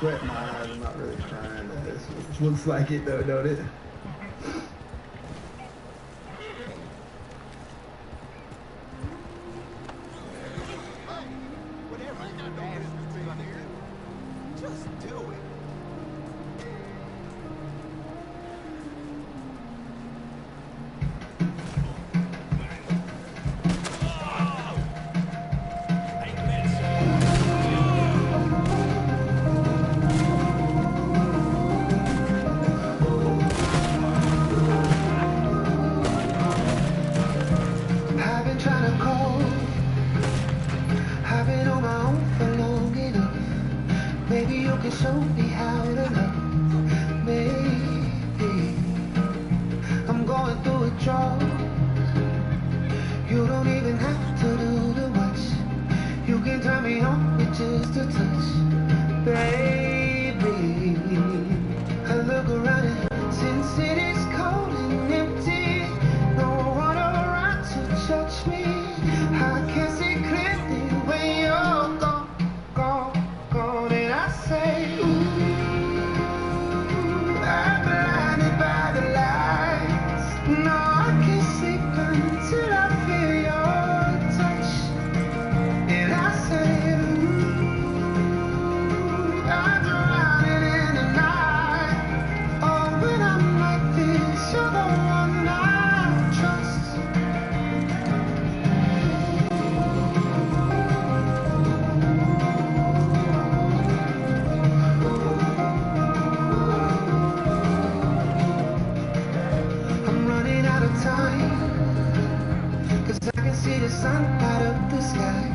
Sweat in my eyes. I'm not really trying. It looks like it though, don't it? touch me. I can see clearly when you're gone, gone, gone. And I say, ooh, I'm blinded by the lights. No, I can't sleep until I feel your touch. And I say, ooh, I'm drowning in the night. Oh, when I'm like this, you're the one I trust. I'm running out of time, 'cause I can see the sun light up the sky.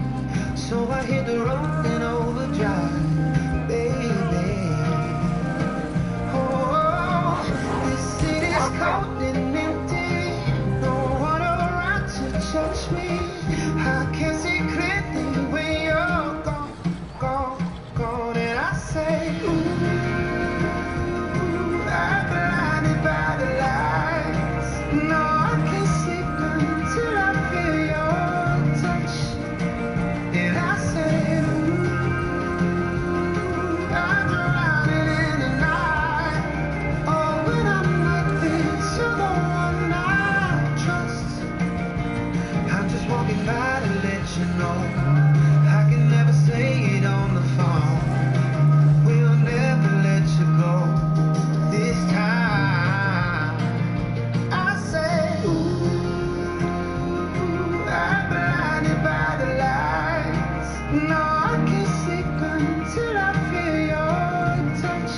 So I hit the road in overdrive, baby. Oh, this city's cold and empty. No one around to touch me. I can see clearly when you're gone, gone, gone. And I say, ooh, I'm blinded by the lights. No, I can't sleep until I feel your touch. And I say, ooh, I'm drowning in the night. Oh, when I'm like this, you're the one I trust. I'm just walking by to let you know I can never say it on the phone. We'll never let you go this time. I say, ooh, I'm blinded by the lights. No, I can't sleep until I feel your touch.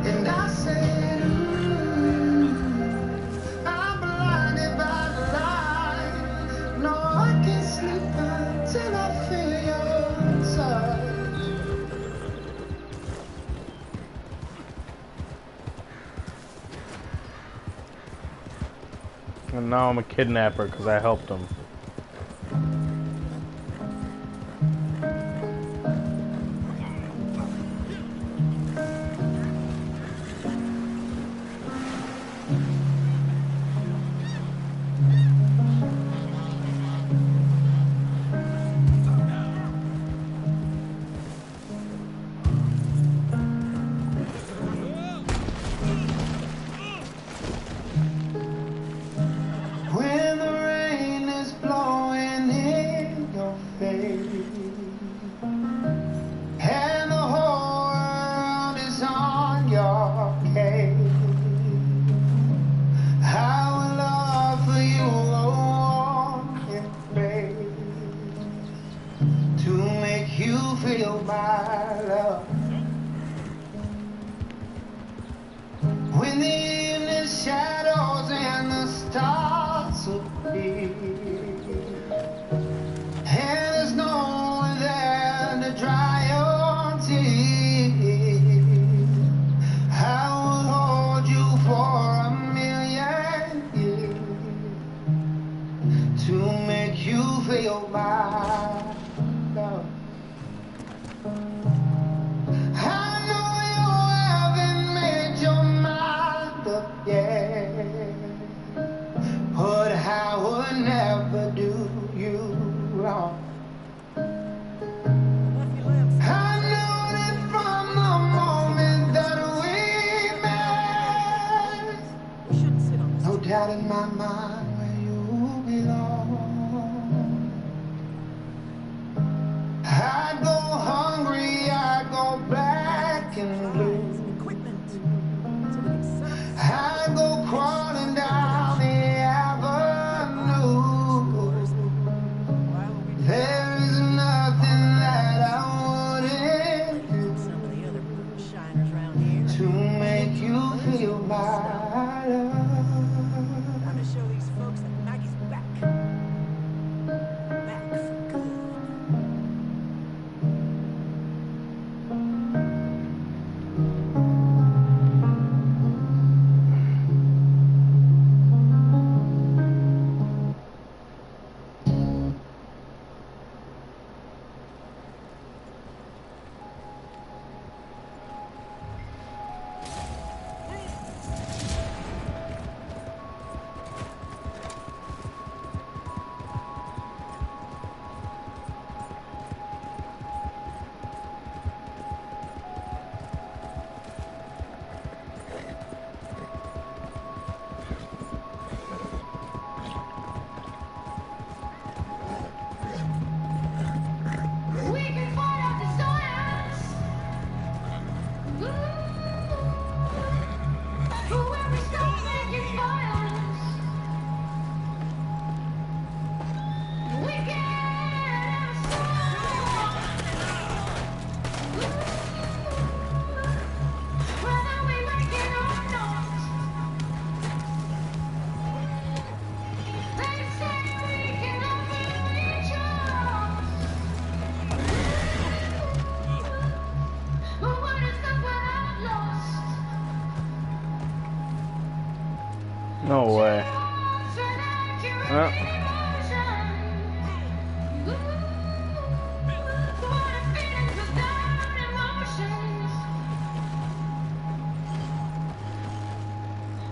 And I said, ooh, I'm blinded by the light. No, I can't sleep until I feel your touch. And now I'm a kidnapper because I helped him. When the rain is blowing in your face and the whole world is on your case, I will offer you a warm embrace to make you feel my love. When the evening shadows and the stars appear, and there's no one there to dry your tears, I will hold you for a million years to make you feel my love. I know you haven't made your mind up yet, but I would never do you wrong. I knew that from the moment that we met, no doubt in my mind where you belong. I'd go hungry, I'd go black and blue. I'd go crawling down the avenue. There is nothing that I wouldn't do to make you feel my love. Time to show these folks that Maggie's back. Back for good. No way. Oh.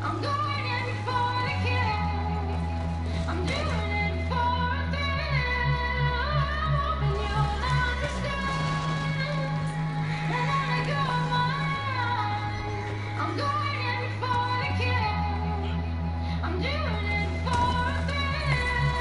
I'm going in for the kill. I'm doing it for a thrill. Hoping you'll understand when I let go of mine. I'm going in for the kill. I'm doing it for a thrill.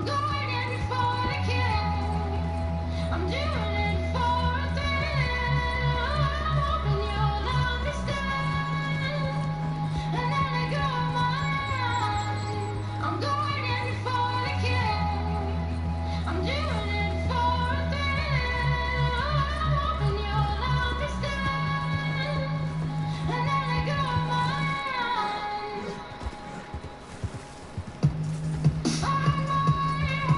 going in for the kill. I'm doing it for a thrill. I'm hoping you'll understand. And then let go of my hand. I'm going in for the kill. I'm doing it for a thrill. I'm hoping you'll understand. And then let go of my hand. I know you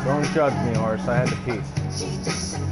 Don't judge me, horse. I had to pee.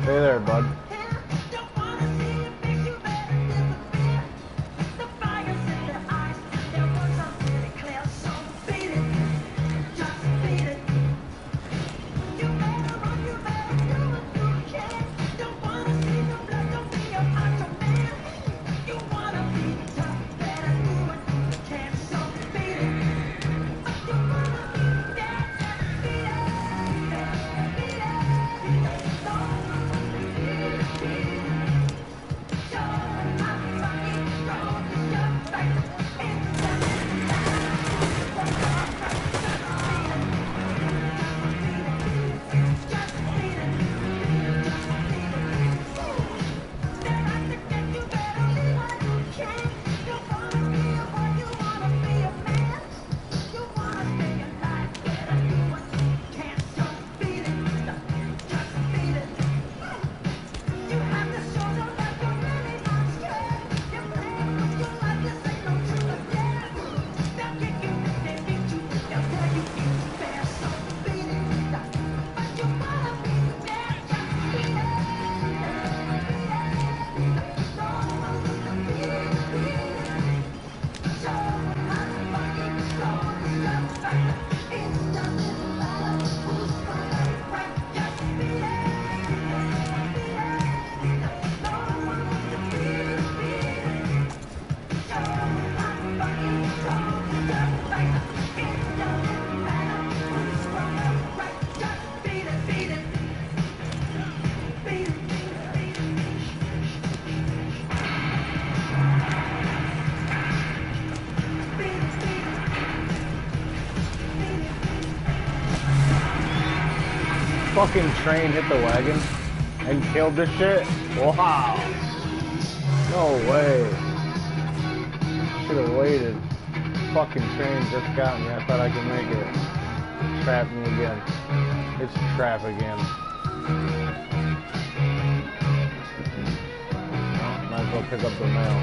Hey there, bud. Fucking train hit the wagon and killed the shit? Wow. No way. Should've waited. Fucking train just got me. I thought I could make it. Trap me again. It's trap again. Well, might as well pick up the mail.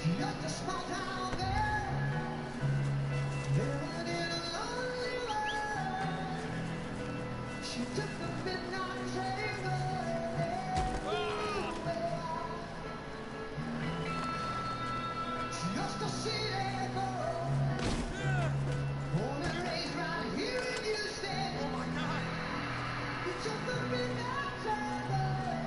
Just a small town girl, living in a lonely world. She took the midnight train away. Just a city girl, born and raised right here in Houston. Oh my God! He took the midnight train away.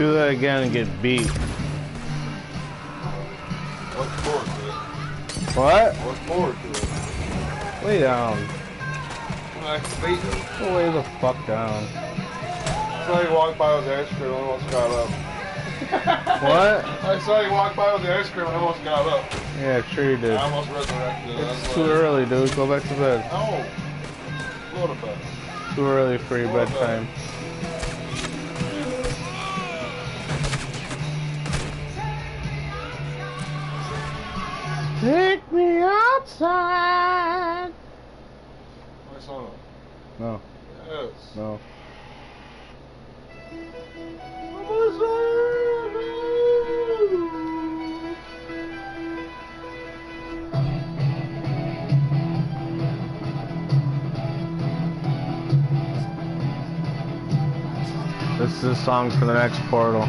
Do that again and get beat. Look forward to it. What? Look forward to it. Lay down. Next beat. Go lay the fuck down. I saw you walk by with the ice cream and almost got up. What? I saw you walk by with the ice cream and almost got up. Yeah, sure you did. I almost resurrected it. It's too early, dude. Go back to bed. No. Go to bed. Too early for your Go to bedtime. Take me outside. My song. No, Yes. no. This is a song for the next portal.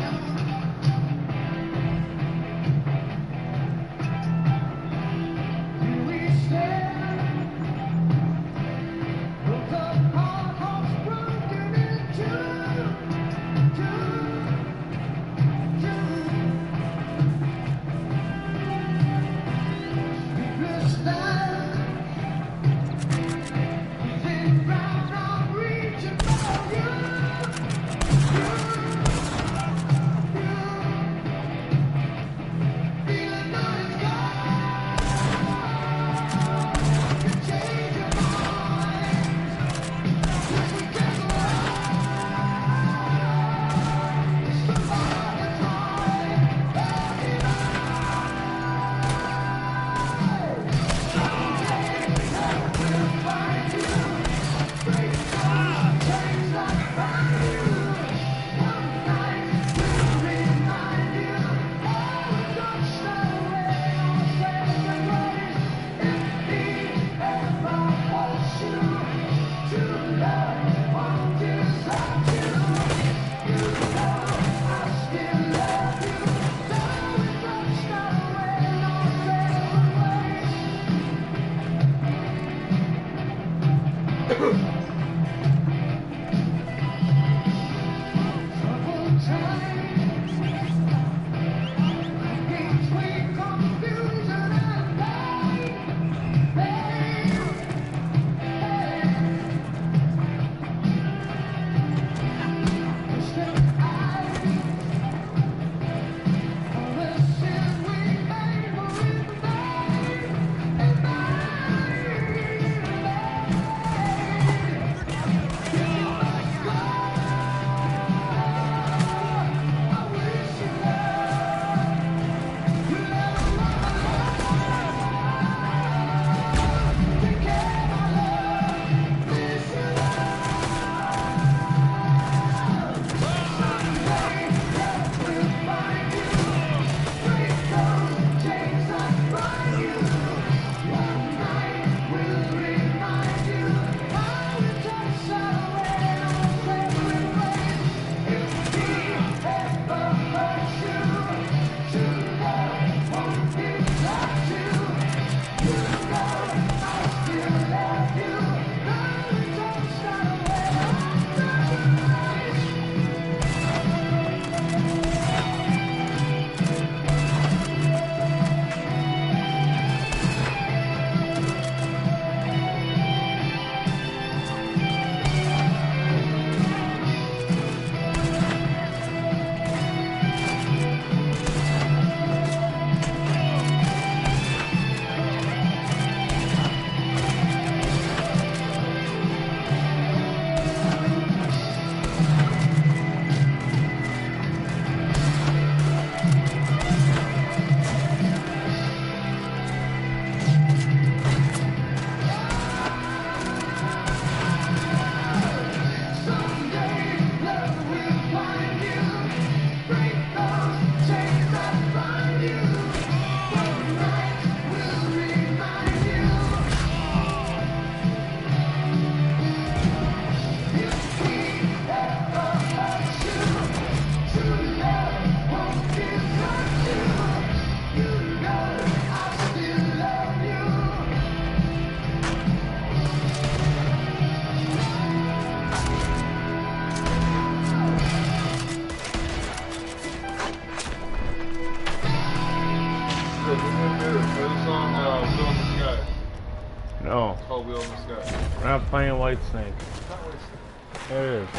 called Wheel in the Sky. We're not playing White Snake. It's not White Snake. There it is.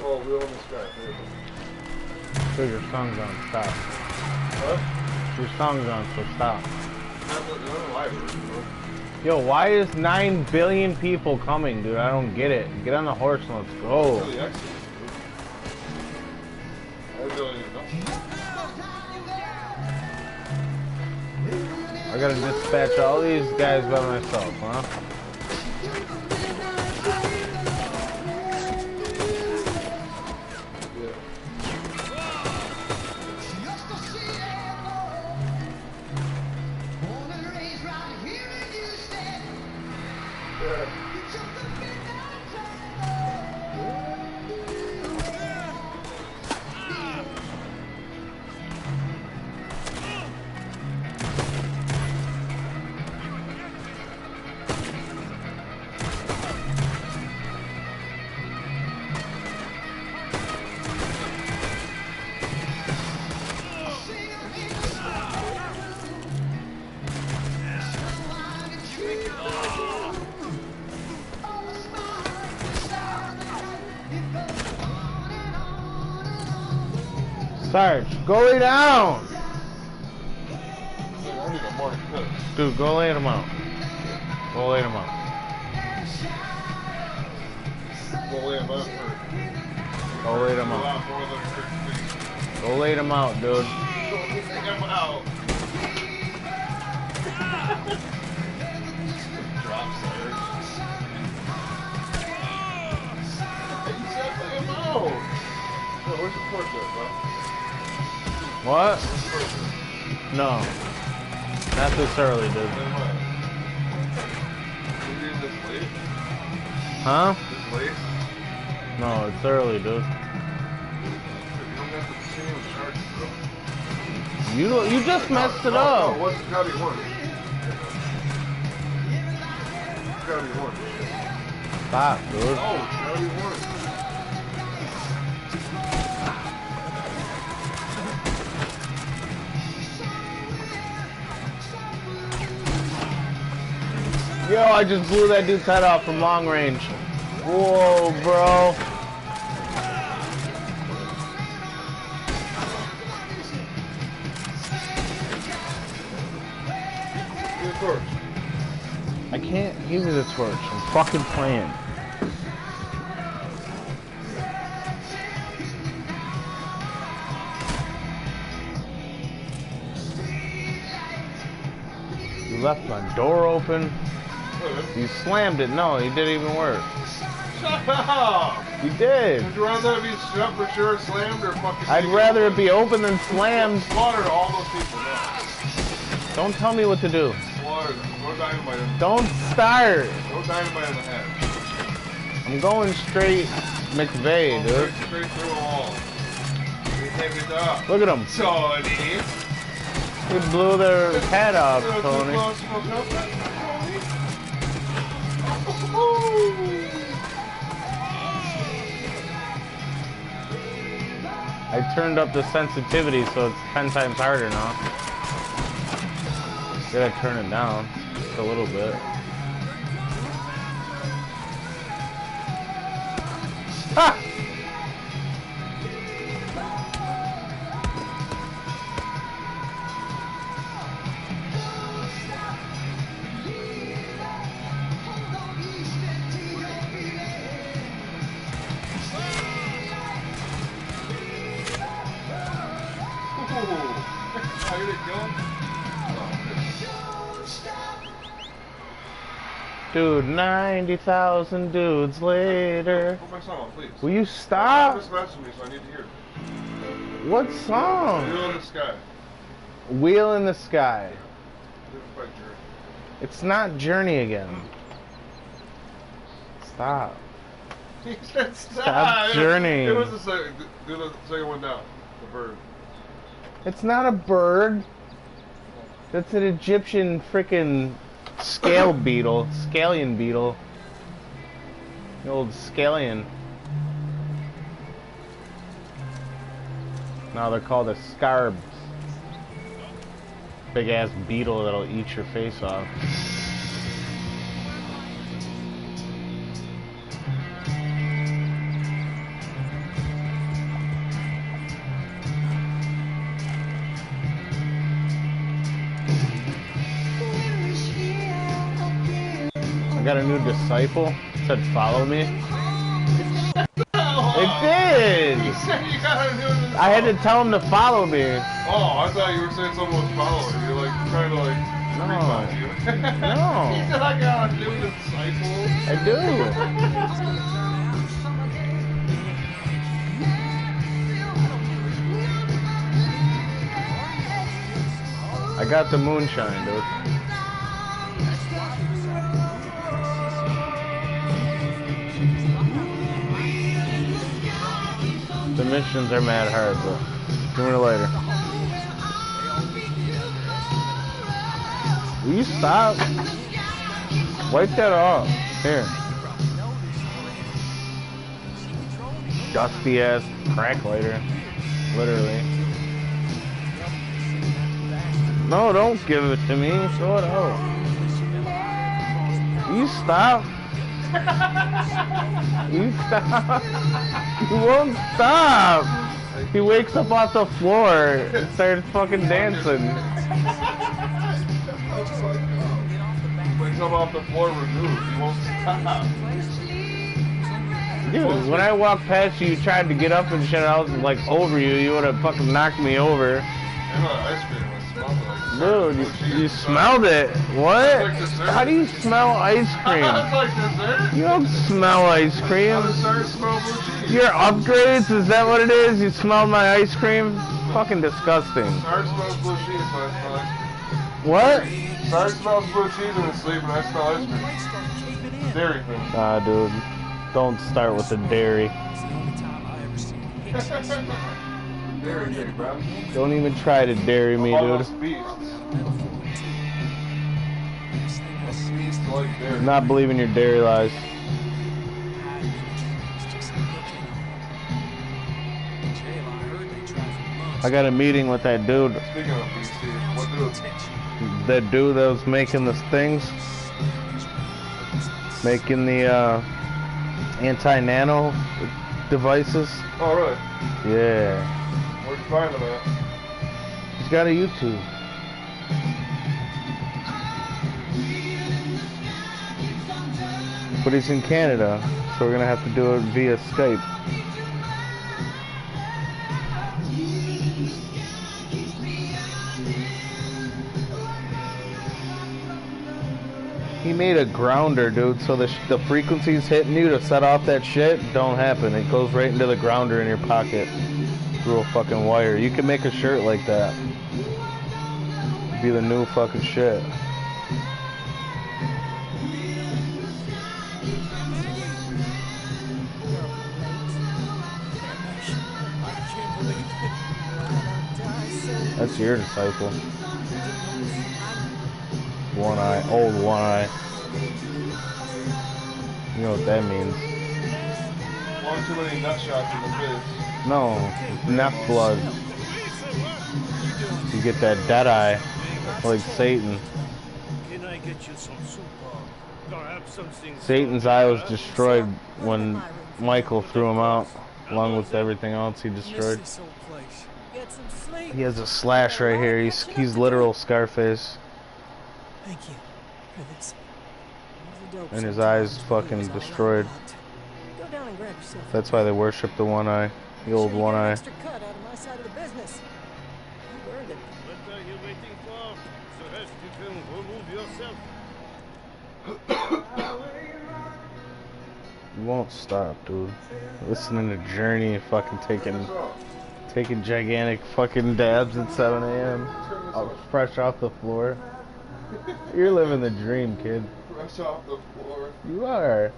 Oh, Wheel in the Sky. There it is. Dude, your song's on. Stop. What? Your song's on, so stop. Not in the library, bro. Yo, why is 9 billion people coming, dude? I don't get it. Get on the horse and let's go. Really excellent, dude. I don't even know. I gotta dispatch all these guys by myself, huh? Sarge, go lay down! I need a more cook. Dude, go lay them out. Go lay them out. Go lay him out first. Go lay them A out. lot more than 6 feet. Go lay them out, dude. Go lay him out. Drop Sarge. Hey, you said lay him out. Yo, where's the porch at, bro? What? Where's the porch at? No. Not this early, dude. Lay him out. You this late? Huh? This late? No, it's early, dude. You don't have to continue with charges, bro. You just messed it No, up. what's it gotta be one? It's gotta be one. Stop, dude. Oh, it's gotta be one. Yo, I just blew that dude's head off from long range. Whoa, bro. Give the torch. I can't give you the torch. I'm fucking playing. You left my door open. You slammed it. No, you didn't even work. Shut up! You did. Would you rather it be shut for sure, slammed, or fucking... I'd rather it be open than slammed. Slaughter all those people, no. Don't tell me what to do. Slaughter them. No dynamite in Don't start. No dynamite in the head. I'm going straight McVeigh, Go dude. straight through the wall. You can't get up. Look at him. Tony. He blew their head off, Too Tony. close to the company, I turned up the sensitivity so it's 10 times harder now. Gotta turn it down just a little bit. Ha! How did it go? Dude, 90,000 dudes later. Put my song on, please. Will you stop? Just message me so I need to hear it. What song? Wheel in the Sky. Wheel in the Sky. Different by Journey. It's not Journey again. Stop. He said stop. Stop journeying. It was the second. Do the second one down. The bird. It's not a bird. That's an Egyptian freaking scale beetle. Scallion beetle. The old scallion. Now they're called the scarbs. big ass beetle that'll eat your face off. I got a new disciple. It said follow me. It did! You said you got a new disciple. I had to tell him to follow me. Oh, I thought you were saying someone was following. You're like trying to like creep on you. No. He said I got a new disciple. I do. I got the moonshine, dude. The missions are mad hard, but give me a lighter. Will you stop? Wipe that off. Here. Dusty ass crack lighter. Literally. No, don't give it to me. Throw it out. You stop. You stop. You won't stop. He wakes up off the floor and starts fucking dancing. Wakes up off the floor removed. He won't stop. Dude, when I walked past you, you tried to get up and shit. I was like over you. You would have fucking knocked me over. Ice cream. Dude, you smelled it. What? Like how do you smell ice cream? It's like dessert. You don't smell ice cream. How does dessert smell blue cheese? Your upgrades, is that what it is? You smelled my ice cream? Fucking disgusting. Dessert smells blue cheese, so I smell ice cream. What? Dessert smells blue cheese in his sleep, and I smell ice cream. Dairy thing. Nah, dude. Don't start with the dairy. Dairy thing, bro. Don't even try to dairy me, dude. Not believing your dairy lies. I got a meeting with that dude. Speaking of BC, what dude? That dude that was making the things. Making the anti-nano devices. Oh, really? Yeah. Where'd you find him at? He's got a YouTube. But he's in Canada, so we're gonna have to do it via Skype. He made a grounder, dude, so the frequencies hitting you to set off that shit don't happen. It goes right into the grounder in your pocket through a fucking wire. You can make a shirt like that. It'd be the new fucking shit. That's your disciple. One eye, old one eye. You know what that means. One too many nut shots in the face. No, neck blood. You get that dead eye, like Satan. Can I get you some soup or perhaps something? Satan's eye was destroyed when Michael threw him out, along with everything else he destroyed. He has a slash right here. He's literal Scarface. Thank you for this. And his eye's fucking destroyed. Go down and grab yourself. That's why they worship the one eye, the old one eye. Extra cut out of my side of the business. You earned it. What are you waiting for? The rest you can remove yourself. You won't stop, dude. Listening to Journey and fucking taking gigantic fucking dabs at 7 a.m. Fresh off the floor. You're living the dream, kid. Fresh off the floor. You are.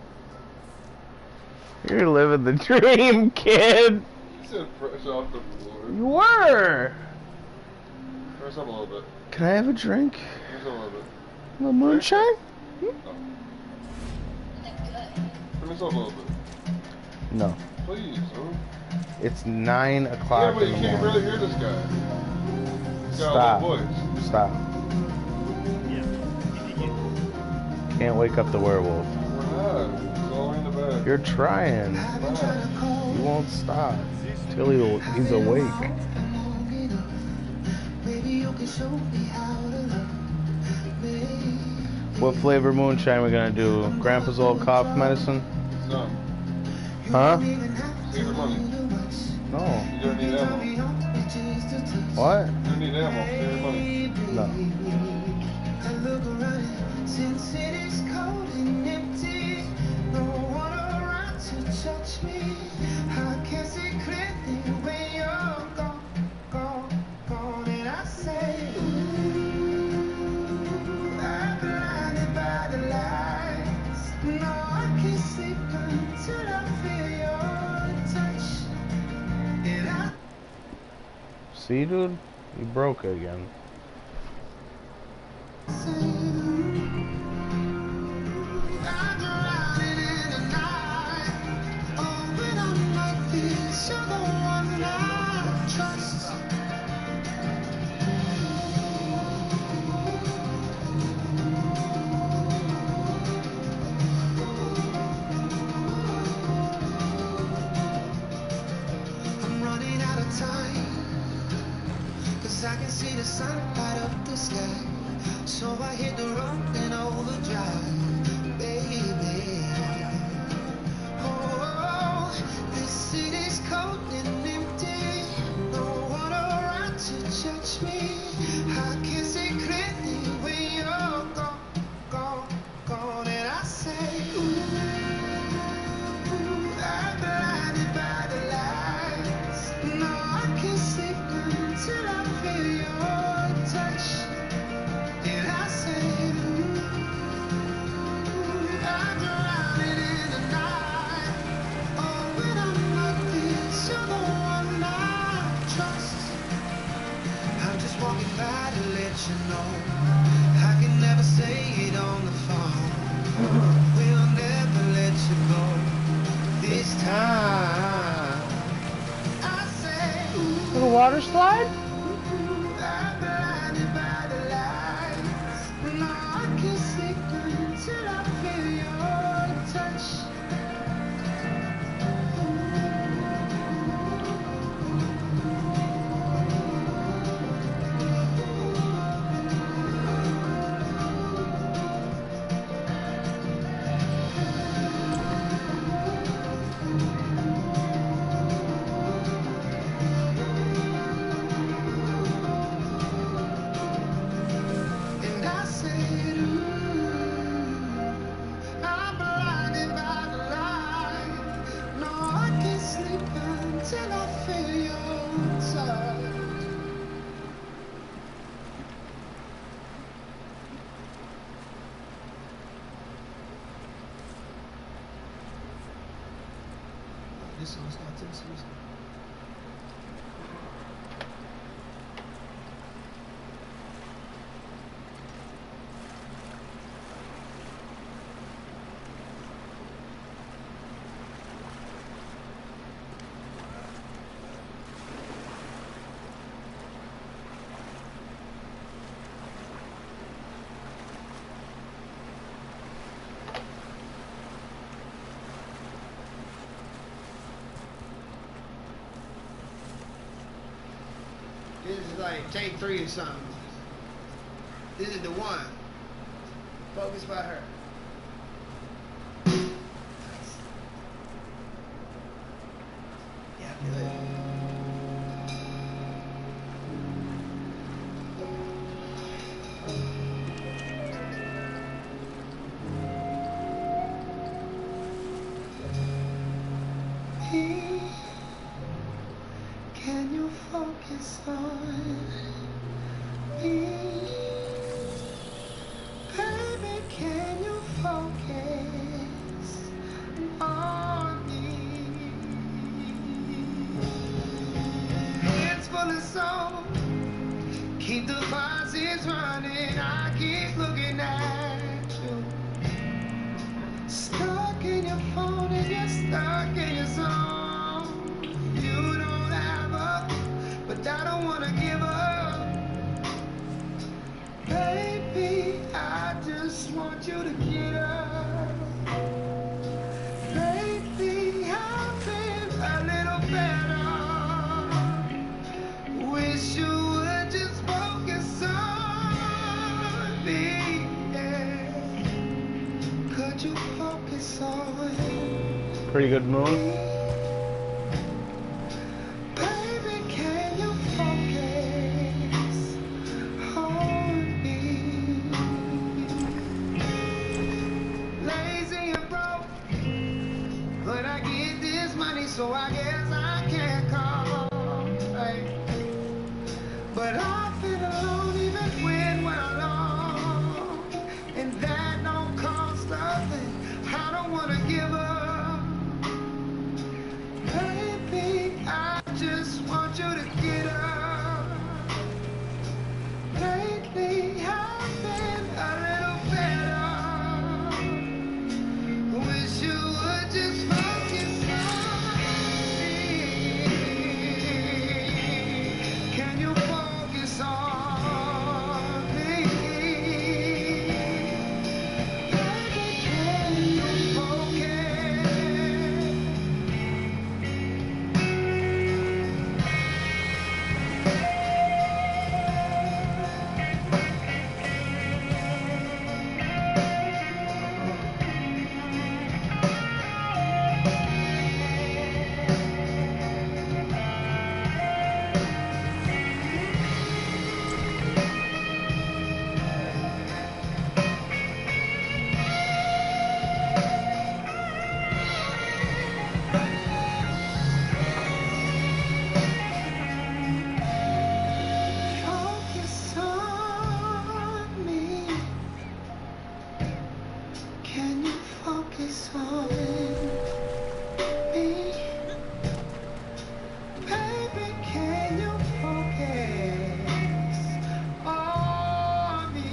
You're living the dream, kid. You said fresh off the floor. You were. Fresh up a little bit. Can I have a drink? Fresh up a little bit. A little moonshine? Fresh up a little bit. No. Please, huh? It's 9 Yeah, o'clock but in you the can't morning. really hear this guy. He's got a Stop. little voice. Stop. Can't wake up the werewolf. We're not. Go in the bed. You're trying. You won't stop till he's awake. What flavor moonshine we gonna do? Grandpa's old cough medicine? No. Huh? Save your money. No. You don't need ammo. What? You don't need ammo. Save your money. No. Since it is cold and empty, no one around to touch me. I can see clearly when you're gone, gone, gone. And I say, ooh, I'm blinded by the lights. No, I can't sleep until I feel your touch. And I See, dude? You broke it again. say, you're the one that I trust. I'm running out of time, 'cause I can see the sun light up the sky. So I hit the road and overdrive, baby. Oh, this city's cold and empty, no one around to judge me. I can see clearly when you're gone, gone, gone. And I say, ooh, I'm blinded by the lights. No, I can't sleep until I feel your touch. And I say, ooh, I'm drowning in the night. Oh, when I'm like this, you're the one I trust. I'm just walking by to let you know I can never say it on the phone. We'll never let you go this time. I say, ooh, Little water slide? I'm blinded by the lights. No, I can't sleep until I feel your touch. And I said, ooh, I'm blinded by the light. No, I can't sleep until I feel your touch. This song's got this. This is like take 3 or something. This is the one. Focus by her. Yeah, good. Can you focus on me? Baby, can you focus on me? Hands full of soul, keep the faucets running. I keep looking at you. Stuck in your phone and you're stuck in your zone. You don't have up, but I don't wanna give up. Baby, I just want you to get pretty good moon. Baby, can you focus on me? Lazy and broke, but I get this money, so I guess I can't call. Right? But I feel alone even when we're alone, and that don't cost nothing. I don't wanna give up, baby. I just want you to get up. Lately I've been a little better. Wish you would just focus on me. Can you focus on me? Baby, can you focus? Focus on me. Can you focus on me? Baby, can you focus on me? On me.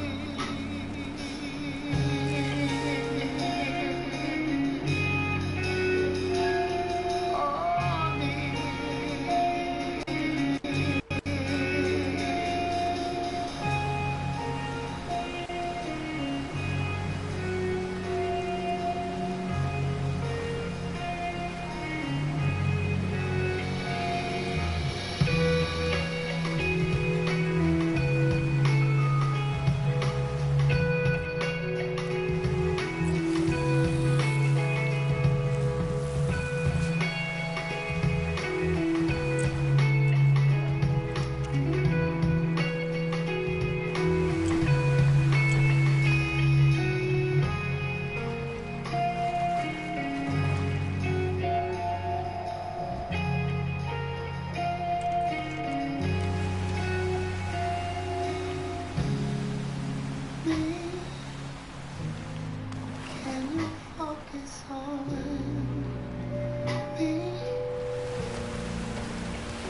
Can you focus on me?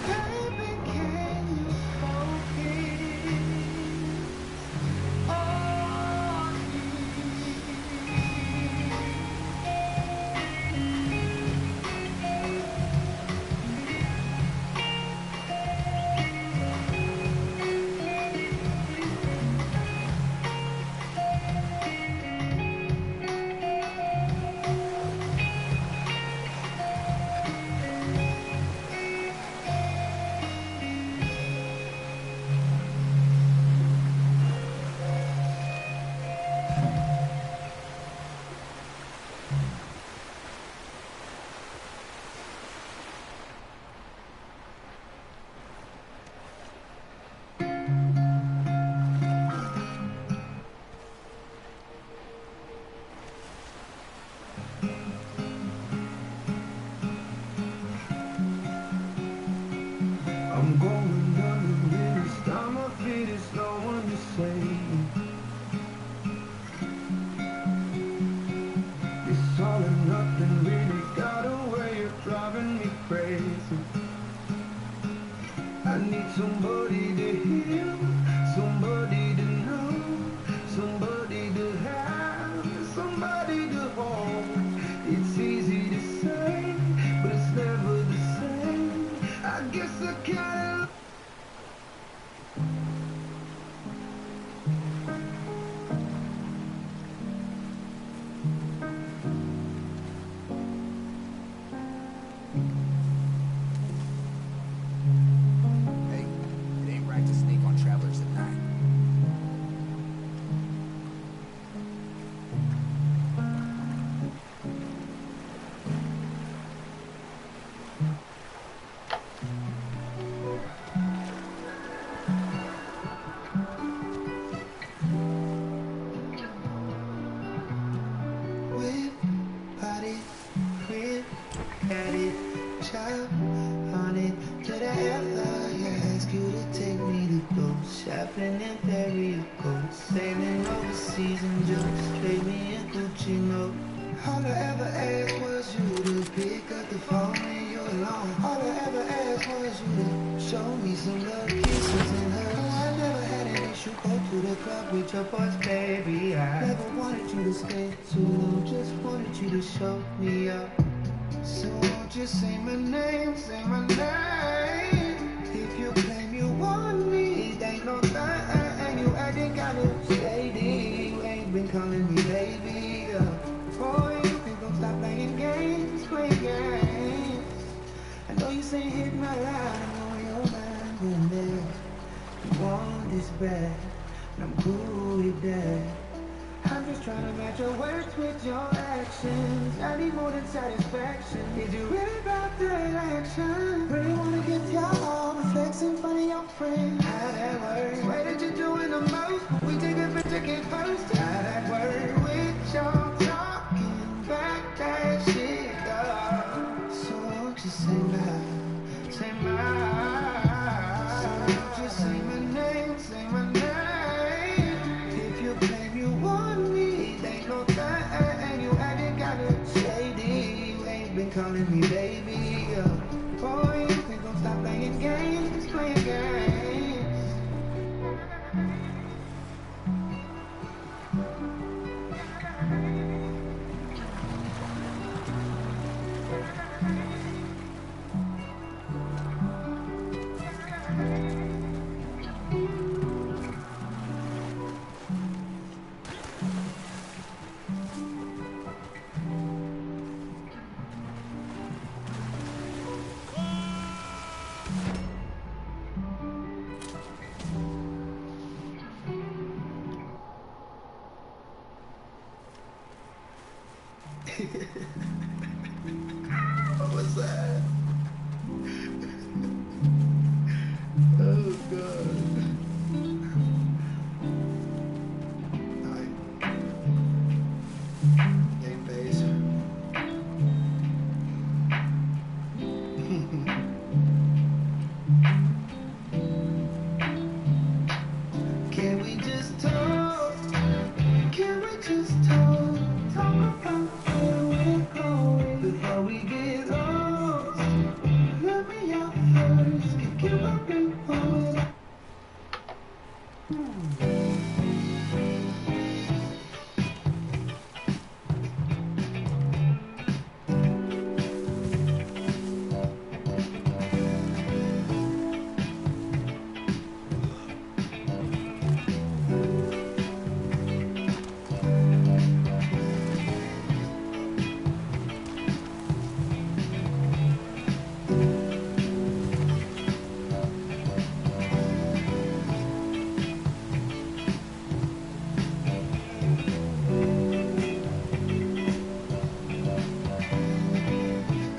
Baby, can you focus on I'm going under this time of it is no one to save. It's all or nothing, really got a way of driving me crazy. I need somebody to hear, somebody to know, somebody to have, somebody to hold. It's easy to say, but it's never the same. I guess I can't. Hey, it ain't right to sneak on travelers at night. Chaplain and periwinkle, sailing overseas and just trade me a Gucci note. All I ever asked was you to pick up the phone when you're alone. All I ever asked was you to show me some love, kisses and hugs. Oh, I never had an issue, go to the club with your boys, baby. I never wanted you to stay too long, just wanted you to show me up. So won't you say my name, say my name. If you claim you want me, it ain't no thing. You acting kinda shady, you ain't been calling me baby. Boy, you think don't stop playing games, playing games. I know you say hit my line, I know your mind going there. You want this bad, and I'm cool with that. I'm just trying to match your words with your actions. I need more than satisfaction. Is you really about that action? Really wanna get y'all flex in front of your friends. How that work? Way that you're doing the most. We take a picture, get post. How that work? With y'all talking back that shit up. So won't you say my, say my. So won't you say my name, say my name. If you claim you want me, it ain't no thing. You acting kinda shady, you ain't been calling me baby. Boy, you think don't stop playing games, playing games. What was that? Oh God. Alright. Game phase. Can we just talk? Can we just talk? Talk about where we're going before we get lost. Let me out first. Can give up and hold it.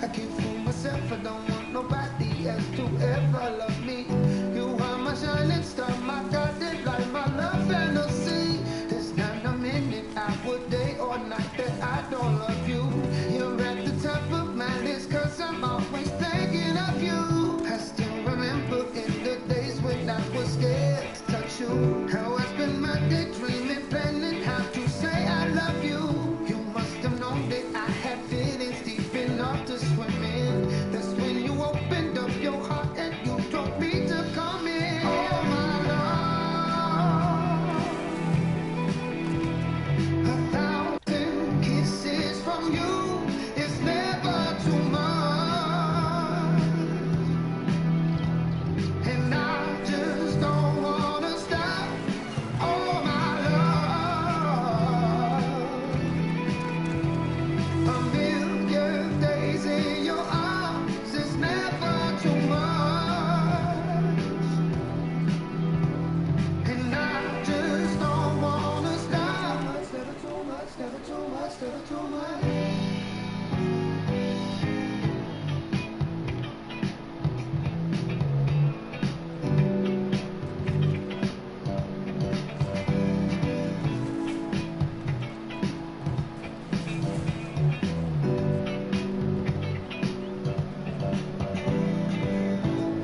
I can't fool myself, I don't want nobody else to ever love me. You are my shining star, my guiding light, my love fantasy. There's not a minute, hour, day or night that I don't love you. You're at the top of my list, cause I'm always thinking of you. I still remember in the days when I was scared to touch you, how I spent my day dreaming, planning how to say I love you. You must have known that I had feelings deep enough to swim in. That's when you opened up your heart and you told me to come in. Oh my love, 1,000 kisses from you is never too much. And I just don't wanna stop. Oh my love, a million days in your arms is never too much. And I just don't wanna stop. Never too much, never too much, never too much.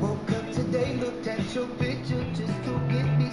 Woke up today, looked at your picture just to get me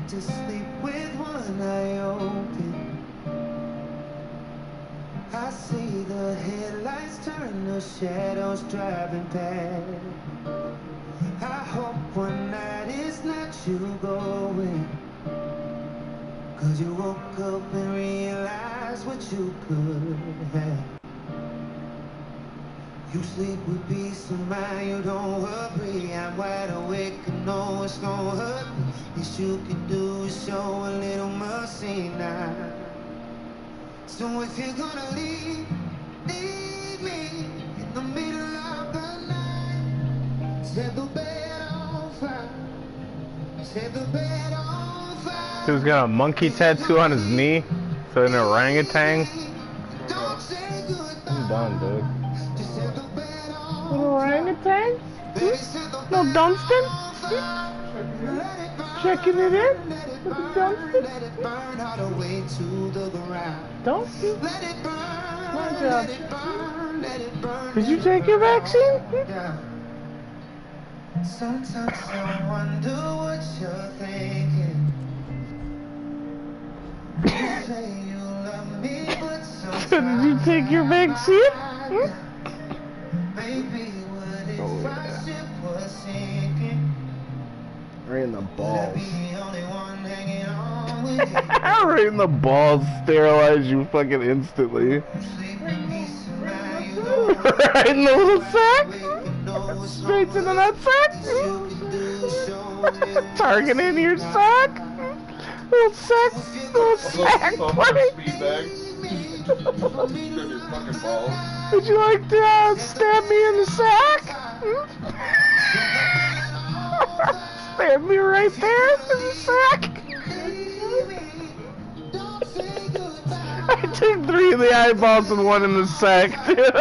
to sleep with one eye open. I see the headlights turn to shadows driving past. I hope one night it's not you going, 'cause you woke up and realized what you could have. You sleep with peace of mind, you don't worry. I'm wide awake and know it's gonna hurt me. Least you can do is show a little mercy now. So if you're gonna leave me in the middle of the night. Set the bed on fire. Set the bed on fire. He's got a monkey tattoo on his knee. So an orangutan. Don't say goodbye. I'm done, dude. Just set the bed on Little orangutan? Baby, set the No bed Dunstan? on fire. Let it burn. Checking it in? Let it Little burn. Dunstan? Let it burn all the way to the ground. Dunstan? Let it burn. My job. Let it burn. Let it burn. Did you take your vaccine? Yeah. Sometimes I wonder what you're thinking. You say you love me, but sometimes Did you take your vaccine? Maybe what if Oh, our yeah. ship was sinking? Right in the I'd balls. be the only one hanging on with you. Right in the balls. Sterilize you fucking instantly. Sleep in peace of mind, you don't Right in the little sack. wake and know it's Straight to the over. nutsack. You can do show a little Target in your sack. Little sack. Little sack. buddy. Speed bag. Strip your fucking balls. Would you like to stab me in the sack? Stab me right there in the sack. I took 3 in the eyeballs and 1 in the sack, dude.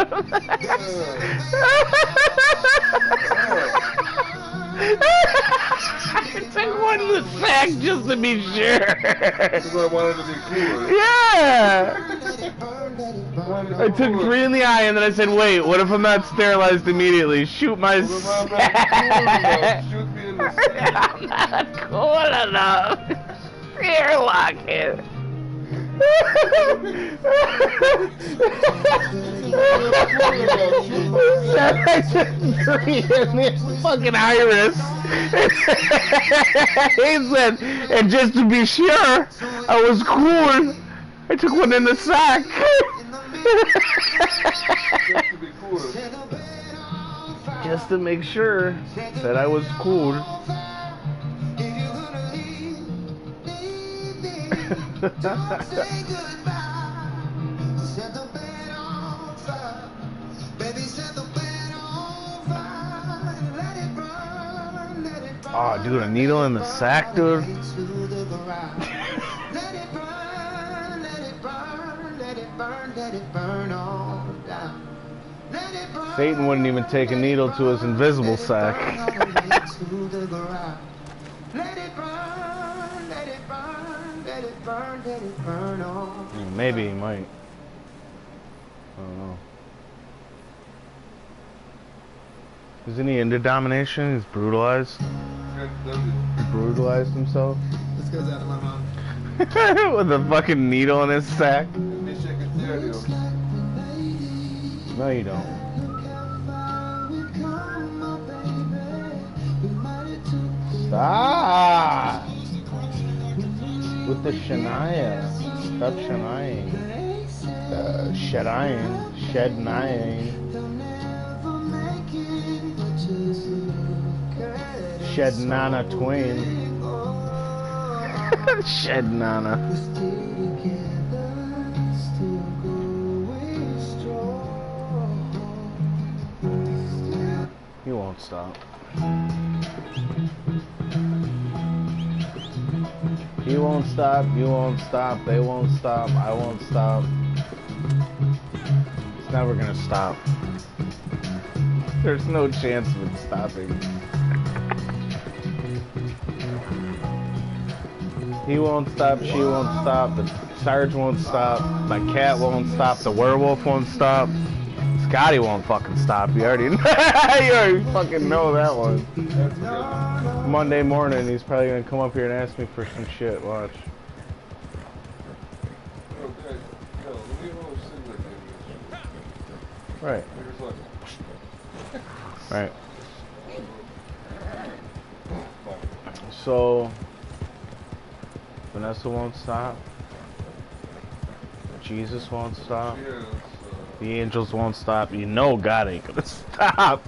I took 1 in the sack just to be sure. Because I wanted to be cooler. Yeah. I took 3 in the eye and then I said, wait, what if I'm not sterilized immediately? Shoot my Well, if I'm not cool enough, sack. shoot me in the sack. I'm not cool enough. Here, lock it. I took 3 in the fucking iris. He said, and just to be sure, I was cool. I took 1 in the sack. Just to be cooler. Just to make sure that I was cool. Oh, dude, a needle in the sack, dude. Satan wouldn't even take a needle to his invisible sack. Maybe he might. I don't know. Isn't he into domination? He's brutalized. He brutalized himself. This goes out to my mom. With a fucking needle in his sack. No, you don't. Stop! With the Shania. Stop Shania. Shedding. Shed Nana Twain. Shed Nana. He won't stop. He won't stop, you won't stop, they won't stop, I won't stop. It's never gonna stop. There's no chance of it stopping. He won't stop, she won't stop, the Sarge won't stop, my cat won't stop, the werewolf won't stop. It's Scotty won't fucking stop. You already, you already fucking know that one. That's a good one. Monday morning, he's probably gonna come up here and ask me for some shit. Watch. Okay. Yo, let me know if Sigler gave me this shit. Right. Here's like, Right. So, Vanessa won't stop. Jesus won't stop. yes, The angels won't stop. You know God ain't gonna stop.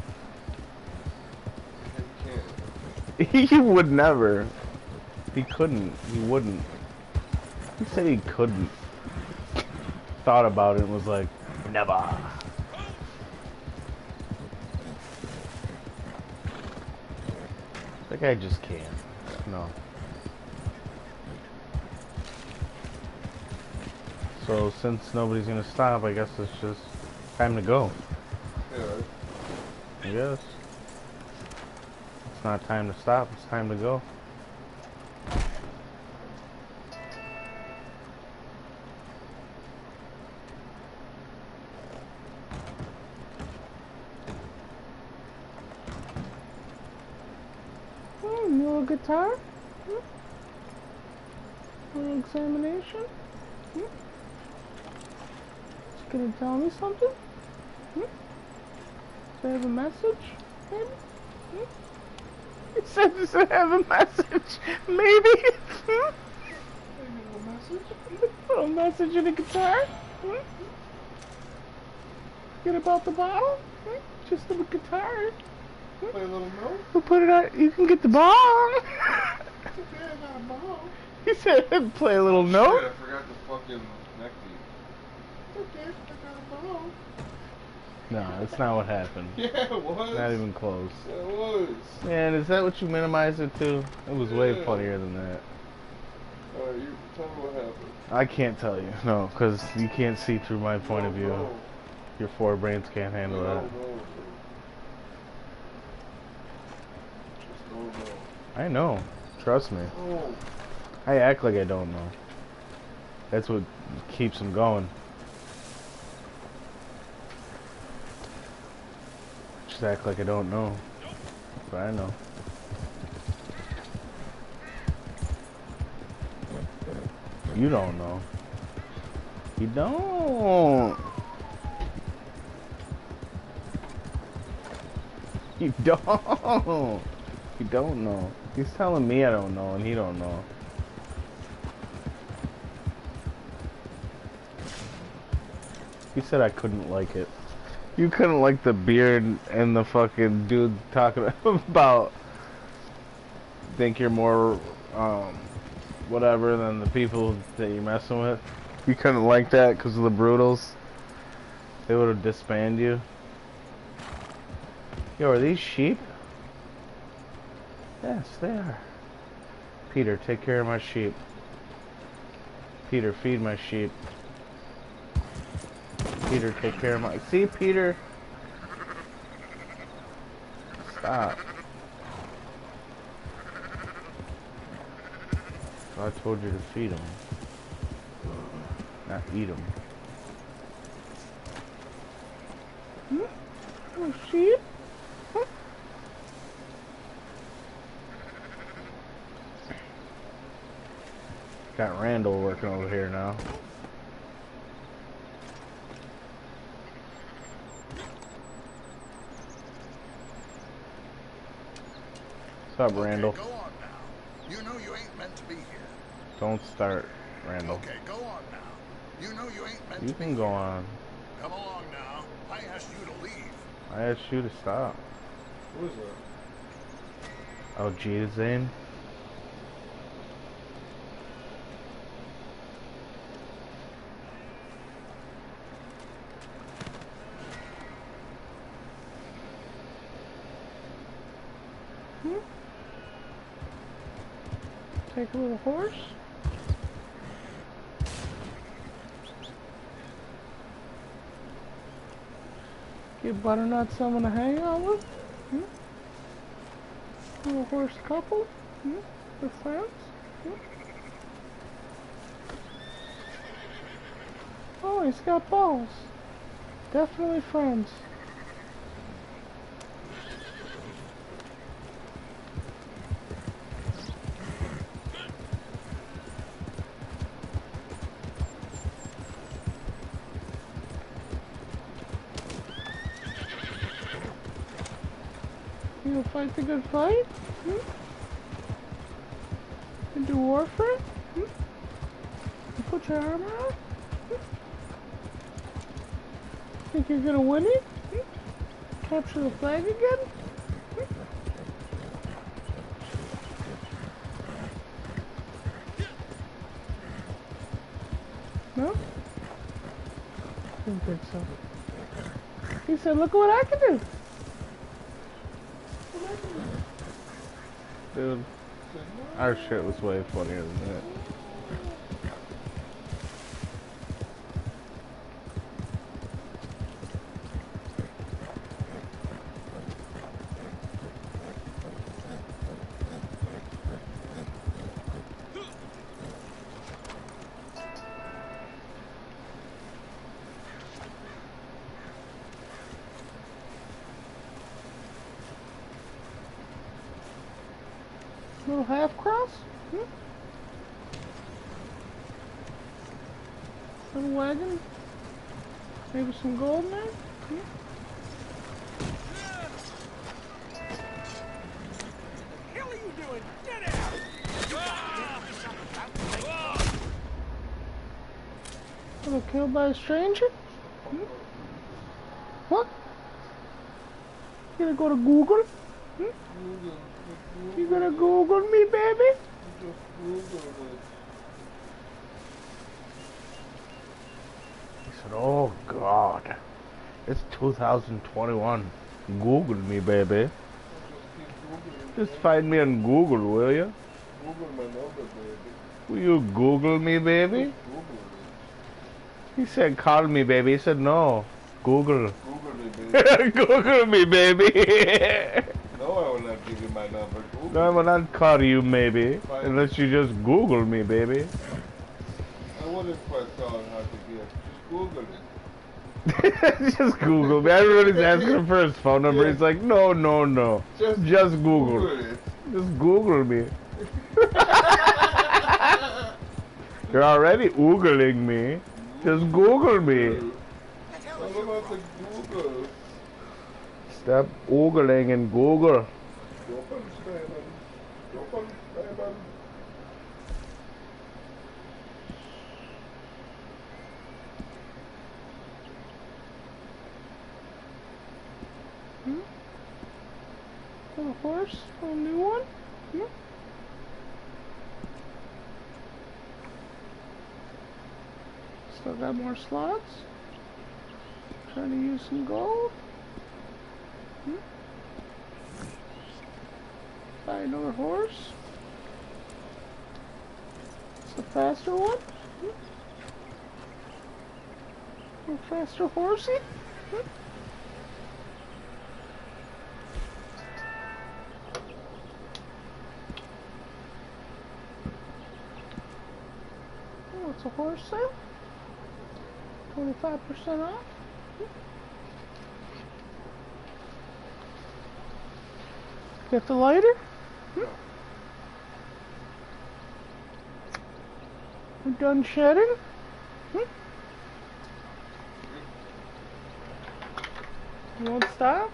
he can't. He would never. He couldn't. He wouldn't. He said he couldn't. Thought about it and was like, never. That guy just can't. No. So since nobody's gonna stop, I guess it's just time to go. Yeah, right? I guess. It's not time to stop, it's time to go. Little guitar? Little examination? It's gonna tell me something? Do I have a message? Maybe? It said, does it have a message? Maybe? A message in a guitar? Forget about the bottle? Just the guitar? Play a little note. We'll put it out. You can get the ball. Okay, I got a ball. He said, play a little Shit, note. I forgot the fucking neck beat. Okay, I got a ball. No, that's not what happened. Yeah, it was. Not even close. Yeah, it was. Man, is that what you minimized it to? It was way Yeah. funnier than that. Alright, you tell me what happened. I can't tell you. No, because you can't see through my point of view. No. Your four brains can't handle that. No. Just don't know. I know. Trust me. Oh. I act like I don't know. That's what keeps him going. Just act like I don't know. But I know. You don't know. You don't. You don't. You don't know. He's telling me I don't know, and he don't know. He said I couldn't like it. You couldn't like the beard and the fucking dude talking about think you're more whatever than the people that you're messing with. You couldn't like that because of the Brutals. They would have disbanded you. Yo, are these sheep? Yes, they are. Peter, take care of my sheep. Peter, feed my sheep. Peter, take care of my... See, Peter? Stop. So I told you to feed them. Not eat them. Oh, sheep? Huh? Got Randall working over here now. What's up, Randall? Okay, go on now. You know you ain't meant to be here. Don't start, Randall. Okay, go on now. You know you ain't meant You to be can go here. on. Come along now. I asked you to leave. I asked you to stop. Who is that? Oh, G Zane. Take a little horse. Give Butternut someone to hang out with. Little horse couple. With friends. Oh, he's got balls. Definitely friends. You gonna fight the good fight? Hmm? You do warfare? Hmm? You put your armor on? Hmm? Think you're gonna win it? Hmm? Capture the flag again? Hmm? No? Didn't think so. He said, look at what I can do. Dude, our shit was way funnier than that. Little half cross? Hmm? Little wagon? Maybe some gold in there? Hmm? What the hell are you doing? Get out! Little killed by a stranger? Hmm? What? You gonna go to Google? Hmm? You gonna Google me, baby? He said, oh God, it's 2021. Google me, baby. Just find me on Google, will you? Google my number, baby. Will you Google me, baby? Google me. He said, call me, baby. He said, no. Google. Google me, baby. Google me, baby. No, I will not give you my number. Google No, I will me. not call you, maybe. Fine. Unless you just Google me, baby. I wouldn't quite tell him how to get. Just Google it. Just Google me. Everybody's asking him for his phone number. Yeah. He's like, no, no, no. Just Google. it. Just Google me. You're already Googling me. Just Google me. What about the Google? Stop Googling and Google. Don't understand them. Don't understand them. Little horse, little new one. Hmm? Still got more slots. Trying to use some gold. Hmm? Buy another horse. It's a faster one. Hmm? A faster horsey. Hmm? Oh, it's a horse sale. 25% off. Get the lighter. We're done shedding. You won't stop?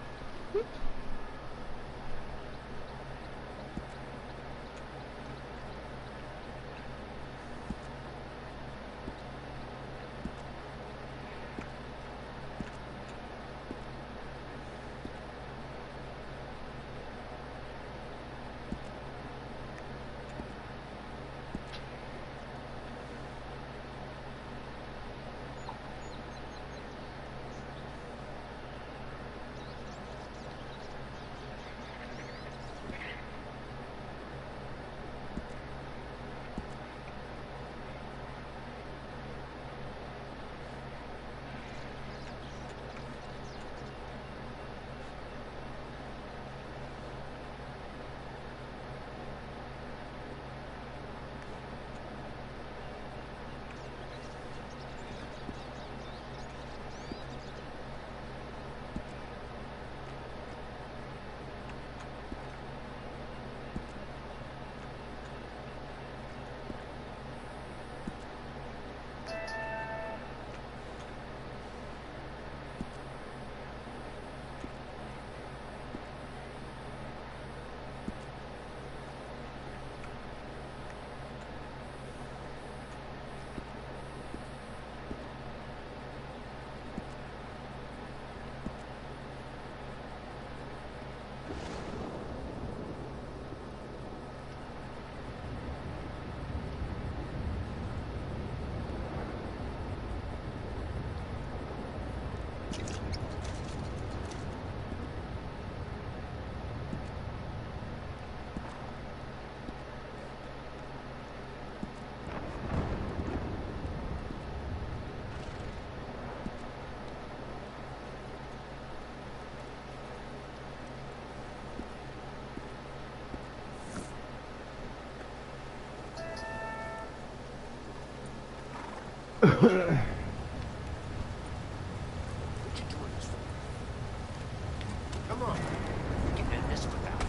you doing this for? Come on. You can end this without.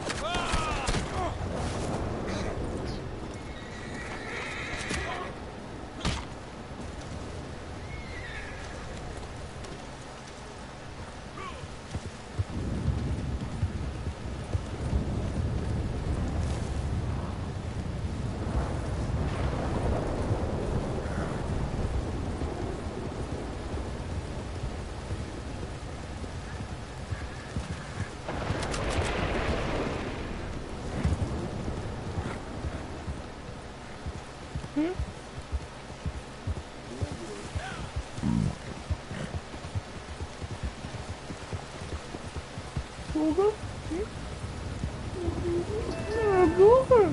Google? Google?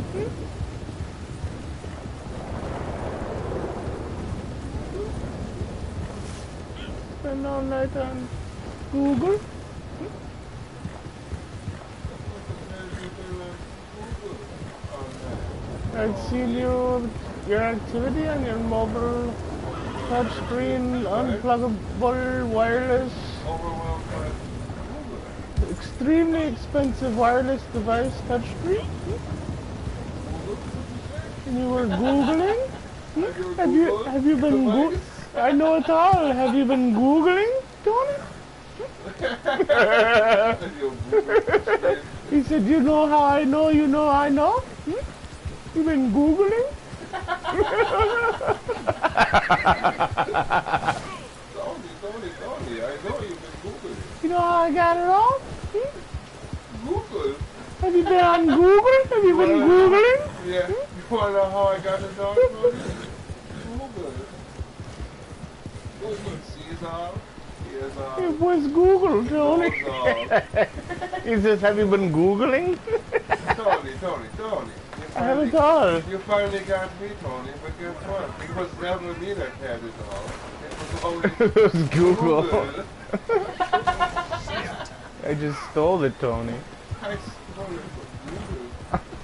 Spend all night on Google? I've seen your activity on your mobile touchscreen, unpluggable, wireless, extremely expensive wireless device touchscreen. And you were Googling? Have you been Googling? I know it all. Have you been Googling, Tony? He said, you know how I know you know I know? You been Googling? Tony, I know you've been Googling. You know how I got it all? Google? Have you been on Google? Have you been Googling? Yeah. You wanna know how I got it done, Tony? Google. It was Google, Tony. He says, have you been Googling? Tony. I have it all. You finally got me, Tony, but guess what? It was never me that had it all. It was always It was Google. Google. I just stole it, Tony. I stole it from Google.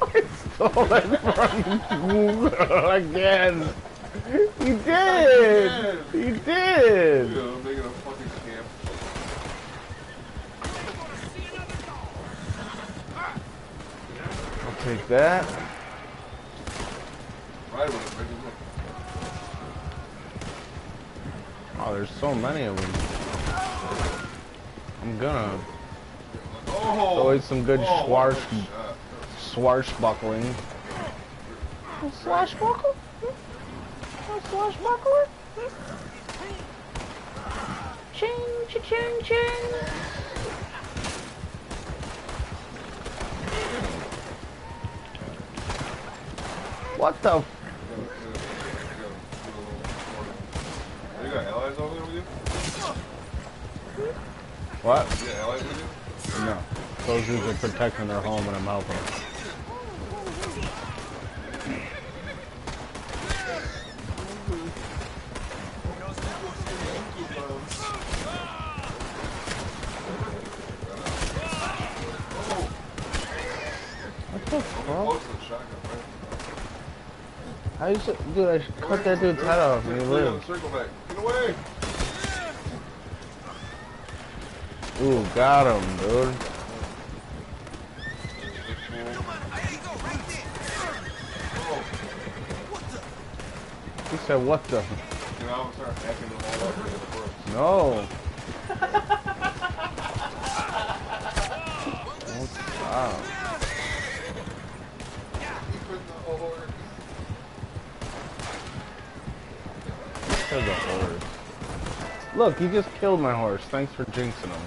I stole it from Google again. He did. He did. You know, making a fucking camp. I'll take that. Right with it, Oh, there's so many of them. I'm gonna throw in some good swashbuckling. Swashbuckle? Swashbuckler? Ching, ching, ching. What the? You got allies over there with you? What? You got allies with you? No. Those dudes are protecting their home and I'm helping them. What the fuck? How you dude, I cut that dude's head off and he lived. Circle back. Get away! Ooh, got him, dude. He said, what the? You know, I'm start hacking them all up in the first. No. Don't stop. Kill the horse. Look, he just killed my horse. Thanks for jinxing him.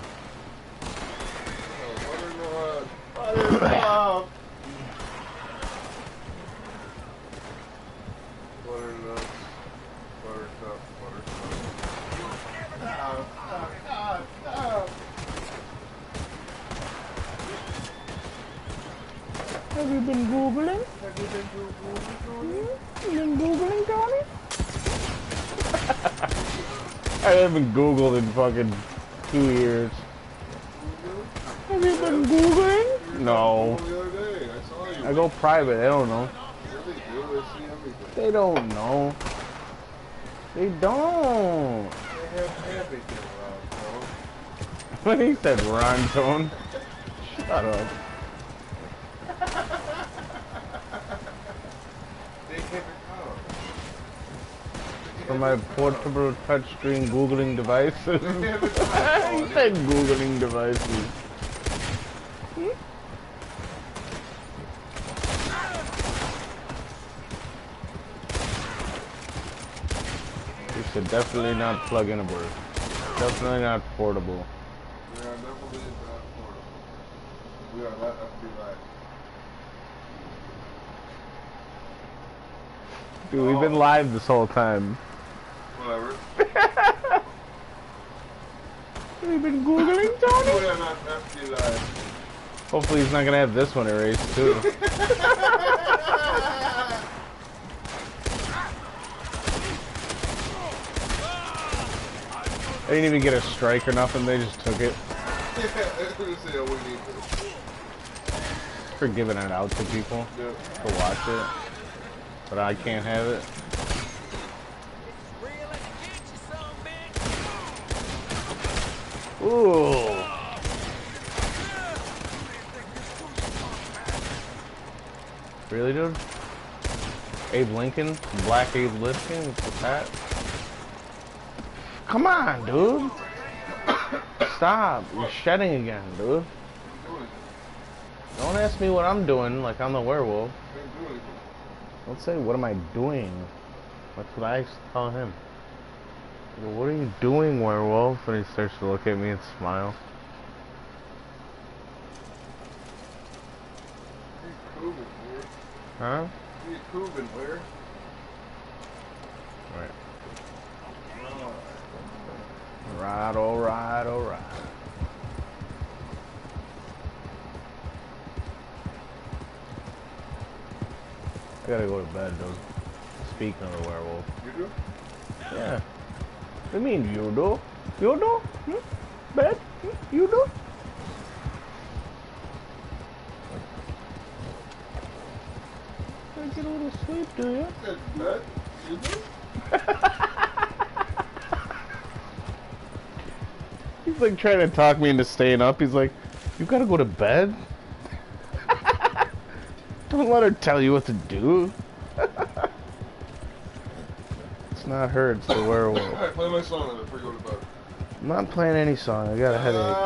Butternut. Have you been Googling? You been Googling, Tony? I haven't Googled in fucking 2 years. Have you been Googling? No. I go private, they don't know. They don't know. They don't. They have everything around, bro. When he said run tone, shut up. They have it out. For my portable touchscreen Googling devices. They have it out. He said Googling devices. You should definitely not plug in a bird. Definitely not portable. We are definitely not portable. We are not FBI. Dude, we've been live this whole time. Whatever. We've been Googling, Tony? We are not FBI. Hopefully he's not gonna have this one erased too. They didn't even get a strike or nothing, they just took it. For giving it out to people to watch it. But I can't have it. Ooh. Really, dude? Abe Lincoln? Black Abe Lincoln with the hat? Come on, dude. Stop. You're shedding again, dude. Don't ask me what I'm doing like I'm the werewolf. Don't say, what am I doing? That's what I tell him. Well, what are you doing, werewolf? And he starts to look at me and smile. Huh? You proven where? Right. Alright, alright, alright. I gotta go to bed, dude. Speaking of the werewolf. You do? Yeah. What do you mean, you do? You do? Hmm? Bed? Hmm? You do? I get a little sleep, do you? Bed? You do? He's like trying to talk me into staying up. He's like, you gotta go to bed? Don't let her tell you what to do. It's not her, it's the werewolf. Alright, play my song then before you go to bed. I'm not playing any song. I got a headache.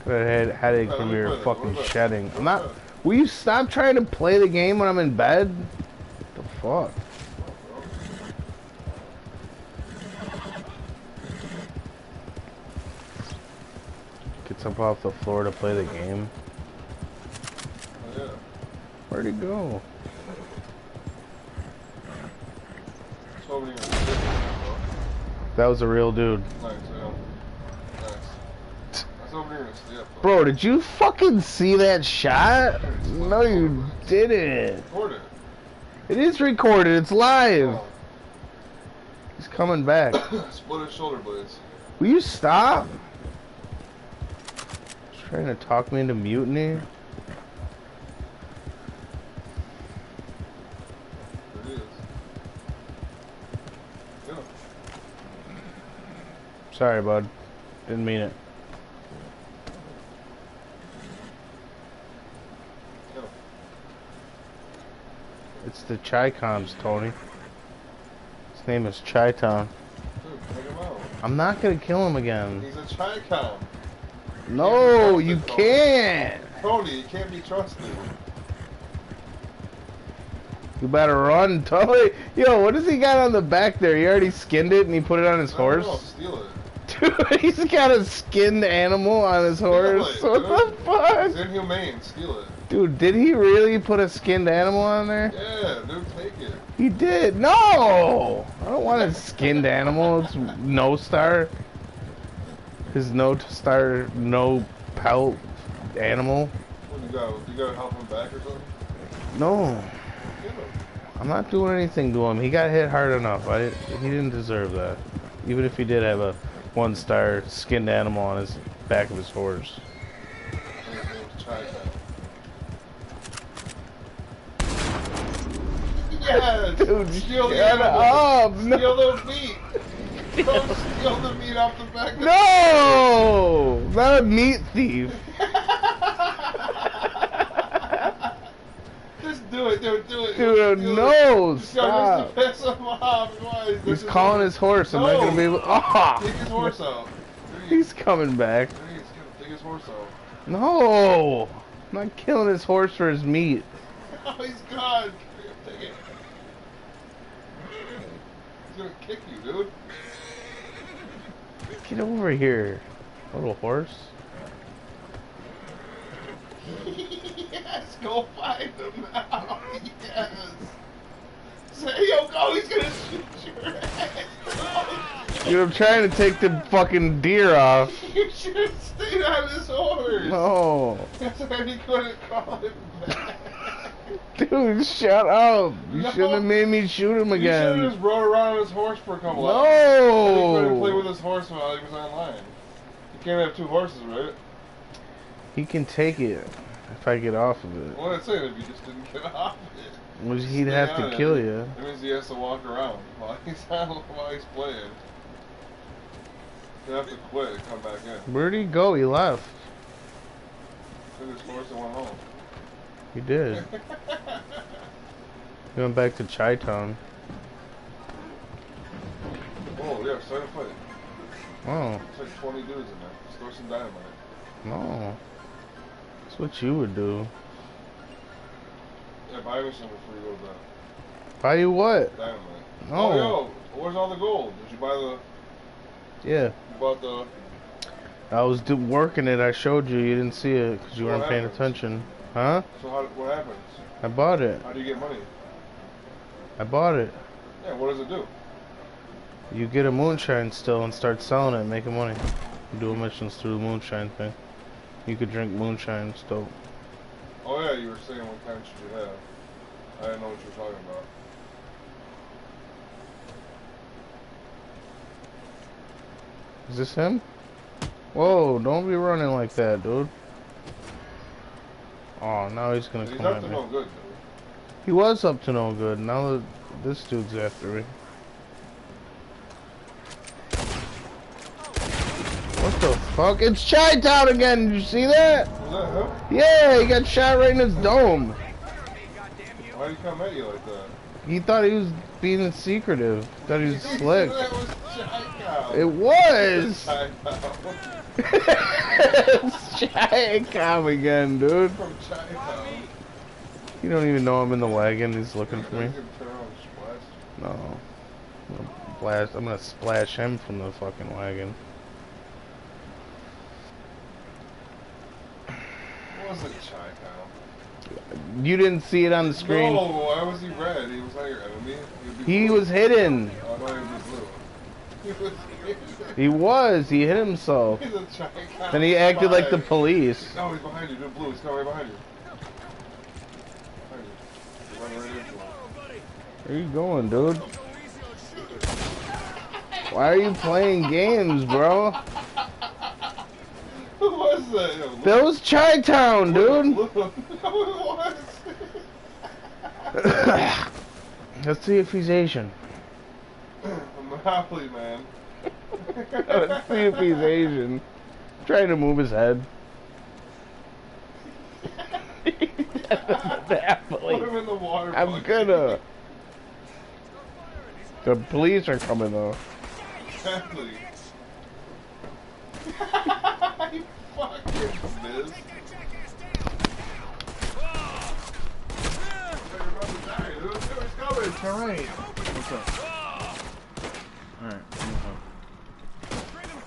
Got a headache from your fucking shedding. I'm not. Will you stop trying to play the game when I'm in bed? What the fuck? Gets up off the floor to play the game. Oh, yeah. Where'd he go? So many minutes. That was a real dude. Nice, yeah. Nice. That's over here to stay up, though. Bro, did you fucking see that shot? No, you didn't. Record it. It is recorded. It's live. Oh. He's coming back. Split his shoulder blades. Will you stop? He's trying to talk me into mutiny. There it is. Yeah. Sorry, bud. Didn't mean it. Yeah. It's the Chi-Coms, Tony. His name is Chi-Town. Dude, take him out. I'm not gonna kill him again. He's a Chi-Com. No, you Tony. can't. Tony, you can't be trusted. You better run, Tony. Yo, what does he got on the back there? He already skinned it and he put it on his I don't know, horse? steal it. Dude, he's got a skinned animal on his horse. Steal it, What the fuck? It's inhumane. Steal it. Dude, did he really put a skinned animal on there? Yeah, dude, take it. He did. No! I don't want a skinned animal. It's no star. His no star, no pelt animal. What, you gotta help him back or something? No. Get him. I'm not doing anything to him. He got hit hard enough. He didn't deserve that. Even if he did have a 1-star skinned animal on his back of his horse. His name's Chi-Com. Yes! Dude, Steal the shut animal. up! Steal the meat! Don't steal the meat off the back of the No! Not a meat thief. Just do it, dude, do it. Dude, Do no, it. stop. Just to piss him off. Why? He's calling his horse. I'm not No. gonna be able. Oh! Take his horse out. He's coming back. Take his horse out. No! I'm not killing his horse for his meat. Oh, he's gone. Take it. He's gonna kick you, dude. Get over here, little horse. Yes, go find him now. Yes. Say, yo, go. He's gonna shoot your head. Dude, I'm trying to take the fucking deer off. You should have stayed on his horse. No. That's why he couldn't call him back. Dude, shut up. You No. shouldn't have made me shoot him You should again. have just rode around on his horse for a couple hours. And he couldn't play No. with his horse while he was online. You can't have two horses, right? He can take it if I get off of it. What I'm saying, if you just didn't get off it. Well, he'd Stay have on to it. kill you. That means he has to walk around while he's playing. You have to quit and come back in. Where'd he go? He left. Took his horse and went home. He did. He went back to Chi-Town. Oh, yeah, start a fight. Oh, It's like 20 dudes in there. Just throw some dynamite. no. That's what you would do. Yeah, buy me some before you go to bed. Buy you what? Dynamite. No. Oh, yo, where's all the gold? Did you buy the... Yeah. You bought the... I was working it. I showed you. You didn't see it because you What weren't paying happens? attention. Huh? So what happens? I bought it. How do you get money? I bought it. Yeah, what does it do? You get a moonshine still and start selling it, making money. You do missions through the moonshine thing. You could drink moonshine still. Oh yeah, you were saying what kind should you have. I didn't know what you were talking about. Is this him? Whoa, don't be running like that, dude. Oh, now he's gonna He's come up at to me. no good, dude. He was up to no good. Now that this dude's after me. What the fuck? It's Chi-Town again! Did you see that? Was that him? Yeah, he got shot right in his dome. Why'd he come at you like that? He thought he was being secretive. Thought he was He slick. said that was Chi-Town. It was! Chi-Town. It's Chi-Town again, dude. From Chi-Town. You don't even know I'm in the wagon. He's looking for me. He's gonna turn around and splash. No. I'm gonna splash him from the fucking wagon. What was it, Chi-Town? You didn't see it on the screen. No, why was he red? He was not your enemy. He was hidden. Oh, I thought he was blue. He was hidden. He was. He hit himself. He's a Chi-Town. Then he acted like the spy. police. No, he's behind you. Dude, blue. He's coming right behind you. Behind you. You're running right into him. Where you going, dude? Why are you playing games, bro? Who was that? Yo, That was Chi-Town, dude. Look, no, it was. Let's see if he's Asian. Monopoly, man. Let's see if he's Asian. Trying to move his head. Put him in the water. I'm gonna. The police are coming though. Exactly. You fucking missed. It's alright. What's up? Alright,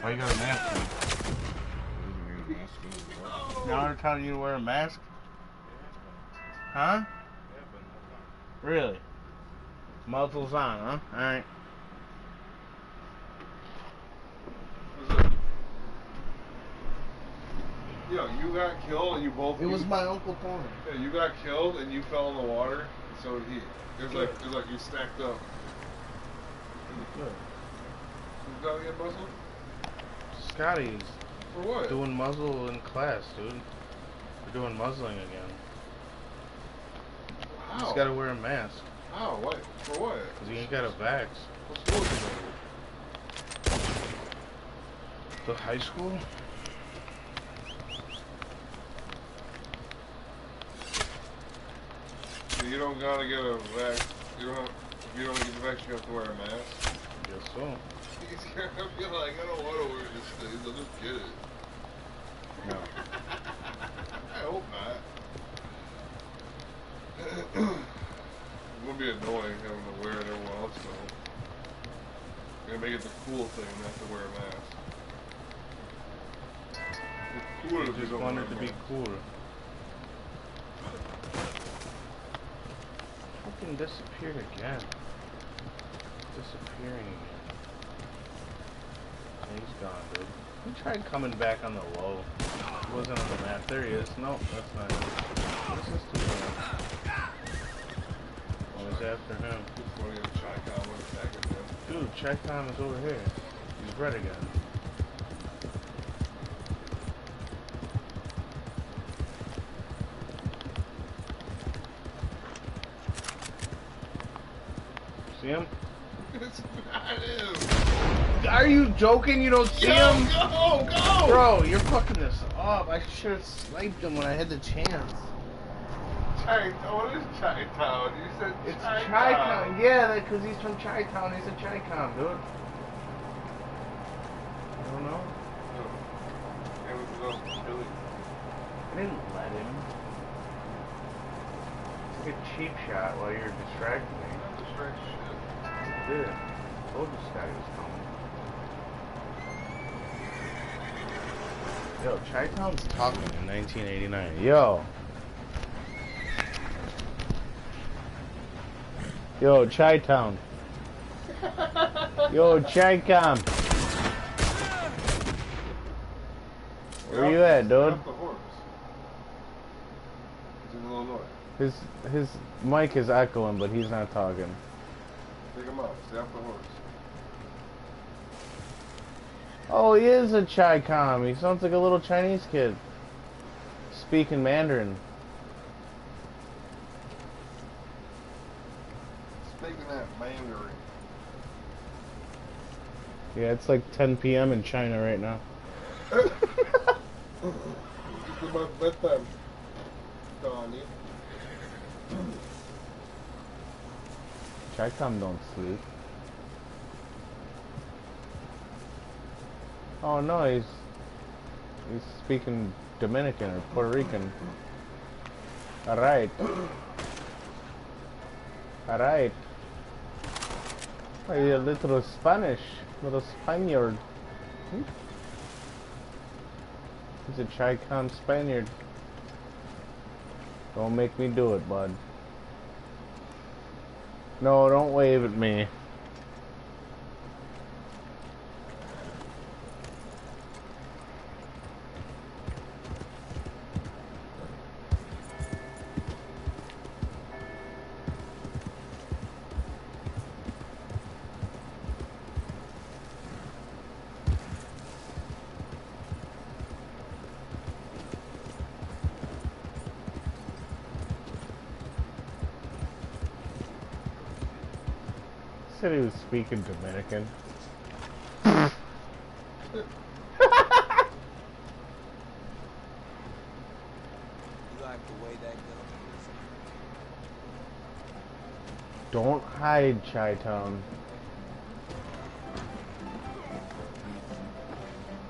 why you got a mask on? Now they're telling you to wear a mask? Huh? Really? Muzzle's on, huh? Alright. Yo, you got killed and you both. It was my Uncle Tony. Yeah, you got killed and you fell in the water, and so did he. It was like you stacked up. Good. You gotta get muzzled? Scotty's For what? doing muzzle in class, dude. We're doing muzzling again. How? He's gotta wear a mask. Oh, what? For what? Because he ain't got a vax. What school is he going The high school? to? You don't gotta get a vax. You don't have, if you don't get the vax, you have to wear a mask. Guess so. He's gonna be like, I don't want to wear this thing, so just get it. No. I hope not. It would be annoying having to wear it everyone else though. You're gonna make it the cool thing not to wear a mask. It's cooler He if you just don't wanted wear to a be mask. cooler. Fucking disappeared again. Disappearing again. He's gone, dude. He tried coming back on the low. He wasn't on the map. There he is. Nope, that's not him. This is too bad. Always after him. It's funny if Chi-Con was attacking him. Dude, Chi-Con is over here. He's red again. See him? It's not him. Are you joking? You don't see him? Go, go! Bro, you're fucking this up. I should have sniped him when I had the chance. What is Chi-Town? You said It's Chi-Town. Chi-Town. Yeah, because he's from Chi-Town. He's a Chi-Town, dude. I don't know. It was Billy. I didn't let him. It's like a cheap shot while you're distracting me. Not distract shit. I did. I told this guy was coming. Yo, Chi-Town's talking in 1989. Yo. Yo, Chi-Town. Yo, Chi-Town. Where you at, Get dude? off the horse. He's in Illinois. His mic is echoing, but he's not talking. Take him out. Stay off the horse. Oh, he is a Chi-Com. He sounds like a little Chinese kid. Speaking Mandarin. Speaking that Mandarin. Yeah, it's like 10 p.m. in China right now. It's about bedtime, Donnie. Chi-Com don't sleep. Oh no, he's speaking Dominican or Puerto Rican. Alright. Alright. Oh, you're a little Spanish. Little Spaniard. Hmm? He's a Chi-Com Spaniard. Don't make me do it, bud. No, don't wave at me. Said he was speaking Dominican. You like the way that goes? Don't hide, Chi-Town.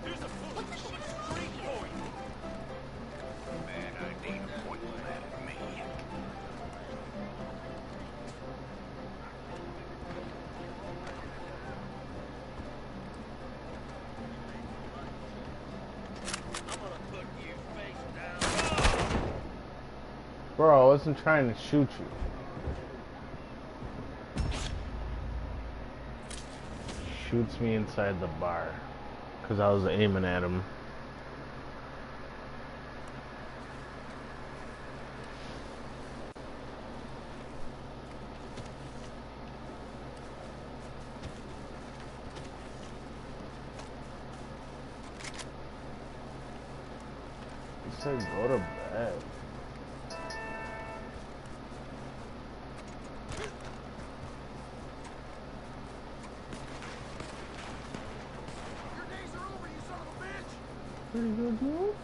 Here's a full of shit straight for you. Bad idea pointing that at me. I'm gonna put you face down. Bro, I wasn't trying to shoot you. Shoots me inside the bar. Because I was aiming at him. He said go to bed. pretty good move.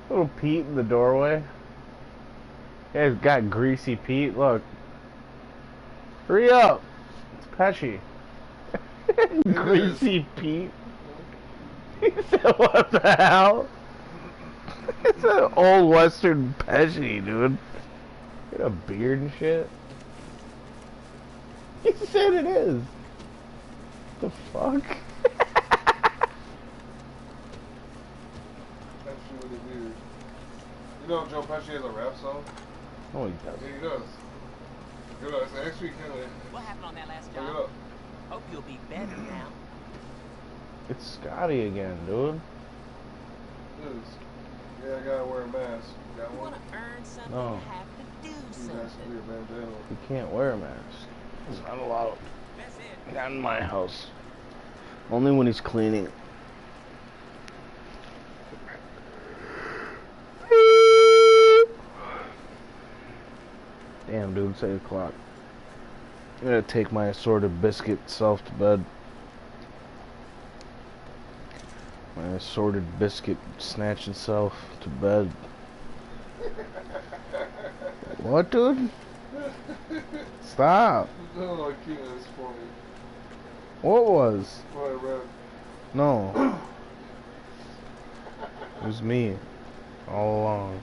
Little Pete in the doorway. Yeah, he's got greasy Pete. Look. Hurry up. It's Pesci. Greasy Pete. He said, what the hell? It's an old Western Pesci, dude. Got a beard and shit. He said it is. The fuck? Pesci with a beard. You know Joe Pesci has a rap song? No, he doesn't. Yeah, he does. Good luck. It's actually kind of. What happened on that last Look it job? up. Hope you'll be better now. It's Scotty again, dude. It is. Yeah, I gotta wear a mask. Got You one? want to earn something, No. you have to do You guys something. can be a bandana. You can't wear a mask. It's not allowed. That's it. Not in my house. Only when he's cleaning. Damn, dude, it's 8 o'clock. I'm gonna take my assorted biscuit self to bed. My assorted biscuit snatching self to bed. What, dude? Stop. No, like it's funny. What was? What I read. No. It was me. All along.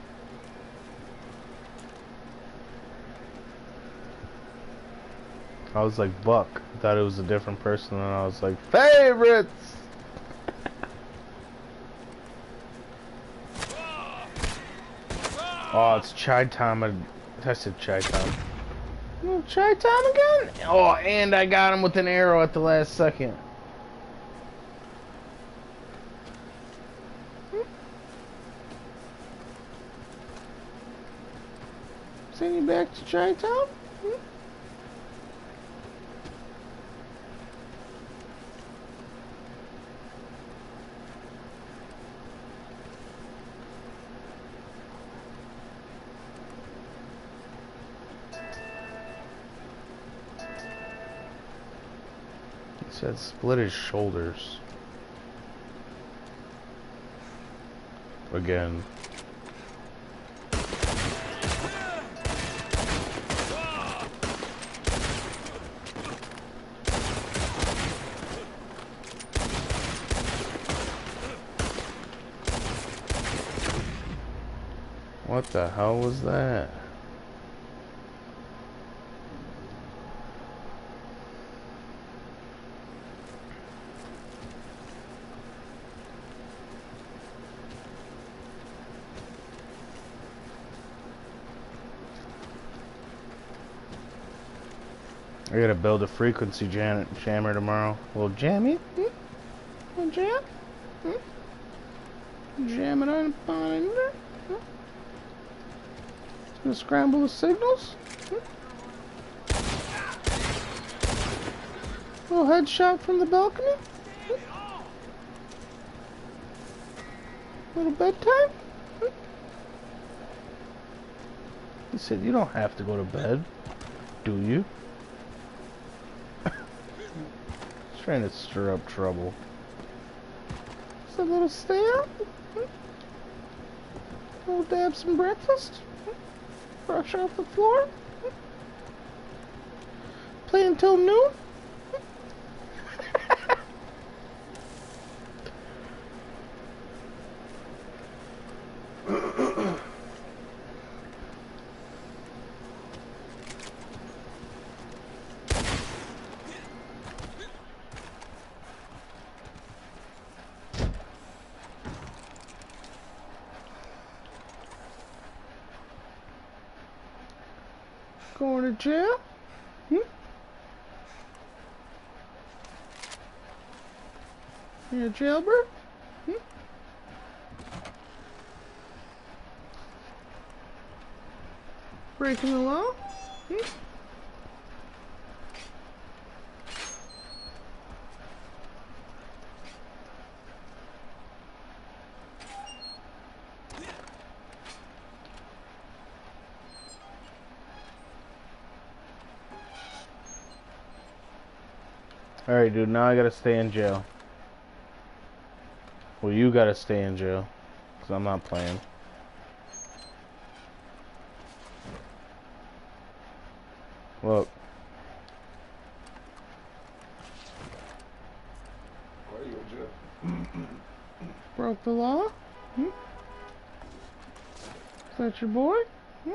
I was like, Buck. I thought it was a different person, and I was like, favorites! Oh, it's chai time. I said chai time. Chai time again? Oh, and I got him with an arrow at the last second. Send you back to Chai Town? He said split his shoulders. Again. What the hell was that? I gotta build a frequency jammer tomorrow. A little jammy? A little jam? Jam it on in there? It's gonna scramble the signals? A little headshot from the balcony? A little bedtime? He said, you don't have to go to bed, do you? Trying to stir up trouble. Just a little stay up. A little dab some breakfast. Brush off the floor. Play until noon. Going to jail? Hmm? You a jailbird? Hmm? Breaking the law? Hmm? Alright, dude, now I gotta stay in jail. Well, you gotta stay in jail. Because I'm not playing. Look. Why are you in jail? Broke the law? Hmm? Is that your boy? Hmm?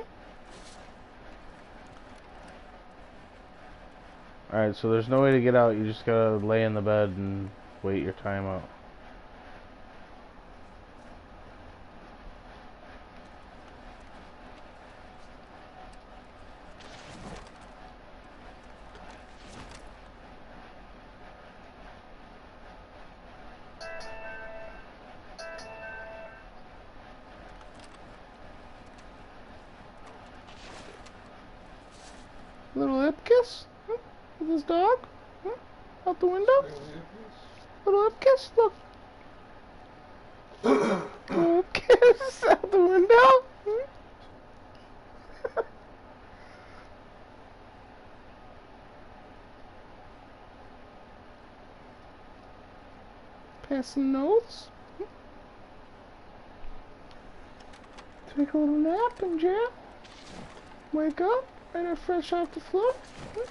Alright, so there's no way to get out. You just gotta lay in the bed and wait your time out. Little lip kiss? Hmm? With his dog? Hmm? Out the window? Little lip kiss? Look. Little lip kiss out the window? Hmm? Passing notes? Hmm? Take a little nap in jail? Wake up? Right there fresh off the floor? Hmm?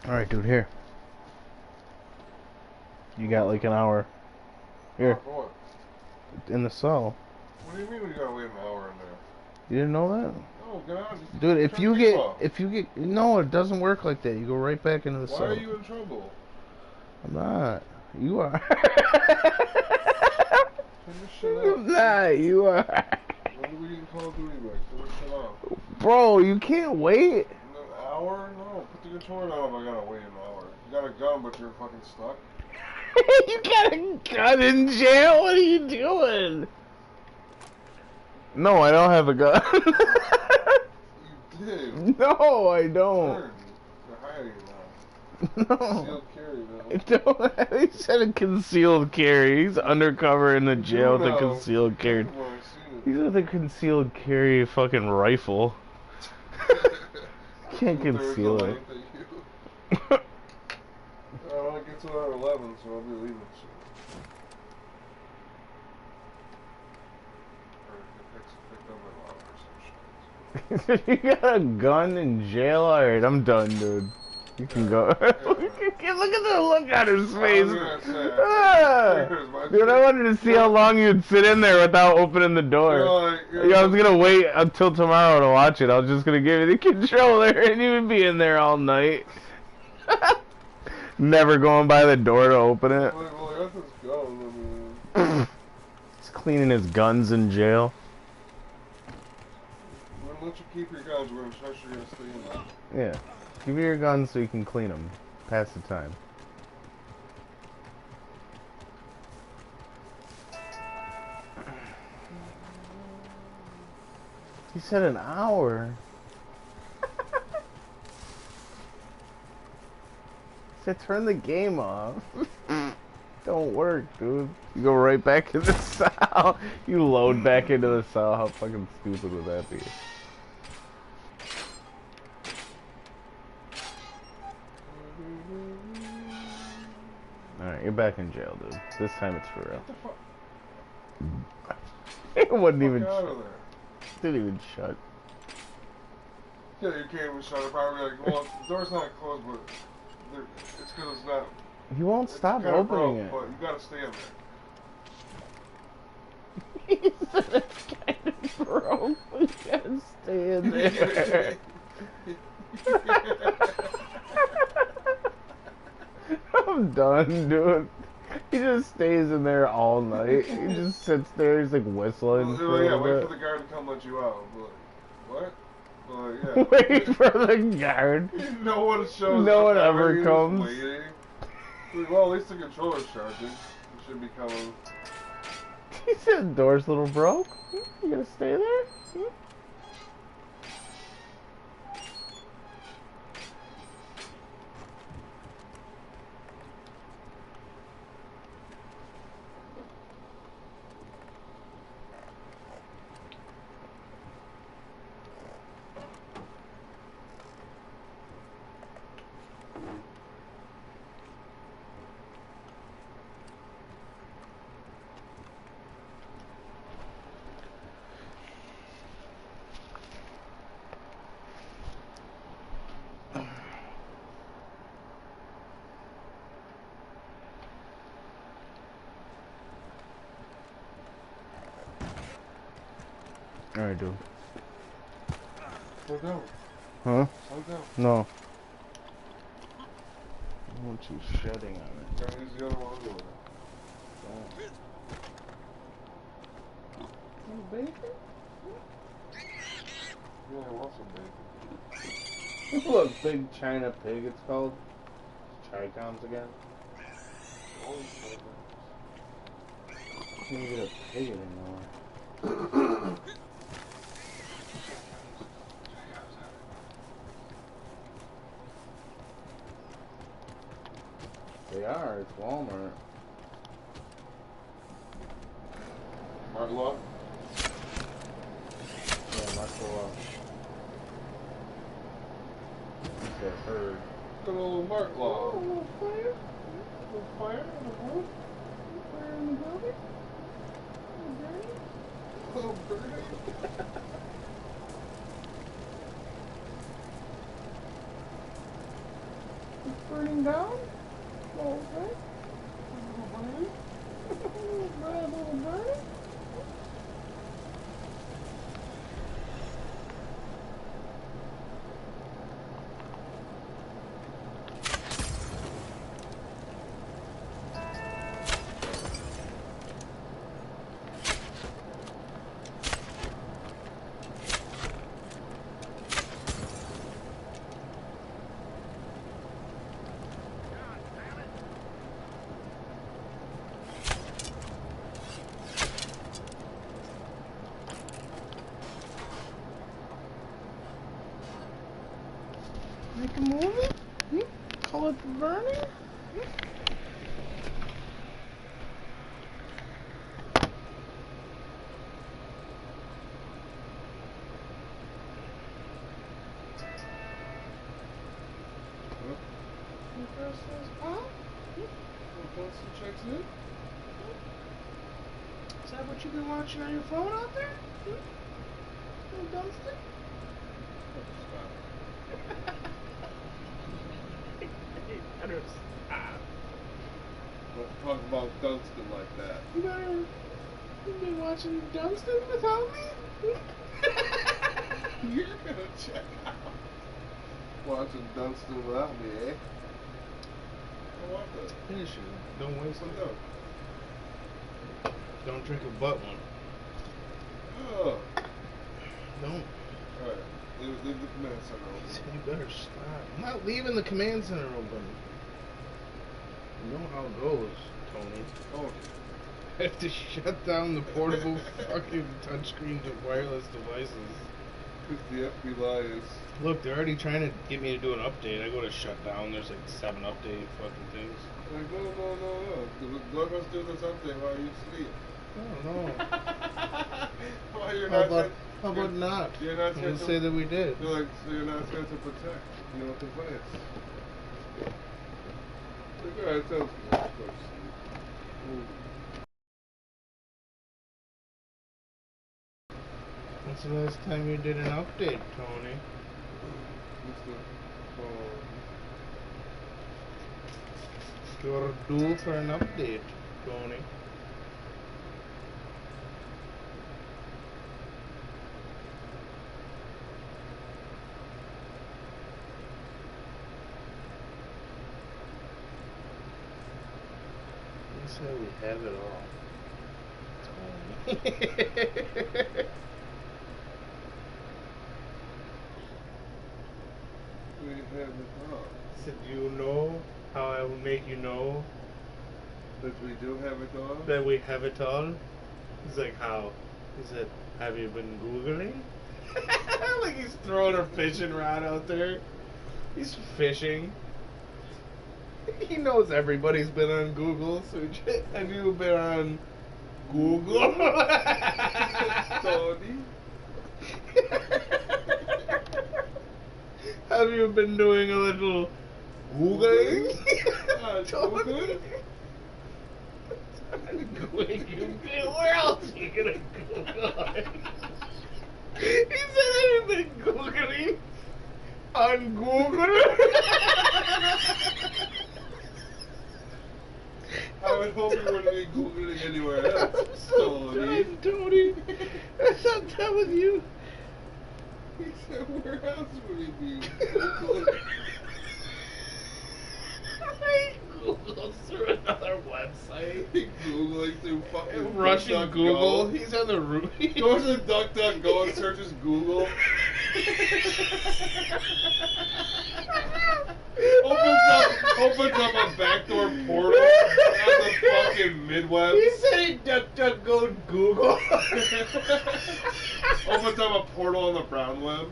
Alright, dude, here. You got like an hour. Here, What? in the cell. What do you mean we gotta wait an hour in there? You didn't know that? No, get out. Just Dude, if turn you the get, game off. no, it doesn't work like that. You go right back into the Why cell. are you in trouble? I'm not. You are. Turn this shit off. I'm not. You are. When do we get Call of Duty back? Turn this shit off. Bro, you can't wait. An hour? No, put the controller down if I gotta wait an hour. You got a gun, but you're fucking stuck. You got a gun in jail? What are you doing? No, I don't have a gun. You did. No, I don't. Turn. You're hiding now. No. Concealed carry now. I don't. He said a concealed carry. He's undercover in the jail with a No. concealed carry. Well, I've seen it. He's with a concealed carry fucking rifle. Can't conceal it. I want to get to our 11, so I'll be leaving soon. Or pick up my mom or some shit. You got a gun in jail? Alright, I'm done, dude. You can go. Look at the look on his face. Ah! Dude, I wanted to see how long you'd sit in there without opening the door. Yeah, I was gonna wait until tomorrow to watch it. I was just gonna give you the controller and you would be in there all night. Never going by the door to open it. Well, I got this gun, I mean... He's cleaning his guns in jail. We're gonna let you keep your guns, we're gonna trust you're gonna stay in there. Yeah. Give me your guns so you can clean them. Pass the time. He said an hour. He said turn the game off. Don't work, dude. You go right back in the cell. You load back into the cell. How fucking stupid would that be? Alright, you're back in jail, dude. This time it's for real. It wasn't even Out of there. didn't even shut. Yeah, you can't even shut it. Probably like, well, the door's not closed, but it's because it's not. He won't It's stop kinda opening broke, But you gotta stay in there. it. He said it's kind of broke. We gotta stay in there. I'm done, dude. He just stays in there all night. He just sits there. He's like whistling Well, for a yeah, little wait bit. for the guard to come let you out. But, what? But, yeah. Wait for the guard. No one shows No up one ever He's comes. waiting. Like, well, at least the controller's charging. It should be coming. He said, "Door's a little broke. You gonna stay there?" Alright, dude. Slow down. Huh? Slow down. No. I want you shedding on it. Gotta use the other one anyway. Bacon? Yeah, I want some bacon. Look, Big China Pig it's called. Tricoms again. Always so Can't even get a pig anymore. They are, it's Walmart. Mark Law? Yeah, Marco. It's a herd. Good old Mark Law. A little fire? A little fire in the room? Fire in the building? Little birdie. It's burning down? Little bit? Little burning? Little burning? Make a movie? Call it burning? Is that what you've been watching on your phone out there? Little dumpster? Better stop. Don't talk about Dunstan like that. You've been watching Dunstan without me? You're gonna check out. Watching Dunstan without me, eh? I want that. Finish it. Don't waste Slow it. down. Don't drink a butt one. Oh. Don't. Alright. Leave the command center open. You better stop. I'm not leaving the command center open. You know how it goes, Tony. Oh. I have to shut down the portable fucking touchscreen wireless devices. Because the FBI is... Look, they're already trying to get me to do an update. I go to shut down, there's like 7 update fucking things. Like, no. Let us do this update while you sleep. No. Why you're How not... about not? You're not I'm here gonna to... say that we did. You're like, so you're not here to protect. You know, complaints. Like, alright, sounds good. Go to sleep. When's the last time you did an update, Tony? Mr. You're due for an update, Tony. said we have it all. We have it all. Said, do you know how I will make you know But we do have it all? that we have it all? He's like, how? He said, have you been Googling? Like he's throwing a fishing rod out there. He's fishing. He knows everybody's been on Google, so have you been on Google? Tony? Have you been doing a little Googling? Googling? Where else are you gonna Google it? He said, have you been Googling on Google? I would hope you wouldn't be Googling anywhere else. I'm so done, Tony. I'm so done with you. He said, where else would he be Googling? He Googles through another website. Googling through fucking Russian DuckDuckGo. Google. He's on the roof. Goes to DuckDuckGo and searches Google. opens up a backdoor portal on the fucking midweb. He said he DuckDuckGo Google. Opens up a portal on the brown web.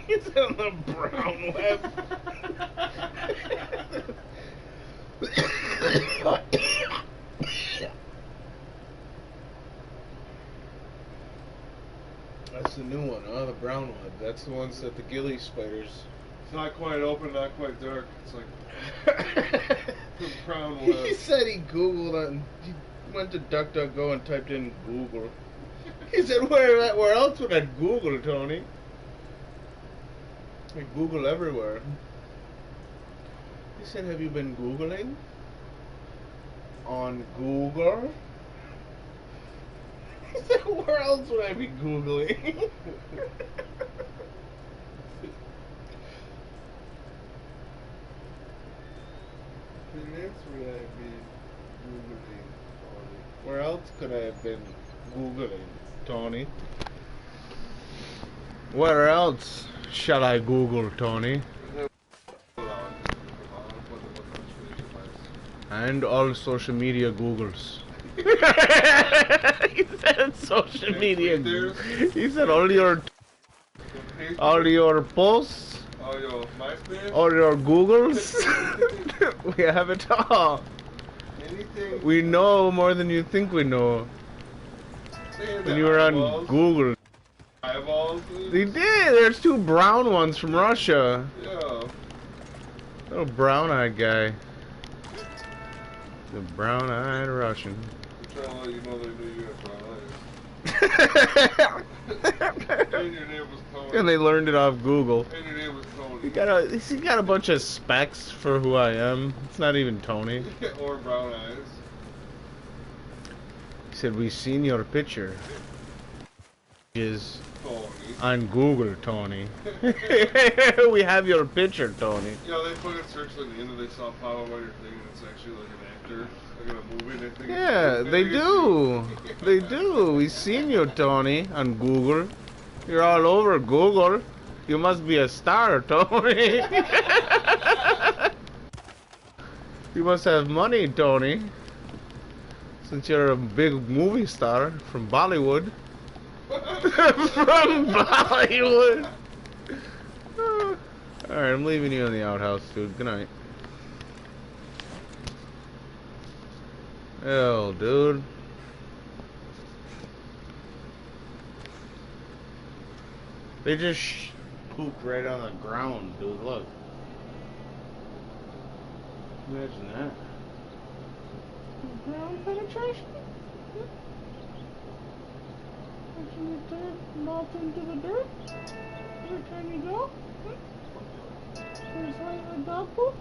He's on the brown web. That's the new one, the brown web. That's the ones that the ghillie spiders. It's not quite open, not quite dark. It's like the brown He web. said he Googled it. He went to DuckDuckGo and typed in Google. He said, where else would I Google, Tony? I Google everywhere. He said, have you been Googling? On Google? He said, where else would I be Googling? Where else could I have been Googling, Tony? Where else shall I Google, Tony? And all social media Googles. He said social media. He said all your posts, Oh, yo, MySpace? all your Googles. We have it all. Anything. We know more than you think we know. When you were on Google. Eyeballs? They did. There's two brown ones from Russia. Yeah. Little brown-eyed guy. The brown-eyed Russian. I'm trying to let you know they knew you had brown eyes. And your name was Tony. And they learned it off Google. And your name was Tony. He got a bunch of specs for who I am. It's not even Tony. Or brown eyes. He said, we've seen your picture. Is Tony. on Google, Tony. We have your picture, Tony. Yeah, they fucking searched on the end and they saw pop up on your thing and it's actually like an actor. Like in a movie and they think Yeah, they do. They do. We've seen you, Tony, on Google. You're all over Google. You must be a star, Tony. You must have money, Tony. Since you're a big movie star from Bollywood. From Bollywood. Alright, I'm leaving you in the outhouse, dude. Good night. Hell, dude. They just pooped right on the ground, dude. Look. Imagine that. Ground penetration? Pushing the dirt, mouth into the dirt? Every time you go? There's like a dog poop?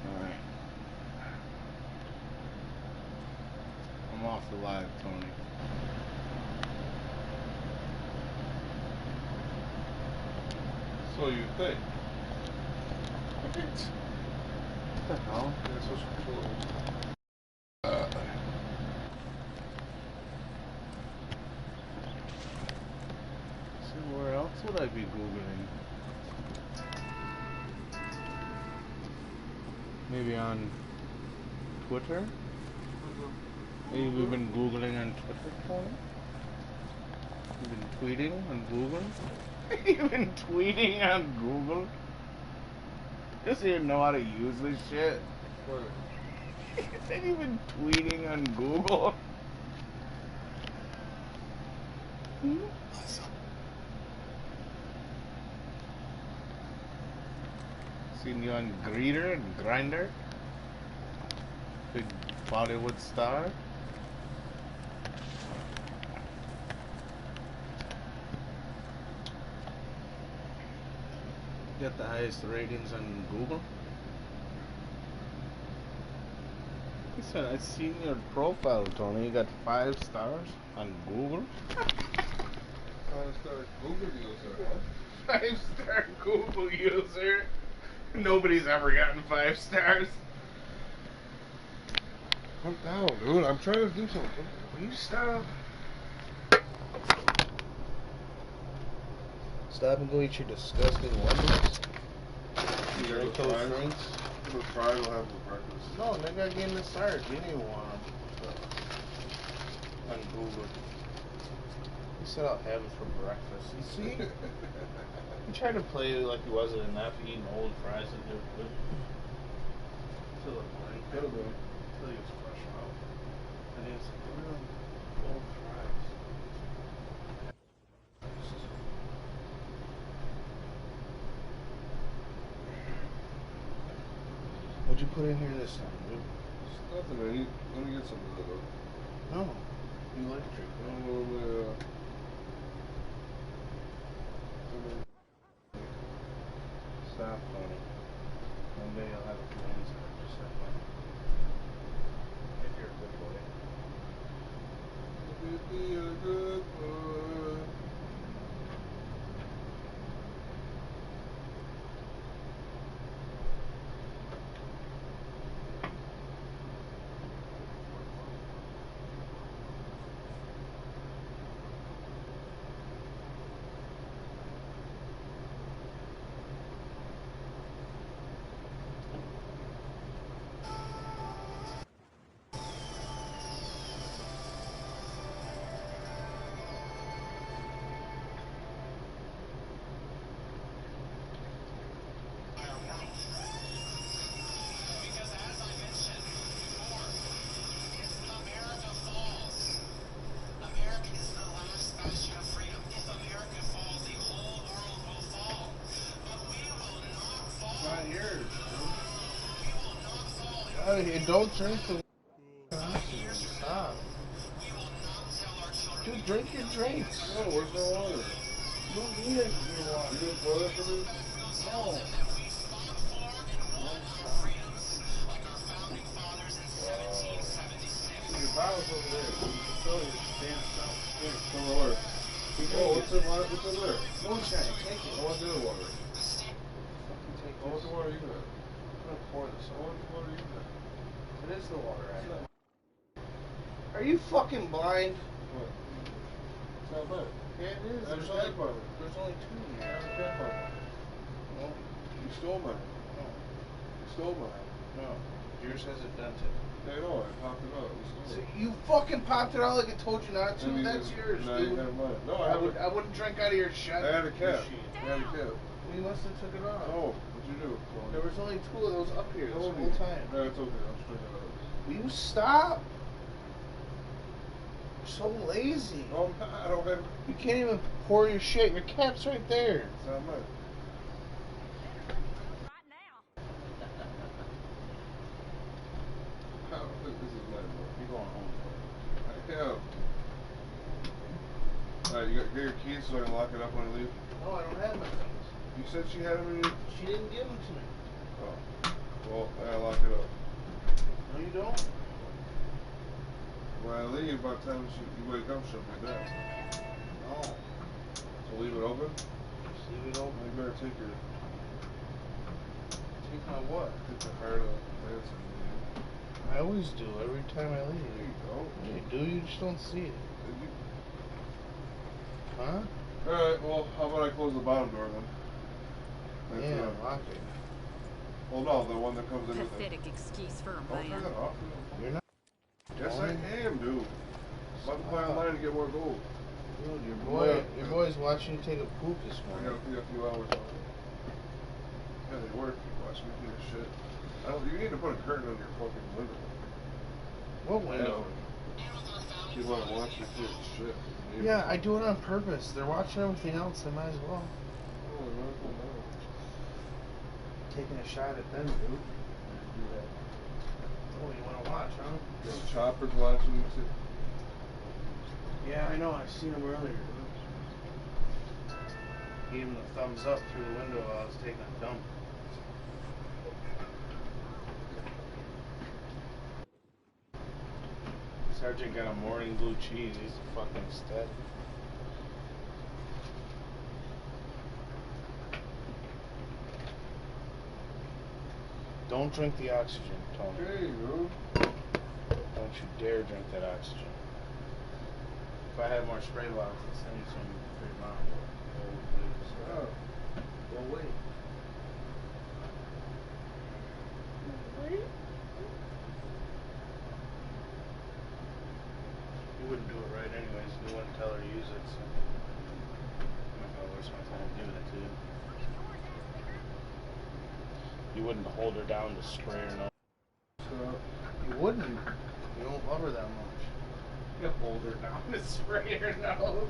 Alright. I'm off the live, Tony. So you think. What the hell? That's what's controlling. So where else would I be Googling? Maybe on Twitter? Maybe we've been Googling on Twitter, Tony? You've been tweeting on Google? You've been tweeting on Google? Just so you know how to use this shit. What? You said you've been tweeting on Google? Hmm? Seen you on Grinder? Big Bollywood star? Got the highest ratings on Google? He said, I seen your profile, Tony. You got 5 stars on Google? 5-star Google user, huh? 5-star Google user? Nobody's ever gotten 5 stars. Calm down, dude. I'm trying to do something. Will you stop? Stop and go eat your disgusting Wendy's. You Drink got those drinks. the fries will have for breakfast. No, nigga, I gave him the sardine one. On Google. He said I'll have it for breakfast. You see? He tried to play like he wasn't enough eating old fries and do it. Till it went. Till he was fresh out. And it's old fries. What'd you put in here this time, dude? It's nothing, man. Let me get some of that. No. You electric. Stop, Tony. One day I'll have a friends just like that. If you're a good boy. Be a good boy. Don't drink the stop. Dude, drink your drinks. No, where's my water? You don't need it. You gonna pour that for me? No. Your bottle's over there. Come over. Oh, what's in there? Moonshine, take it. I want the other water. Take I want the water you got. I'm gonna pour this I want the water you got. It is the water, right? Are you fucking blind? What? It's not bad. Yeah, it is. There's There's only only 2 in here. No. You stole mine. No. You stole mine. No. Yours has a dented. I know, I popped it out. You stole So it. you fucking popped it out like I told you not to. And you That's didn't- yours, now dude. you have mine. No, I wouldn't drink out of your shot. I had a cap. machine. I had a cap. You must have took it off. Oh, what'd you do? There was only 2 of those up here this Told whole me. time. No, it's okay. I'm straight out. Will you stop? You're so lazy. No, I don't have. You can't even pour your shit. Your cap's right there. It's not mine. Right now. I don't think this is mine. You're going home. I am. Alright, you got your keys so I can lock it up when I leave? No, I don't have my keys. You said she had them in your... She didn't give them to me. Oh. Well, I gotta lock it up. No, you don't. When I leave, by the time you wake up, she'll be there. No. So leave it open? leave it open. You better take your Take my what? take the heart of dancing. I always do, every time I There leave. you go. You do, you just don't see it. Did you? Huh? Alright, well, how about I close the bottom door then? That's Yeah, it. lock it. Well, no, the one that comes in with it. Pathetic excuse for a Don't turn man. that off. You're not. Yes, I am, dude. About to play online to get more gold. Dude, your Yeah. boy's watching you take a poop this I morning. got a few hours on it. Yeah, they work. You watch me do this shit. You need to put a curtain on your fucking window. What window? You want to watch your shit. Yeah, I do it on purpose. They're watching everything else, they might as well. Oh, no. Taking a shot at them, dude. Oh, you want to watch, huh? There's choppers watching you too. Yeah, I know. I seen him earlier. Gave him the thumbs up through the window while I was taking a dump. Sergeant got a morning blue cheese. He's a fucking stud. Don't drink the oxygen, Tony. Hey, bro. Don't you dare drink that oxygen. If I had more spray bottles, I'd send you some for your mom. Stop. Go away. You wouldn't do it right anyways. You wouldn't tell her to use it, so I'm not gonna waste my time giving it to you. You wouldn't hold her down to spray her nose. Stop. You wouldn't. You don't love her that much. You hold her down to spray her nose.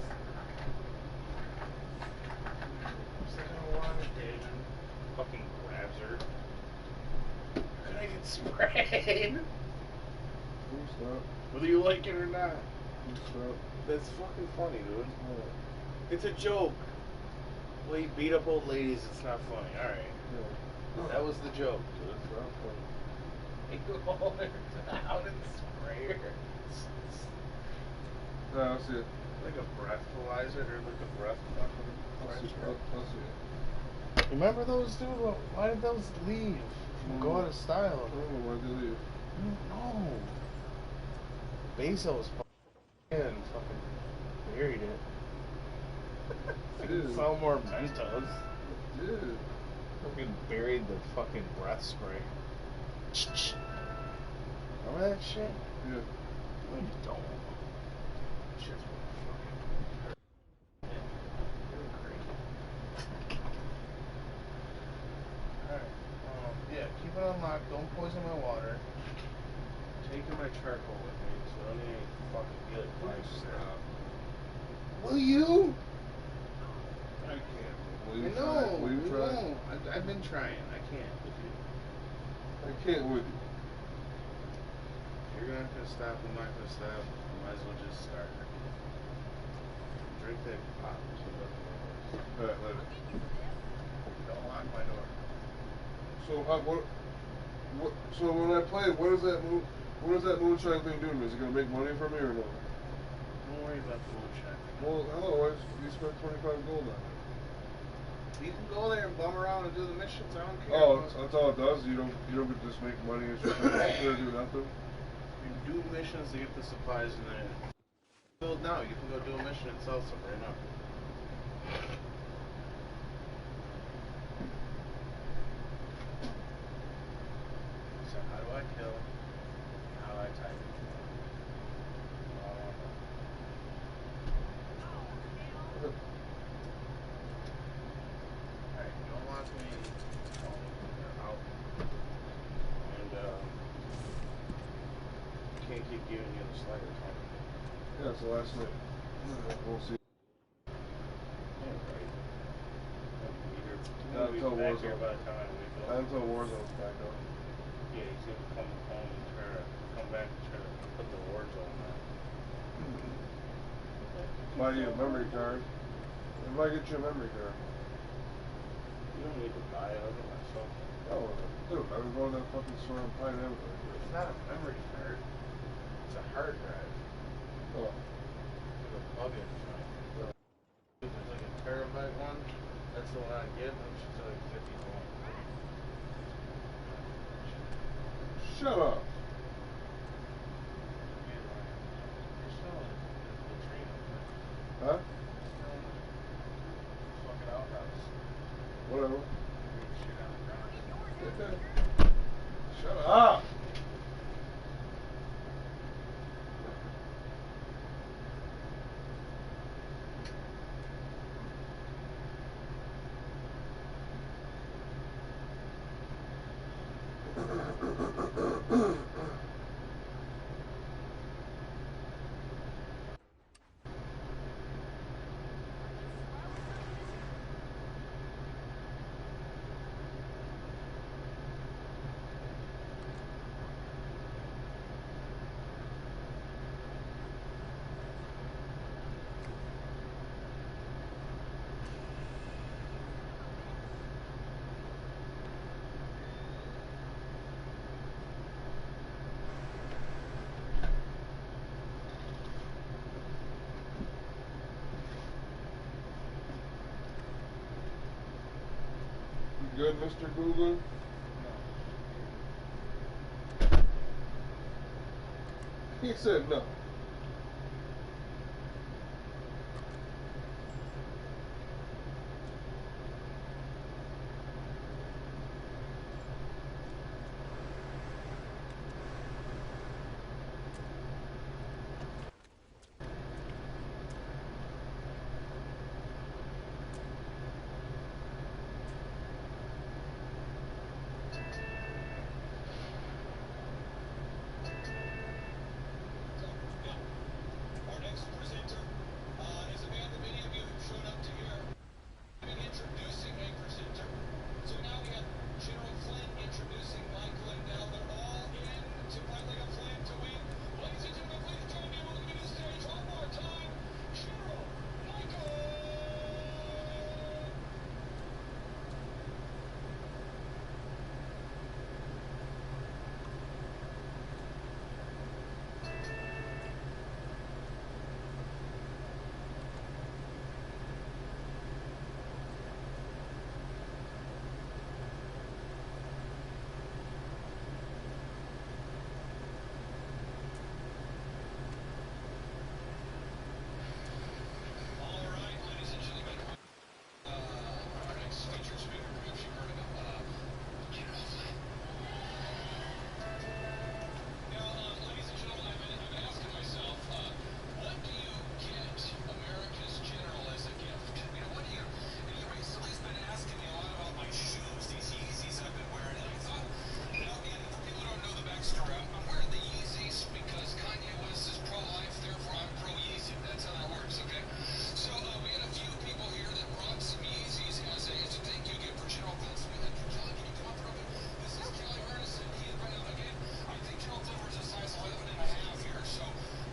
She's like, I don't want it, David. Fucking grabs her. And I get sprayed. Stop. Whether you like it or not. Stop. That's fucking funny, dude. It's a joke. Well, you beat up old ladies, it's not funny. Alright. Yeah. That was the joke, dude. Stop. You hold her down and spray her. No, I'll see it. Like a breathalyzer or like a breath I'll see fucking. it. I'll see it. Remember those, dude? Why did those leave? Go out of style. Oh, why'd they leave? No. Bezos and fucking buried it. Dude. Sell more Mentos. Dude. Fucking buried the fucking breath spray. Remember that shit? Yeah. No, you don't. Shit's fucking. You're crazy. Alright. Yeah, keep it unlocked. Don't poison my water. Taking my charcoal with me, so I don't need any fucking good advice. Will you? I can't. Will I you know. try? Will you we try? won't. I've been trying. I can't with you. I can't with you. You're not gonna stop. I'm not gonna stop. We might as well just start. Drink that pop. Alright, later. Don't lock my door. So So when I play, what is that moonshine thing doing? Is it gonna make money for me or no? Don't worry about the moonshine. Well, otherwise you spent 25 gold on it. You can go there and bum around and do the missions. I don't care. Oh, that's all it does. You don't get to just make money and shit. You do nothing. You do missions to get the supplies in there. Build now. You can go do a mission and sell some right now. So how do I kill? How do I type? Alright, don't lock me in. They're out. And can't keep giving you the slider time. Yeah, it's the last night. We'll see. Not until Warzone's back up. Yeah, he's gonna come home and try to come back and try to put the Warzone on. Buy you a memory card. If I get you a memory card. You don't need to buy it, I'll get myself. Oh, dude, I was going to that fucking store on Pine Avenue. It's not a memory card. It's a hard drive. Oh. With a plug-in. There's like a terabyte one. That's said Mr. Google? He said no. Our next presenter is a man that many of you have shown up to hear. Introducing a presenter. So now we have General Flynn introducing Michael, and now they're all in to finally a Flynn to win. Ladies and gentlemen, please join me. Welcome to the stage one more time, General Michael. All right, ladies and gentlemen, our next featured speaker, perhaps you've heard of him, General Flynn. Now, ladies and gentlemen, I've been asking myself, what do you get America's general as a gift? You know, what do you? And he recently has been asking me a lot about my shoes, these Yeezys I've been wearing, and I thought, you know, and for people who don't know the backstory, I'm wearing the Yeezys because Kanye West is pro-life, therefore I'm pro-Yeezy. That's how that works, okay? So we had a few people here that brought some Yeezys as a thank you gift for General Flynn. So we had, John, can you come up real quick? This is Kelly Hernison. He is right now, again, I think General Flynn wears a size 11 and a half here. So,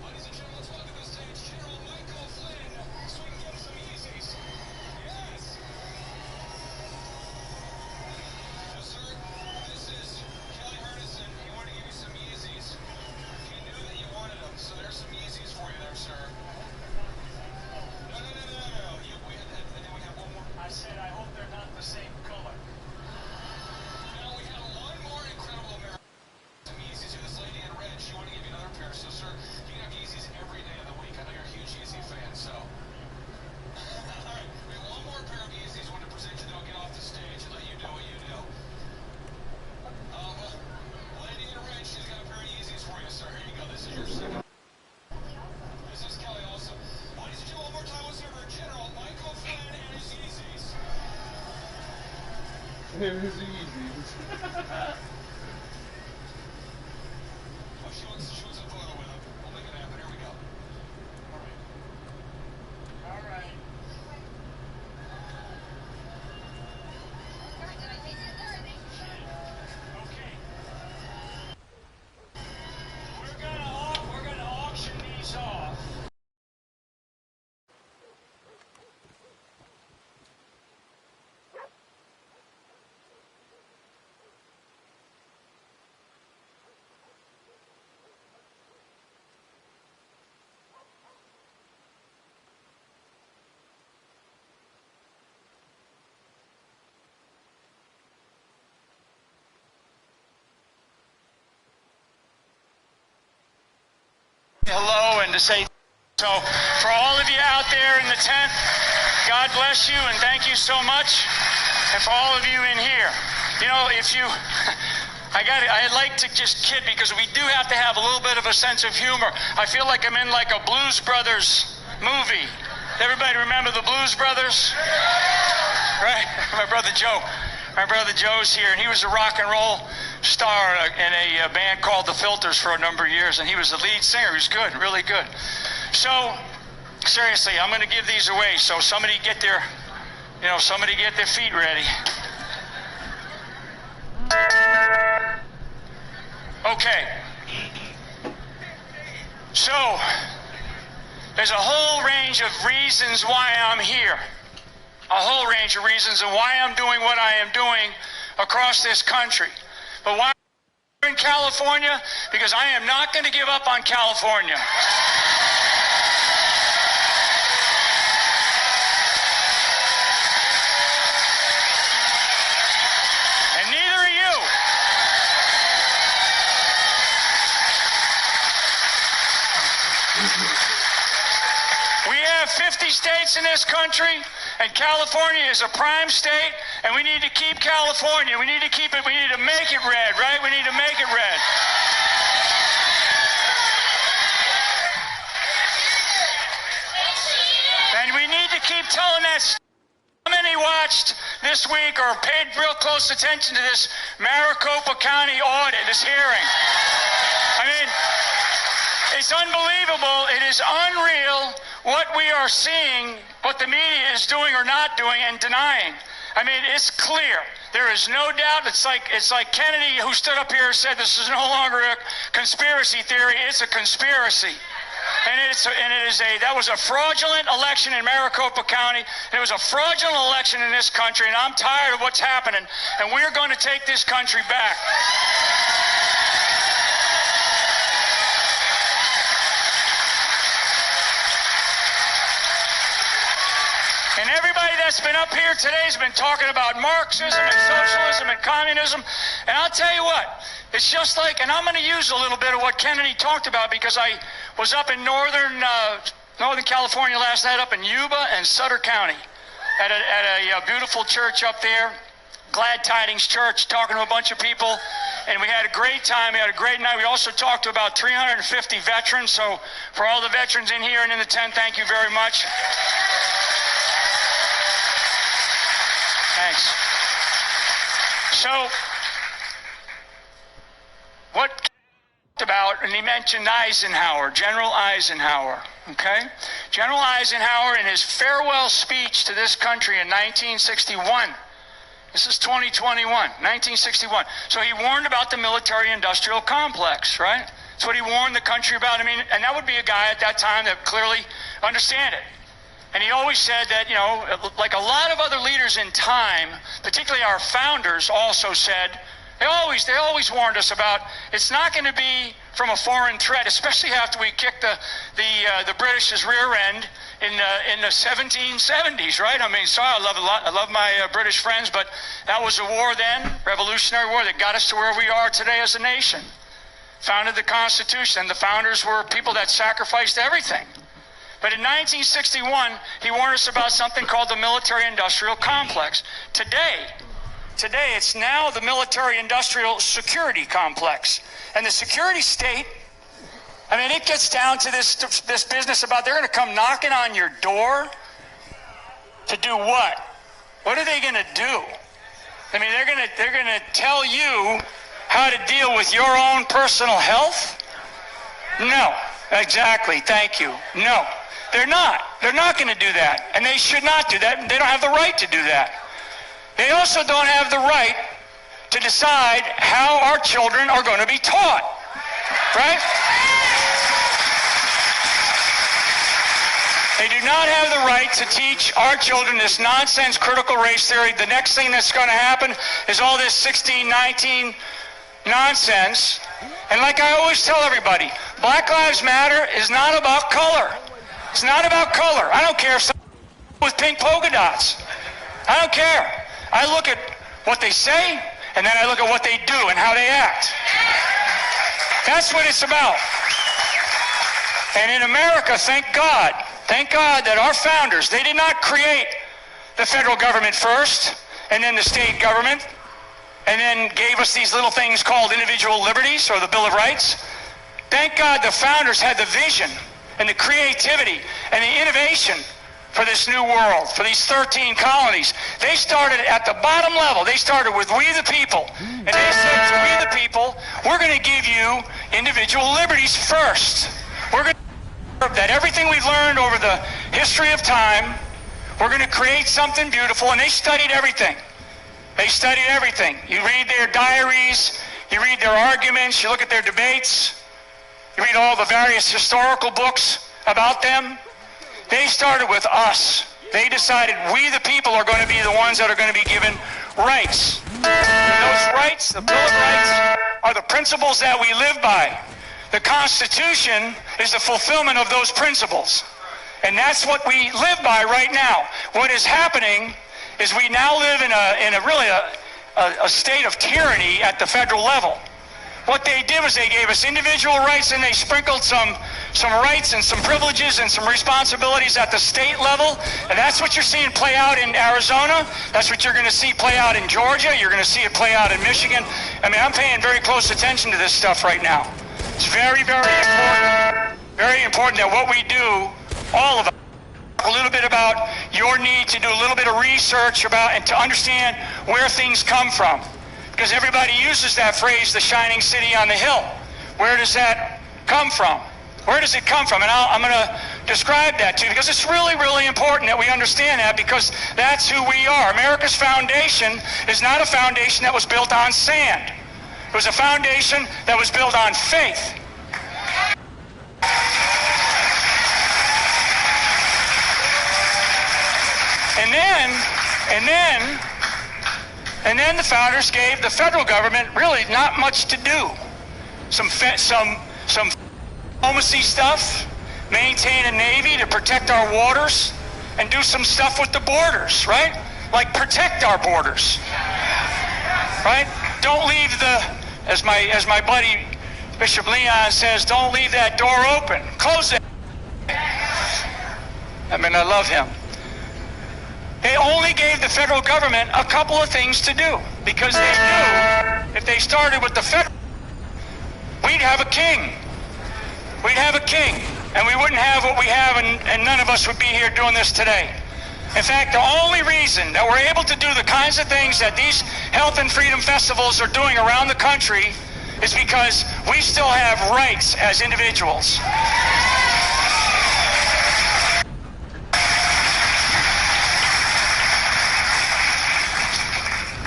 ladies and gentlemen, let's welcome to the stage General Michael Flynn so we can get some Yeezys. Yes! So, sir, this is Kelly Hernison. He wanted to give you some Yeezys. He knew that you wanted them, so there's some Yeezys for you there, sir. No. And then we have one more. I said I hope they're not the same color. Now we have one more incredible American. Some Yeezys. This lady in red, she wanted to give you another pair. So, sir, you can have Yeezys every day of the week. I know you're a huge Yeezy fan, so. All right, we have one more pair of Yeezys. Want to present you, then I'll get off the stage and let you do what you do. Lady in red, she's got a pair of Yeezys for you, sir. Here you go. This is your second. This is Kelly also. Ladies and gentlemen, one more time, let's hear for General Michael Flynn and his Yeezys. And his Yeezys. Oh, she wants a photo with him. We'll make it happen. Here we go. All right. Okay. We're gonna auction these off. Hello, and to say so for all of you out there in the tent, God bless you and thank you so much. And for all of you in here, you know, if you, I like to just kid because we do have to have a little bit of a sense of humor. I feel like I'm in like a Blues Brothers movie. Everybody remember the Blues Brothers? Right? My brother Joe's here, and he was a rock and roll star in a band called The Filters for a number of years, and he was the lead singer. He was good, really good. So, seriously, I'm going to give these away, so somebody get their feet ready. Okay. So, there's a whole range of reasons why I'm here. A whole range of reasons and why I'm doing what I am doing across this country. But why I'm in California? Because I am not going to give up on California. We have 50 states in this country, and California is a prime state, and we need to keep California. We need to keep it, we need to make it red, right? We need to make it red. And we need to keep telling that story. How many watched this week or paid real close attention to this Maricopa County audit, this hearing? I mean, it's unbelievable. It is unreal what we are seeing, what the media is doing or not doing and denying. I mean, it's clear. There is no doubt. It's like Kennedy, who stood up here and said this is no longer a conspiracy theory. It's a conspiracy. And that was a fraudulent election in Maricopa County. It was a fraudulent election in this country, and I'm tired of what's happening. And we're going to take this country back. And everybody that's been up here today has been talking about Marxism and socialism and communism. And I'll tell you what, it's just like, and I'm going to use a little bit of what Kennedy talked about, because I was up in Northern California last night, up in Yuba and Sutter County, at a beautiful church up there, Glad Tidings Church, talking to a bunch of people. And we had a great time. We had a great night. We also talked to about 350 veterans. So for all the veterans in here and in the tent, thank you very much. Thanks. So, what he talked about, and he mentioned Eisenhower, General Eisenhower, okay? General Eisenhower, in his farewell speech to this country in 1961, this is 2021, 1961. So he warned about the military-industrial complex, right? That's what he warned the country about. I mean, and that would be a guy at that time that clearly understand it. And he always said that, you know, like a lot of other leaders in time, particularly our founders also said, they always warned us about, it's not going to be from a foreign threat, especially after we kicked the British's rear end in the 1770s, right? I mean, sorry, I love my British friends, but that was a war then, Revolutionary War, that got us to where we are today as a nation. Founded the Constitution, and the founders were people that sacrificed everything. But in 1961, he warned us about something called the military-industrial complex. Today, it's now the military-industrial security complex. And the security state, I mean, it gets down to this business about they're going to come knocking on your door to do what? What are they going to do? I mean, they're going to tell you how to deal with your own personal health? No. Exactly. Thank you. No. They're not. They're not going to do that. And they should not do that. They don't have the right to do that. They also don't have the right to decide how our children are going to be taught. Right? They do not have the right to teach our children this nonsense critical race theory. The next thing that's going to happen is all this 1619 nonsense. And like I always tell everybody, Black Lives Matter is not about color. It's not about color. I don't care if someone with pink polka dots. I don't care. I look at what they say, and then I look at what they do and how they act. That's what it's about. And in America, thank God that our founders, they did not create the federal government first, and then the state government, and then gave us these little things called individual liberties or the Bill of Rights. Thank God the founders had the vision and the creativity and the innovation for this new world, for these 13 colonies. They started at the bottom level. They started with we the people. And they said to we the people, we're going to give you individual liberties first. We're going to that everything we've learned over the history of time, we're going to create something beautiful. And they studied everything. They studied everything. You read their diaries, you read their arguments, you look at their debates, you read all the various historical books about them. They started with us. They decided we the people are going to be the ones that are going to be given rights. And those rights, the Bill of Rights, are the principles that we live by. The Constitution is the fulfillment of those principles. And that's what we live by right now. What is happening is we now live in a state of tyranny at the federal level, what they did was they gave us individual rights and they sprinkled some rights and some privileges and some responsibilities at the state level. And that's what you're seeing play out in Arizona. That's what you're going to see play out in Georgia. You're going to see it play out in Michigan. I mean, I'm paying very close attention to this stuff right now. It's very, very important. Very important that what we do, all of us, a little bit about your need to do a little bit of research about and to understand where things come from. Because everybody uses that phrase, the shining city on the hill. Where does that come from? Where does it come from? And I'm going to describe that to you because it's really, really important that we understand that because that's who we are. America's foundation is not a foundation that was built on sand. It was a foundation that was built on faith. And then the founders gave the federal government really not much to do. Some diplomacy stuff, maintain a navy to protect our waters, and do some stuff with the borders, right? Like protect our borders, right? Don't leave as my buddy Bishop Leon says, don't leave that door open. Close it. I mean, I love him. They only gave the federal government a couple of things to do because they knew if they started with the federal, we'd have a king. We'd have a king, and we wouldn't have what we have, and none of us would be here doing this today. In fact, the only reason that we're able to do the kinds of things that these health and freedom festivals are doing around the country is because we still have rights as individuals.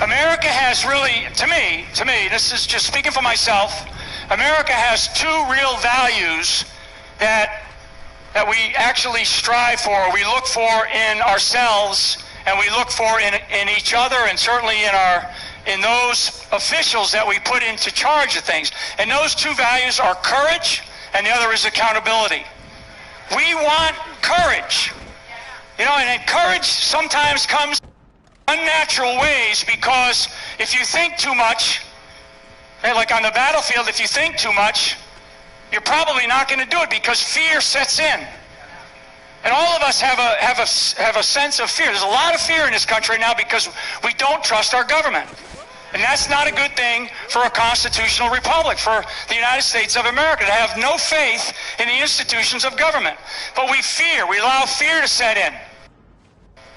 America has really, to me, this is just speaking for myself, America has two real values that we actually strive for, we look for in ourselves, and we look for in each other, and certainly in those officials that we put into charge of things. And those two values are courage, and the other is accountability. We want courage. You know, and courage sometimes comes unnatural ways because if you think too much, like on the battlefield, if you think too much, you're probably not going to do it because fear sets in. And all of us have a sense of fear. There's a lot of fear in this country now because we don't trust our government. And that's not a good thing for a constitutional republic, for the United States of America, to have no faith in the institutions of government. But we fear, we allow fear to set in.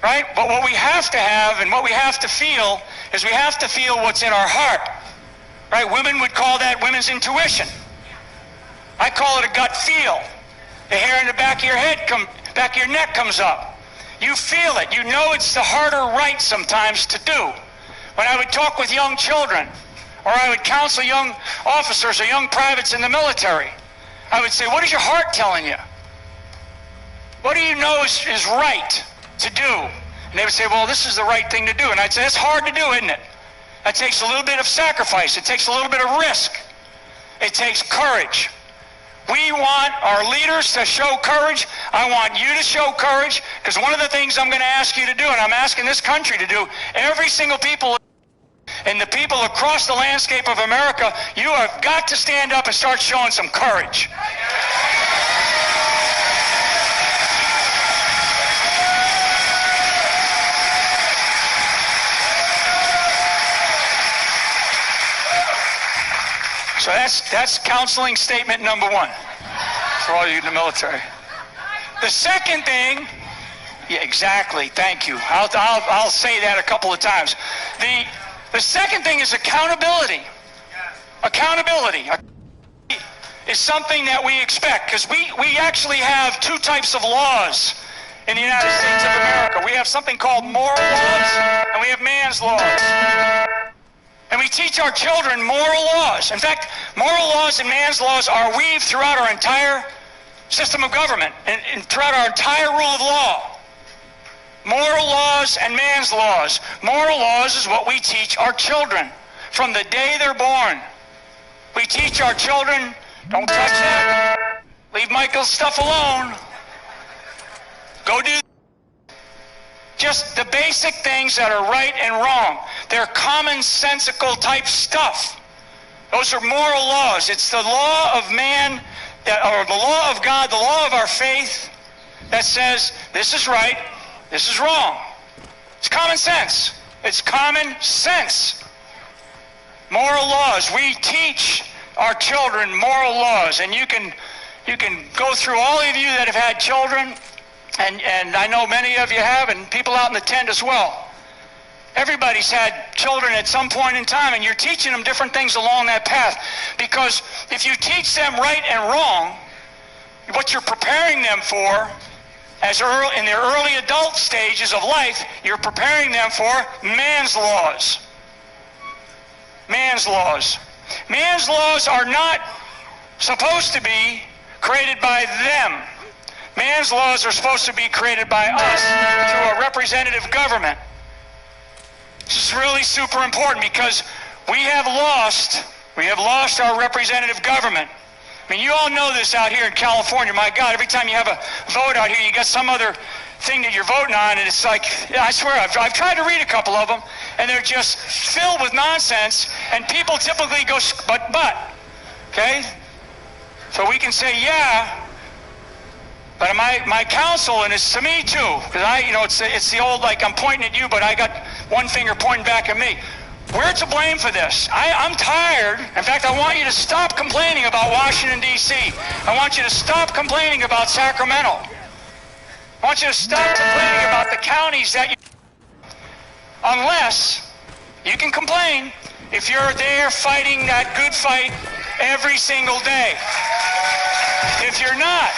Right? But what we have to have and what we have to feel is we have to feel what's in our heart. Right? Women would call that women's intuition. I call it a gut feel. The hair in the back of your head, back of your neck comes up. You feel it. You know it's the harder right sometimes to do. When I would talk with young children, or I would counsel young officers or young privates in the military, I would say, what is your heart telling you? What do you know is right to do? And they would say, well, this is the right thing to do. And I'd say, it's hard to do, isn't it? That takes a little bit of sacrifice. It takes a little bit of risk. It takes courage. We want our leaders to show courage. I want you to show courage, because one of the things I'm going to ask you to do, and I'm asking this country to do, every single people and the people across the landscape of America, you have got to stand up and start showing some courage. So that's counseling statement number one for all you in the military. The second thing, yeah, exactly. Thank you. I'll say that a couple of times. The second thing is accountability. Accountability is something that we expect, because we actually have two types of laws in the United States of America. We have something called moral laws, and we have man's laws. And we teach our children moral laws. In fact, moral laws and man's laws are weaved throughout our entire system of government and throughout our entire rule of law. Moral laws and man's laws. Moral laws is what we teach our children from the day they're born. We teach our children, don't touch that. Leave Michael's stuff alone. Go do just the basic things that are right and wrong. They're commonsensical type stuff. Those are moral laws. It's the law of man, or the law of God, the law of our faith that says this is right, this is wrong. It's common sense. It's common sense. Moral laws. We teach our children moral laws, and you can go through, all of you that have had children, and I know many of you have, and people out in the tent as well. Everybody's had children at some point in time, and you're teaching them different things along that path. Because if you teach them right and wrong, what you're preparing them for in their early adult stages of life, you're preparing them for man's laws. Man's laws. Man's laws are not supposed to be created by them. Man's laws are supposed to be created by us through a representative government. This is really super important because we have lost our representative government. I mean, you all know this out here in California. My God, every time you have a vote out here, you got some other thing that you're voting on, and it's like, I swear, I've tried to read a couple of them, and they're just filled with nonsense, and people typically go, but, okay? So we can say, yeah, but my counsel, and it's to me too, because it's the old, like, I'm pointing at you, but I got one finger pointing back at me. We're to blame for this. I'm tired. In fact, I want you to stop complaining about Washington, D.C. I want you to stop complaining about Sacramento. I want you to stop complaining about the counties that you... Unless you can complain if you're there fighting that good fight every single day. If you're not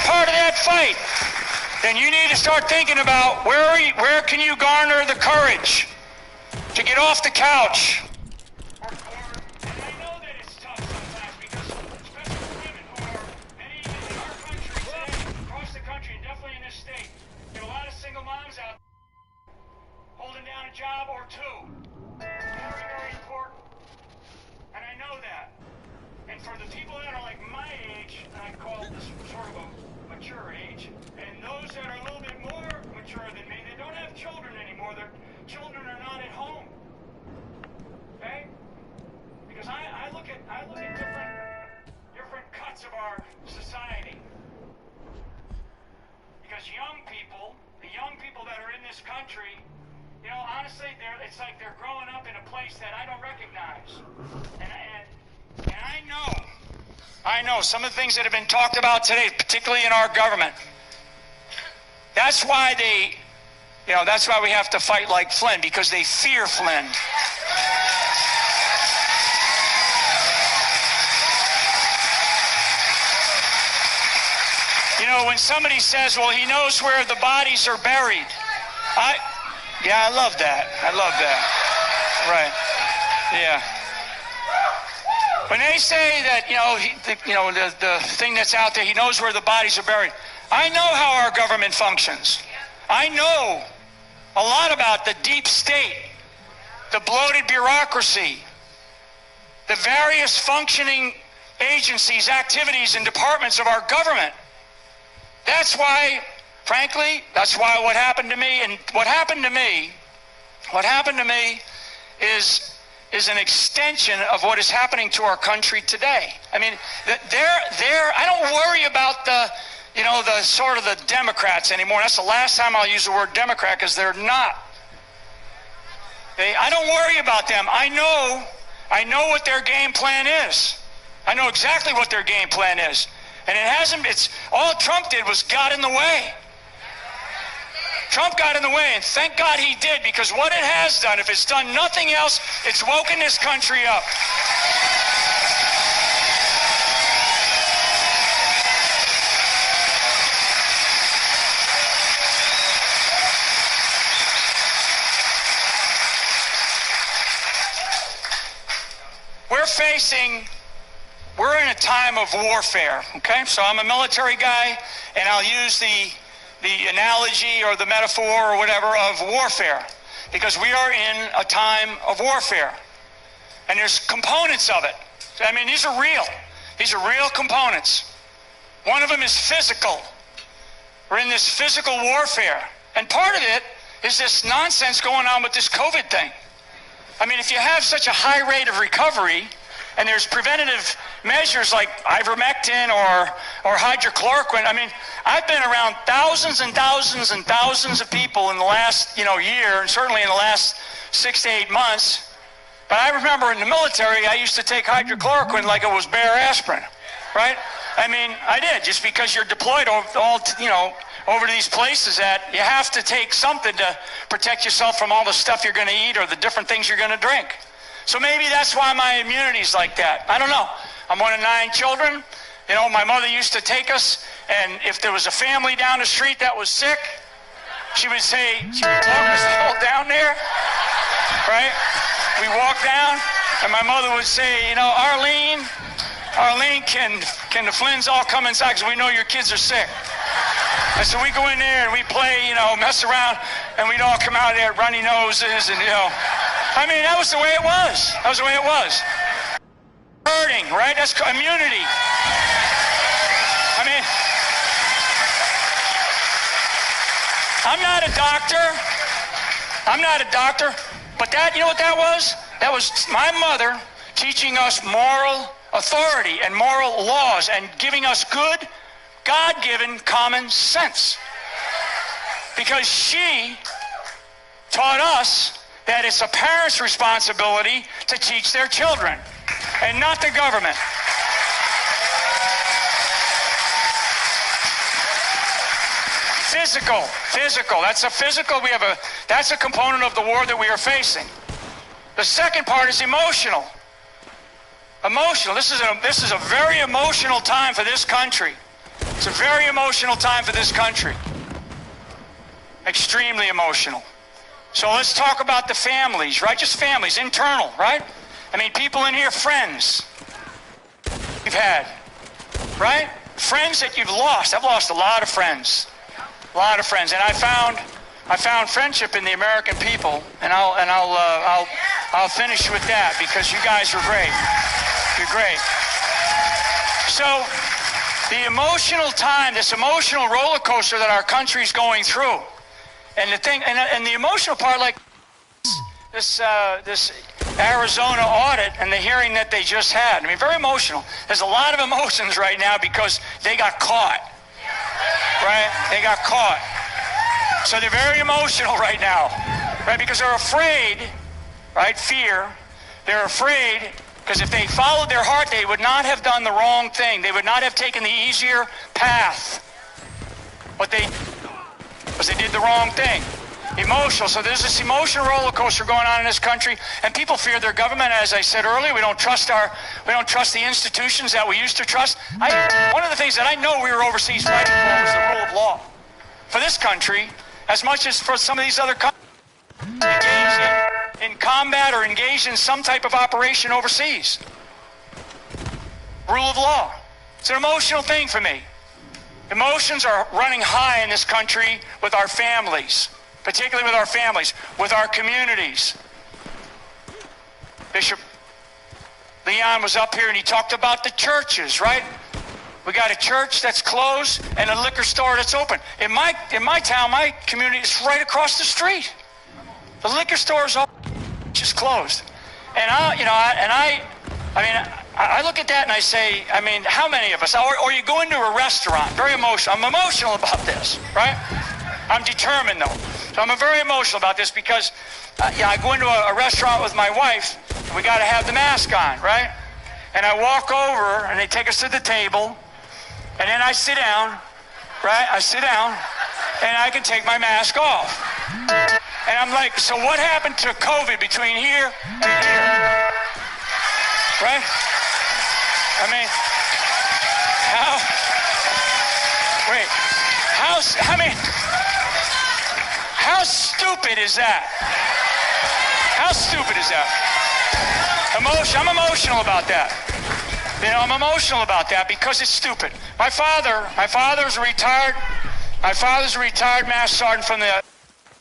part of that fight, then you need to start thinking about where can you garner the courage to get off the couch. And I know that it's tough sometimes because, especially women who are many in our country today, across the country, and definitely in this state, there are a lot of single moms out there holding down a job or two. Very, very important. And I know that. And for the people that are like my age, I call this sort of a mature age, and those that are a little bit more mature than me, they don't have children anymore. Their children are not at home. Okay? Because I look at different cuts of our society. Because the young people that are in this country, honestly, it's like they're growing up in a place that I don't recognize. And I know some of the things that have been talked about today, particularly in our government. That's why that's why we have to fight like Flynn, because they fear Flynn. When somebody says, well, he knows where the bodies are buried. I love that. I love that. Right. Yeah. When they say that, the thing that's out there, he knows where the bodies are buried. I know how our government functions. I know a lot about the deep state, the bloated bureaucracy, the various functioning agencies, activities, and departments of our government. That's why, frankly, what happened to me, and what happened to me is an extension of what is happening to our country today. I mean, I don't worry about the sort of the Democrats anymore. That's the last time I'll use the word Democrat, because they're not. I don't worry about them. I know what their game plan is. I know exactly what their game plan is. And all Trump did was got in the way. Trump got in the way, and thank God he did, because what it has done, if it's done nothing else, it's woken this country up. We're in a time of warfare, okay? So I'm a military guy, and I'll use the analogy or the metaphor or whatever of warfare, because we are in a time of warfare. And there's components of it. I mean, these are real. These are real components. One of them is physical. We're in this physical warfare. And part of it is this nonsense going on with this COVID thing. I mean, if you have such a high rate of recovery, and there's preventative measures like ivermectin or hydrochloroquine. I mean, I've been around thousands and thousands and thousands of people in the last, year, and certainly in the last 6 to 8 months. But I remember in the military, I used to take hydrochloroquine like it was bare aspirin, right? I mean, I did, just because you're deployed over to these places that you have to take something to protect yourself from all the stuff you're going to eat or the different things you're going to drink. So maybe that's why my immunity's like that. I don't know. I'm one of 9 children. My mother used to take us, and if there was a family down the street that was sick, she would talk us all down there, right? We walk down, and my mother would say, Arlene, can the Flynns all come inside because we know your kids are sick. And so we go in there and we play, mess around, and we'd all come out there runny noses and, I mean, that was the way it was. That was the way it was. Hurting, right? That's immunity. I mean, I'm not a doctor, but that, you know what that was? That was my mother teaching us moral authority and moral laws and giving us good, God-given common sense. Because she taught us that it's a parent's responsibility to teach their children and not the government. Physical. That's a physical. That's a component of the war that we are facing. The second part is emotional. This is a very emotional time for this country. It's a very emotional time for this country. Extremely emotional. So let's talk about the families, right? Just families, internal, right? I mean, people in here, friends you've had, right? Friends that you've lost. I've lost a lot of friends. A lot of friends. And I found friendship in the American people, and I'll finish with that because you guys are great. You're great. So the emotional time, this emotional roller coaster that our country's going through, and the thing, and the emotional part, like this Arizona audit and the hearing that they just had. I mean, very emotional. There's a lot of emotions right now because they got caught. Right? They got caught. So they're very emotional right now. Right? Because they're afraid, right? Fear. They're afraid because if they followed their heart, they would not have done the wrong thing. They would not have taken the easier path. But they did the wrong thing. Emotional. So there's this emotional roller coaster going on in this country, and people fear their government. As I said earlier, we don't trust the institutions that we used to trust. One of the things that I know we were overseas fighting for was the rule of law. For this country, as much as for some of these other countries engaged in combat or engaged in some type of operation overseas. Rule of law. It's an emotional thing for me. Emotions are running high in this country with our families, particularly with our families, with our communities. Bishop Leon was up here and he talked about the churches, right? We got a church that's closed and a liquor store that's open. In my town, my community is right across the street. The liquor store is just closed. And I look at that and I say, I mean, how many of us, or you go into a restaurant, very emotional. I'm emotional about this, right? I'm determined though. So I'm very emotional about this because I go into a restaurant with my wife, and we got to have the mask on, right? And I walk over, and they take us to the table, and then I sit down, right? I sit down, and I can take my mask off. And I'm like, so what happened to COVID between here and here? Right? I mean, how stupid is that? How stupid is that? I'm emotional about that. I'm emotional about that because it's stupid. My father's a retired master sergeant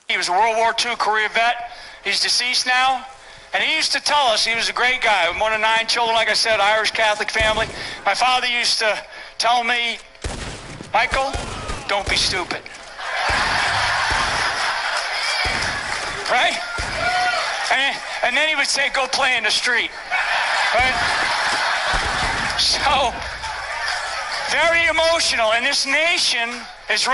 he was a World War II Korea vet. He's deceased now. And he used to tell us, he was a great guy, one of 9 children, like I said, Irish Catholic family. My father used to tell me, Michael, don't be stupid. Right? And then he would say, go play in the street. Right? So, very emotional. And this nation is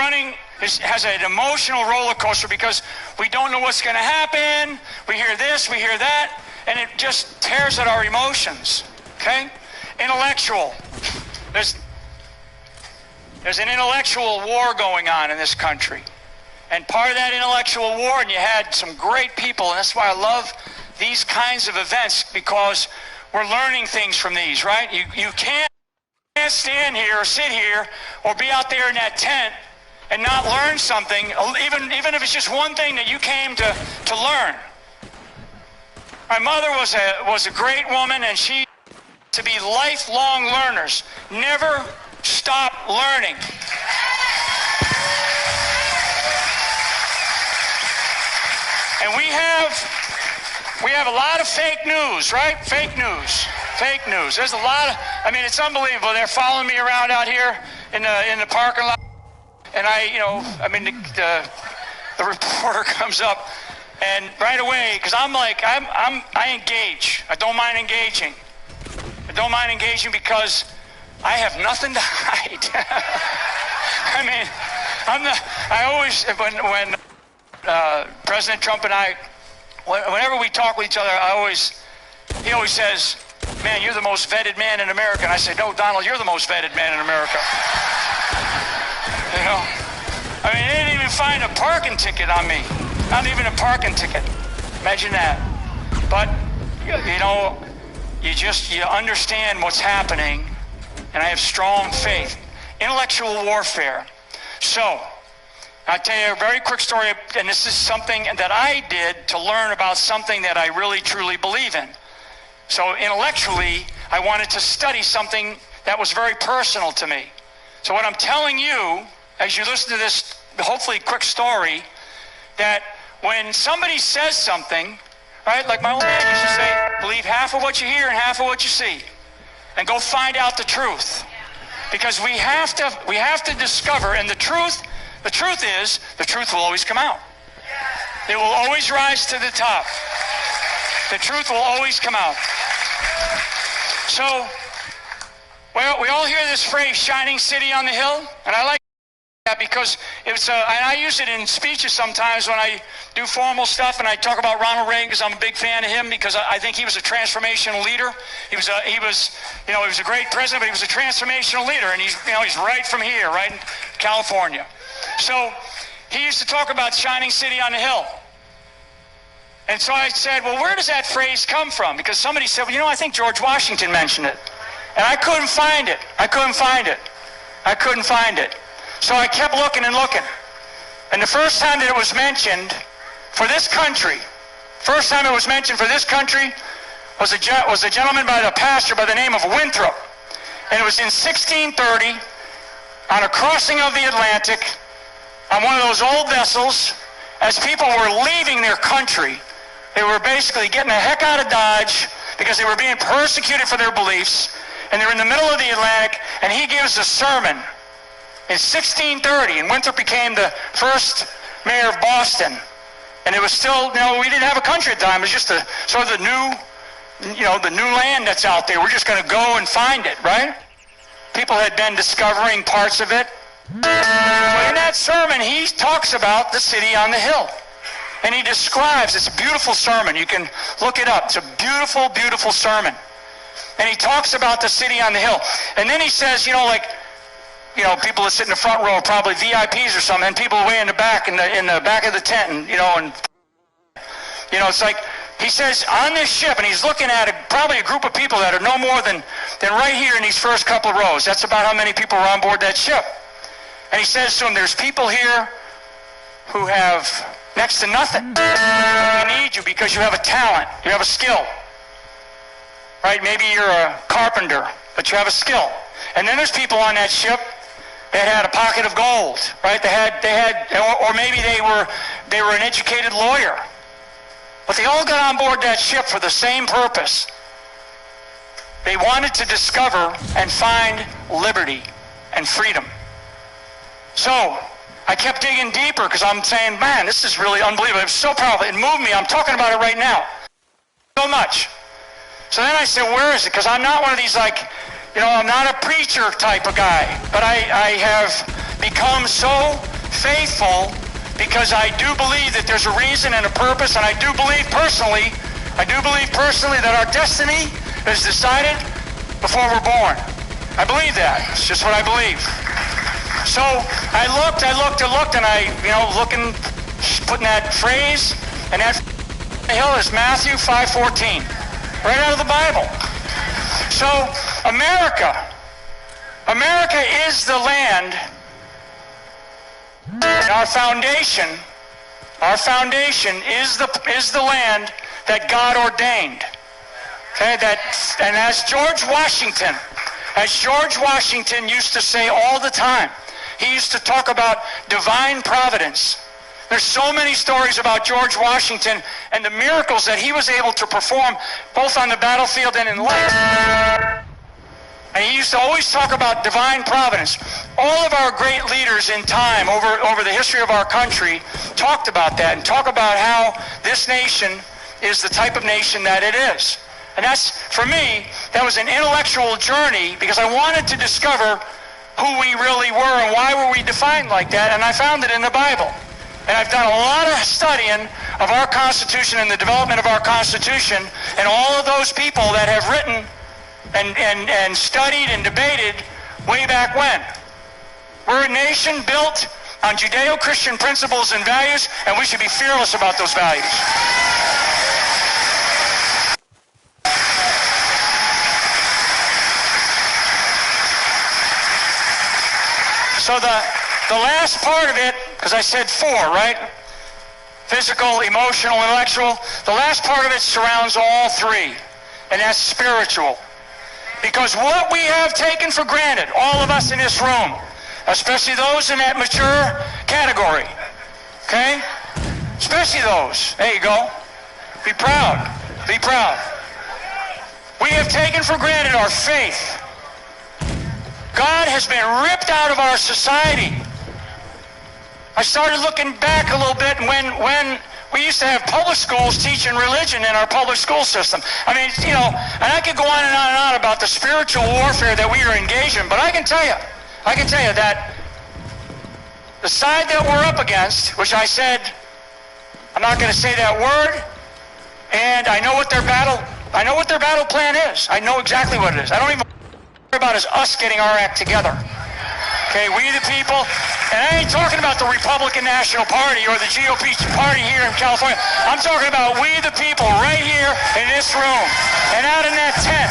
has an emotional roller coaster because we don't know what's going to happen. We hear this, we hear that, and it just tears at our emotions. Okay? Intellectual. There's an intellectual war going on in this country. And part of that intellectual war, and you had some great people, and that's why I love these kinds of events, because we're learning things from these, right? You can't stand here or sit here or be out there in that tent and not learn something, even if it's just one thing that you came to learn. My mother was a great woman, and she to be lifelong learners. Never stop learning. And we have a lot of fake news, right? Fake news. Fake news. There's a lot of, I mean, it's unbelievable. They're following me around out here in the parking lot. And the reporter comes up, and right away, because I engage. I don't mind engaging. I don't mind engaging because I have nothing to hide. I mean, when President Trump and I, whenever we talk with each other, he always says, man, you're the most vetted man in America. And I say, no, Donald, you're the most vetted man in America. You know? I mean, they didn't even find a parking ticket on me. Not even a parking ticket. Imagine that. But, you know, you understand what's happening, and I have strong faith. Intellectual warfare. So, I'll tell you a very quick story, and this is something that I did to learn about something that I really, truly believe in. So intellectually, I wanted to study something that was very personal to me. So what I'm telling you, as you listen to this, hopefully quick story, that when somebody says something, right, like my old man used to say, believe half of what you hear and half of what you see, and go find out the truth. Because we have to discover, and the truth is, the truth will always come out. It will always rise to the top. The truth will always come out. So, well, we all hear this phrase, shining city on the hill, and I like that because it's and I use it in speeches sometimes when I do formal stuff, and I talk about Ronald Reagan because I'm a big fan of him, because I think he was a transformational leader. He was a great president, but he was a transformational leader, and he's right from here, right in California. So he used to talk about shining city on the hill. And so I said, well, where does that phrase come from? Because somebody said, well, I think George Washington mentioned it. And I couldn't find it. I couldn't find it. So I kept looking and looking. And the first time that it was mentioned for this country, was a gentleman a pastor by the name of Winthrop. And it was in 1630 on a crossing of the Atlantic on one of those old vessels as people were leaving their country. They were basically getting the heck out of Dodge because they were being persecuted for their beliefs, and they're in the middle of the Atlantic, and he gives a sermon in 1630, and Winthrop became the first mayor of Boston. And it was still, we didn't have a country at the time. It was just the new land that's out there. We're just going to go and find it, right? People had been discovering parts of it. But in that sermon, he talks about the city on the hill. And he describes, it's a beautiful sermon. You can look it up. It's a beautiful, beautiful sermon. And he talks about the city on the hill. And then he says, people that sit in the front row are probably VIPs or something, and people way in the back, in the back of the tent, and it's like, he says, on this ship, and he's looking at probably a group of people that are no more than right here in these first couple of rows. That's about how many people are on board that ship. And he says to them, there's people here who have next to nothing. They need you because you have a talent, you have a skill. Right? Maybe you're a carpenter, but you have a skill. And then there's people on that ship that had a pocket of gold, right? Or maybe they were an educated lawyer. But they all got on board that ship for the same purpose. They wanted to discover and find liberty and freedom. So I kept digging deeper because I'm saying, man, this is really unbelievable. I'm so proud of it. It moved me. I'm talking about it right now. so much. So then I said, where is it? Because I'm not one of these, like, you know, I'm not a preacher type of guy. But I have become so faithful because I do believe that there's a reason and a purpose, and I do believe personally that our destiny is decided before we're born. I believe that. It's just what I believe. So I looked, and I, you know, putting that phrase, and that hill is Matthew 5:14, right out of the Bible. So America is the land. Our foundation is the land that God ordained. Okay, and as George Washington used to say all the time, he used to talk about divine providence. There's so many stories about George Washington and the miracles that he was able to perform both on the battlefield and in life. And he used to always talk about divine providence. All of our great leaders in time over the history of our country talked about that and talk about how this nation is the type of nation that it is. And that's, for me, that was an intellectual journey because I wanted to discover who we really were and why were we defined like that, and I found it in the Bible. And I've done a lot of studying of our Constitution and the development of our Constitution, and all of those people that have written and studied and debated way back when. We're a nation built on Judeo-Christian principles and values, and we should be fearless about those values. So the last part of it, because I said 4, right? Physical, emotional, intellectual. The last part of it surrounds all 3, and that's spiritual. Because what we have taken for granted, all of us in this room, especially those in that mature category, okay? Especially those. There you go. Be proud. Be proud. We have taken for granted our faith. God has been ripped out of our society. I started looking back a little bit when we used to have public schools teaching religion in our public school system. I mean, you know, and I could go on and on about the spiritual warfare that we are engaged in, but I can tell you that the side that we're up against, which I said, I'm not going to say that word, and I know what their battle plan is. I know exactly what it is. I don't even care about is us getting our act together. Okay, we the people, and I ain't talking about the Republican National Party or the GOP party here in California. I'm talking about we the people right here in this room and out in that tent.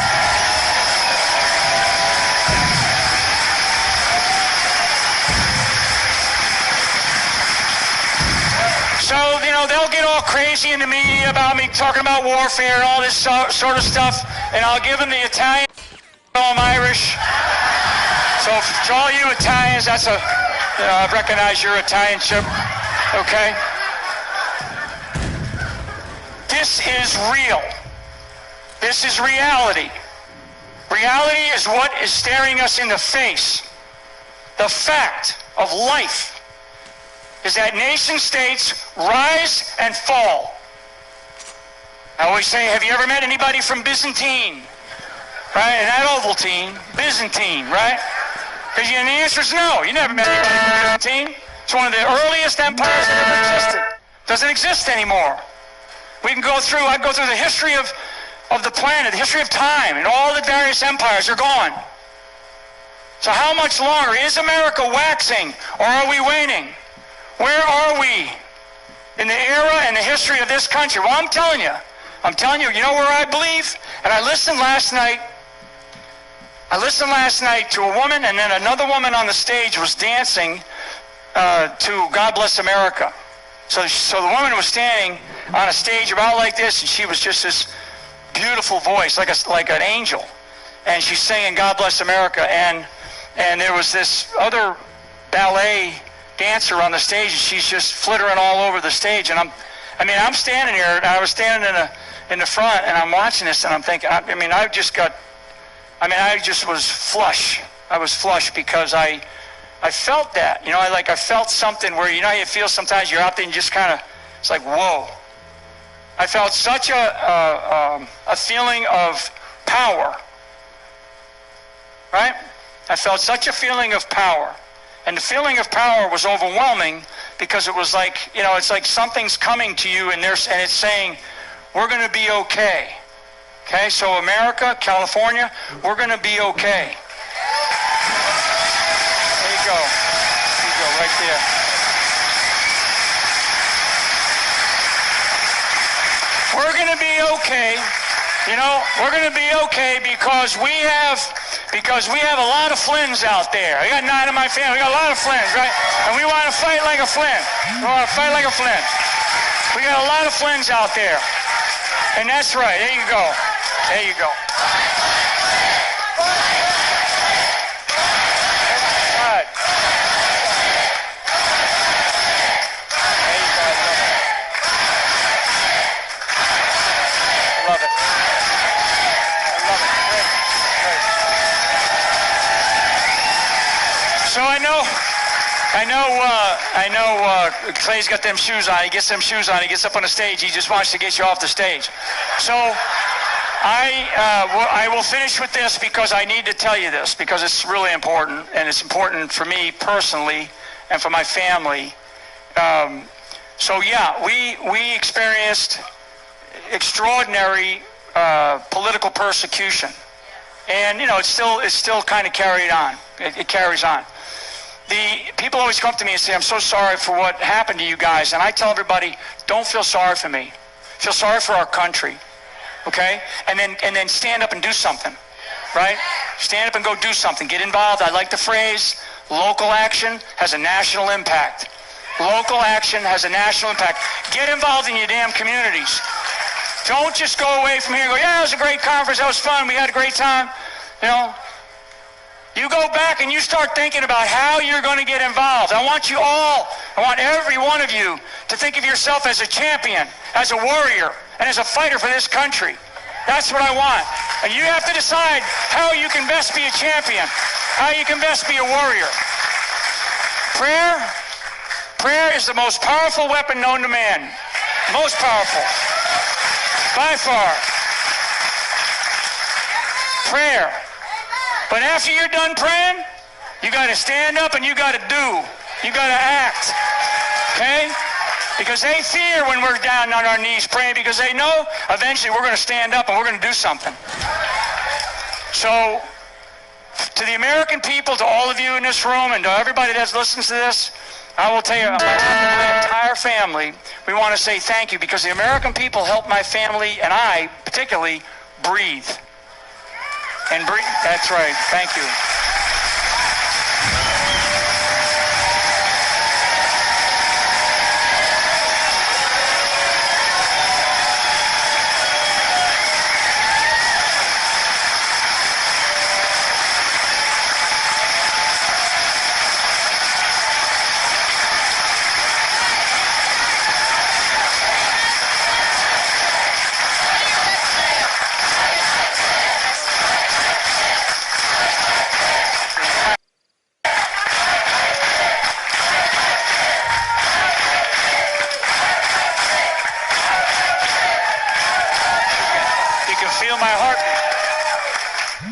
So, you know, they'll get all crazy in the media about me talking about warfare and all this sort of stuff, and I'll give them the Italian, I'm Irish. So for all you Italians, that's I recognize your Italianship, okay? This is real. This is reality. Reality is what is staring us in the face. The fact of life is that nation states rise and fall. I always say, have you ever met anybody from Byzantine? Right? And that Ovaltine, Byzantine, right? Because the answer is no. You never met anybody from Byzantine. It's one of the earliest empires that ever existed. Doesn't exist anymore. I can go through the history of the planet, the history of time, and all the various empires are gone. So how much longer? Is America waxing, or are we waning? Where are we in the era and the history of this country? Well, I'm telling you, you know where I believe? And I listened last night to a woman, and then another woman on the stage was dancing to God Bless America. So the woman was standing on a stage about like this, and she was just this beautiful voice, like an angel. And she's singing God Bless America. And there was this other ballet dancer on the stage, and she's just flittering all over the stage. And I'm standing here, and I was standing in the front, and I'm watching this, and I'm thinking, I just was flush. I was flush because I felt that, you know, I felt something where, you know, you feel sometimes you're out there and just kind of, it's like, whoa. I felt such a feeling of power, right? I felt such a feeling of power. And the feeling of power was overwhelming because it was like, you know, it's like something's coming to you and it's saying, we're going to be okay. Okay, so America, California, we're going to be okay. There you go. There you go, right there. We're going to be okay. You know, we're going to be okay because we have a lot of Flynns out there. I got 9 of my family. We got a lot of Flynns, right? And we want to fight like a Flynn. We want to fight like a Flynn. We got a lot of Flynns out there. And that's right. There you go. There you go. Right. There you go. I love it. I love it. Great. Great. So I know Clay's got them shoes on. He gets them shoes on. He gets up on the stage. He just wants to get you off the stage. So I will finish with this because I need to tell you this because it's really important, and it's important for me personally and for my family. So yeah, we experienced extraordinary political persecution, and you know it's still kind of carried on. It carries on. The people always come up to me and say, I'm so sorry for what happened to you guys. And I tell everybody, don't feel sorry for me. Feel sorry for our country. Okay? And then stand up and do something. Right? Stand up and go do something. Get involved. I like the phrase, local action has a national impact. Local action has a national impact. Get involved in your damn communities. Don't just go away from here and go, yeah, it was a great conference. That was fun. We had a great time. You know? You go back and you start thinking about how you're going to get involved. I want every one of you to think of yourself as a champion, as a warrior, and as a fighter for this country. That's what I want. And you have to decide how you can best be a champion, how you can best be a warrior. Prayer is the most powerful weapon known to man. Most powerful. By far. Prayer. But after you're done praying, you got to stand up and you got to do. You got to act. Okay? Because they fear when we're down on our knees praying because they know eventually we're going to stand up and we're going to do something. So, to the American people, to all of you in this room, and to everybody that listens to this, I will tell you, on behalf of my entire family, we want to say thank you because the American people helped my family and I, particularly, breathe. And breathe. That's right. Thank you.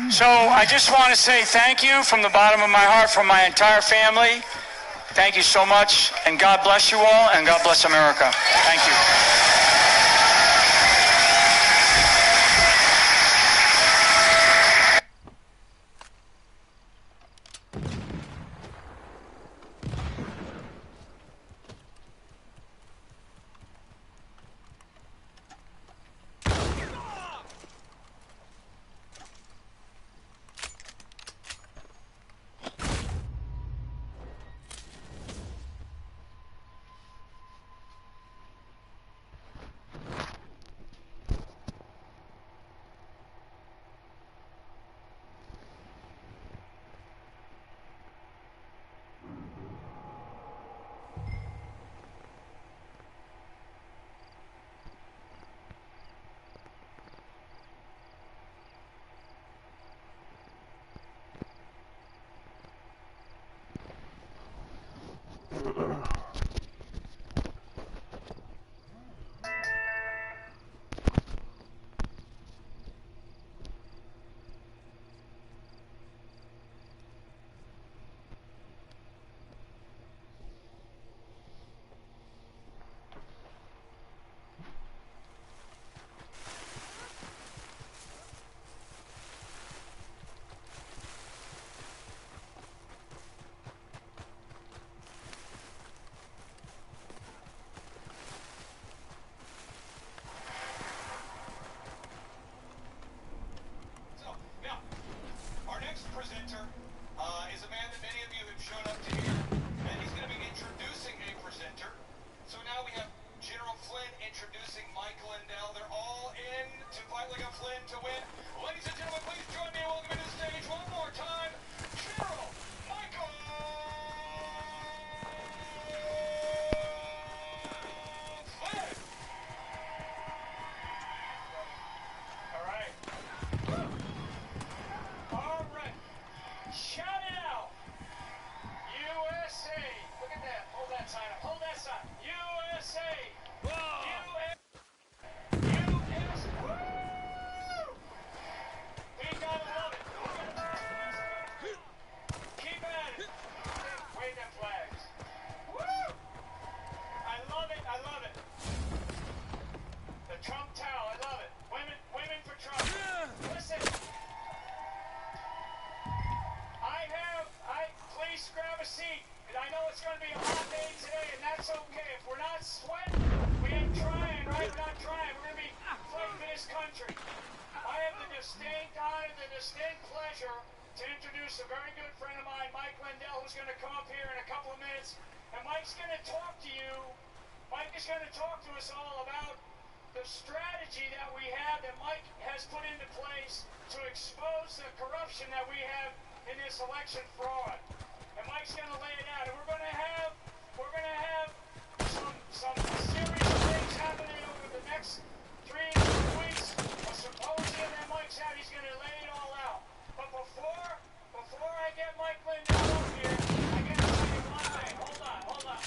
So I just want to say thank you from the bottom of my heart, from my entire family. Thank you so much, and God bless you all, and God bless America. Thank you. that's okay. If we're not sweating, we ain't trying, right? We're not trying. We're going to be fighting for this country. I have the distinct honor, the distinct pleasure to introduce a very good friend of mine, Mike Lindell, who's going to come up here in a couple of minutes. And Mike's going to talk to you. Mike is going to talk to us all about the strategy that we have, that Mike has put into place to expose the corruption that we have in this election fraud. And Mike's going to lay it out. And we're going to have some serious things happening over the next 3 weeks. A symposium that Mike's out, he's going to lay it all out. But before I get Mike Lindell up here, I got to tell you one thing. Hold on.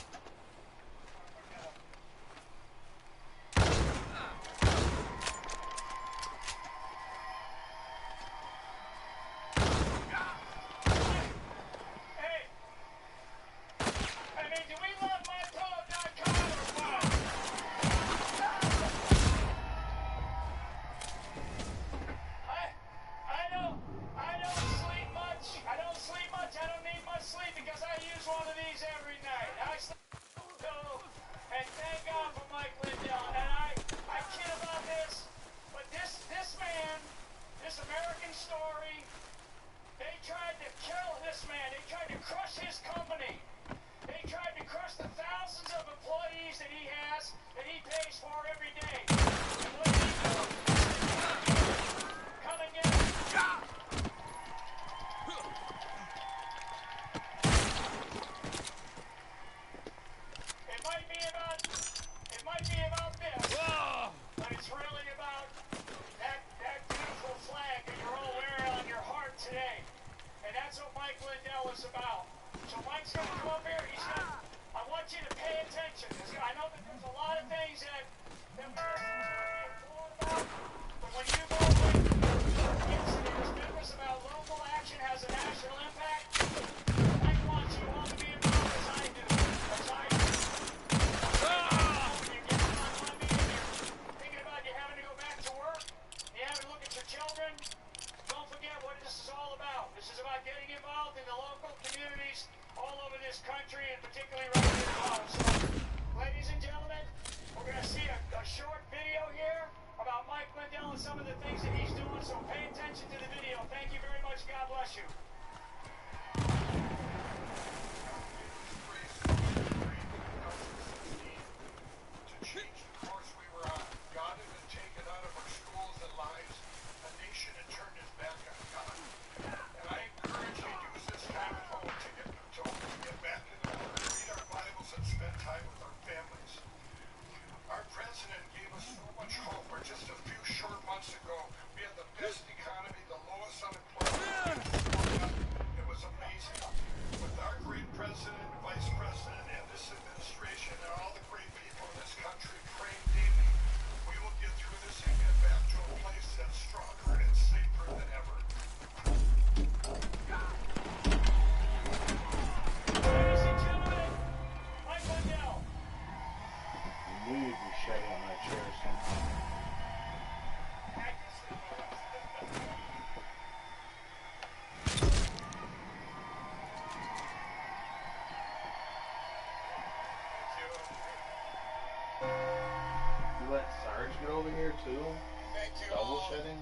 too? Thank you Double all. shedding?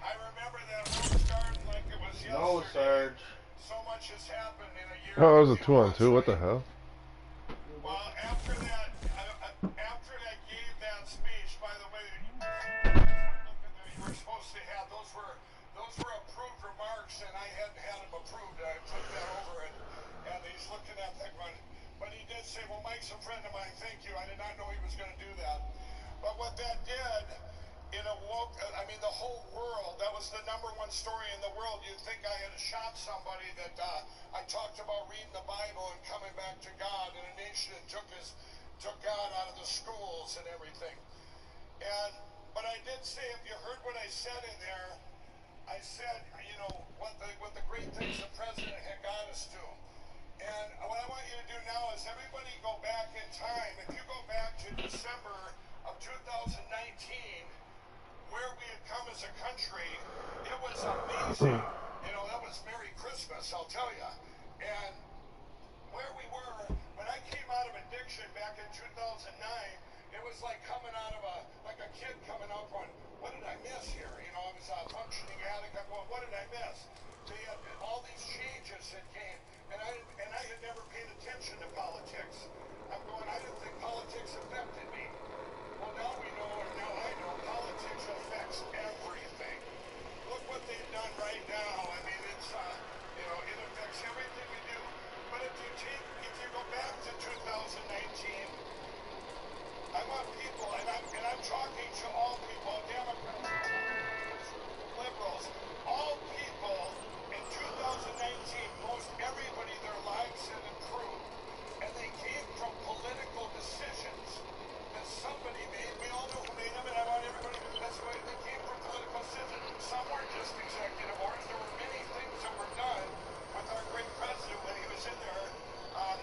I remember that room starting like it was yesterday. No, Sarge. So much has happened in a year. Oh, it was a 2-on-2. What the hell? Well, after that gave that speech, by the way, you were supposed to have, those were approved remarks, and I hadn't had them approved. I took that over, and he's looking at that one. But he did say, well, Mike's a friend of mine, thank you. I did not know he was going to do that. But what that did, it awoke, I mean, the whole world, that was the #1 story in the world. You'd think I had shot somebody that I talked about reading the Bible and coming back to God, and a nation that took God out of the schools and everything. But I did say, if you heard what I said in there, I said, you know, what the great things the president had got us to. And what I want you to do now is everybody go back in time. If you go back to December of 2019, where we had come as a country, it was amazing. You know, that was Merry Christmas, I'll tell you. And where we were, but back in 2009, it was like coming out of like a kid coming up on, what did I miss here? You know, I was a functioning addict. I'm going, what did I miss? They had all these changes that came, and I had never paid attention to politics. I'm going, I didn't think politics affected me. Well, now we know, or now I know, politics affects everything. Look what they've done right now. I mean, it's, you know, it affects everything we do. But if you go back to 2019, I want people, and I'm talking to all people, Democrats, liberals, all people in 2019, most everybody, their lives have improved. And they came from political decisions that somebody made. We all know who made them, and I want everybody, that's why they came from political decisions. Some were just executive orders. There were many things that were done with our great president when he was in there.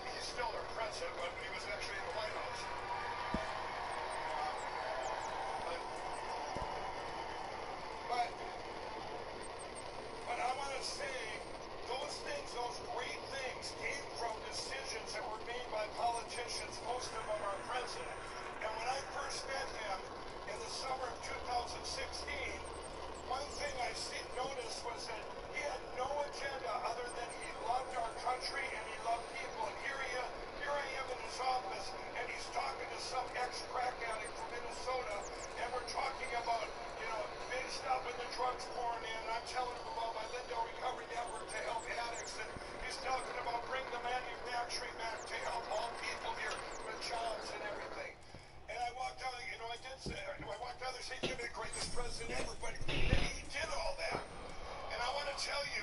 He's still our president, but he was actually in the White House. But I want to say, those things, those great things, came from decisions that were made by politicians, most of them our president. And when I first met him in the summer of 2016, one thing I noticed was that he had no agenda other than he loved our country and he loved people. And here I am in his office, and he's talking to some ex-crack addict from Minnesota, and we're talking about, you know, big stuff and the drugs pouring in. And I'm telling him about my Lindo Recovery Network to help addicts, and he's talking about bring the manufacturing back to help all people here with jobs and everything. And I walked out, you know, I walked out there saying, you're the greatest president ever, but he did all that. And I want to tell you,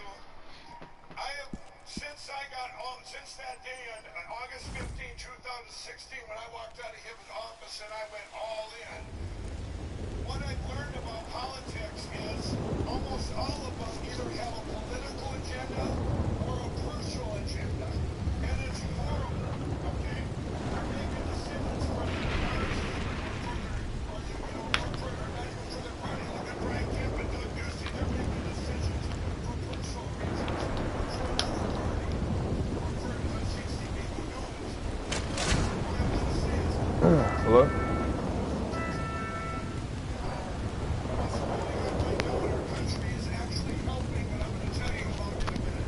since that day on August 15, 2016, when I walked out of his office and I went all in, what I've learned about politics is almost all of us either have a political agenda or a crucial agenda. And it's horrible, okay? They're making decisions for their party, or for their party. Look at Brian Kemp and Doug Ducey. They're making decisions for personal reasons, or for another party, or for 60 people doing it. What I want to say is, Hello? what's going on right now in our country is actually helping, but I'm going to tell you about it in a minute.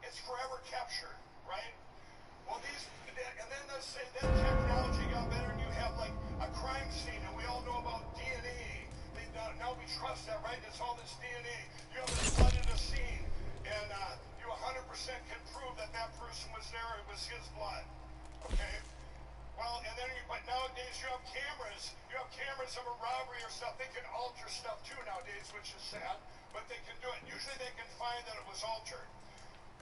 it's forever captured, right? Well, and then let's say then technology got better and you have like a crime scene, and we all know about DNA. Now we trust that, right? It's all this DNA. You have this blood in a scene, and you 100% can prove that that person was there. It was his blood. Okay. Well, and then but nowadays you have cameras. You have cameras of a robbery or stuff. They can alter stuff too nowadays, which is sad, but they can do it. Usually they can find that it was altered.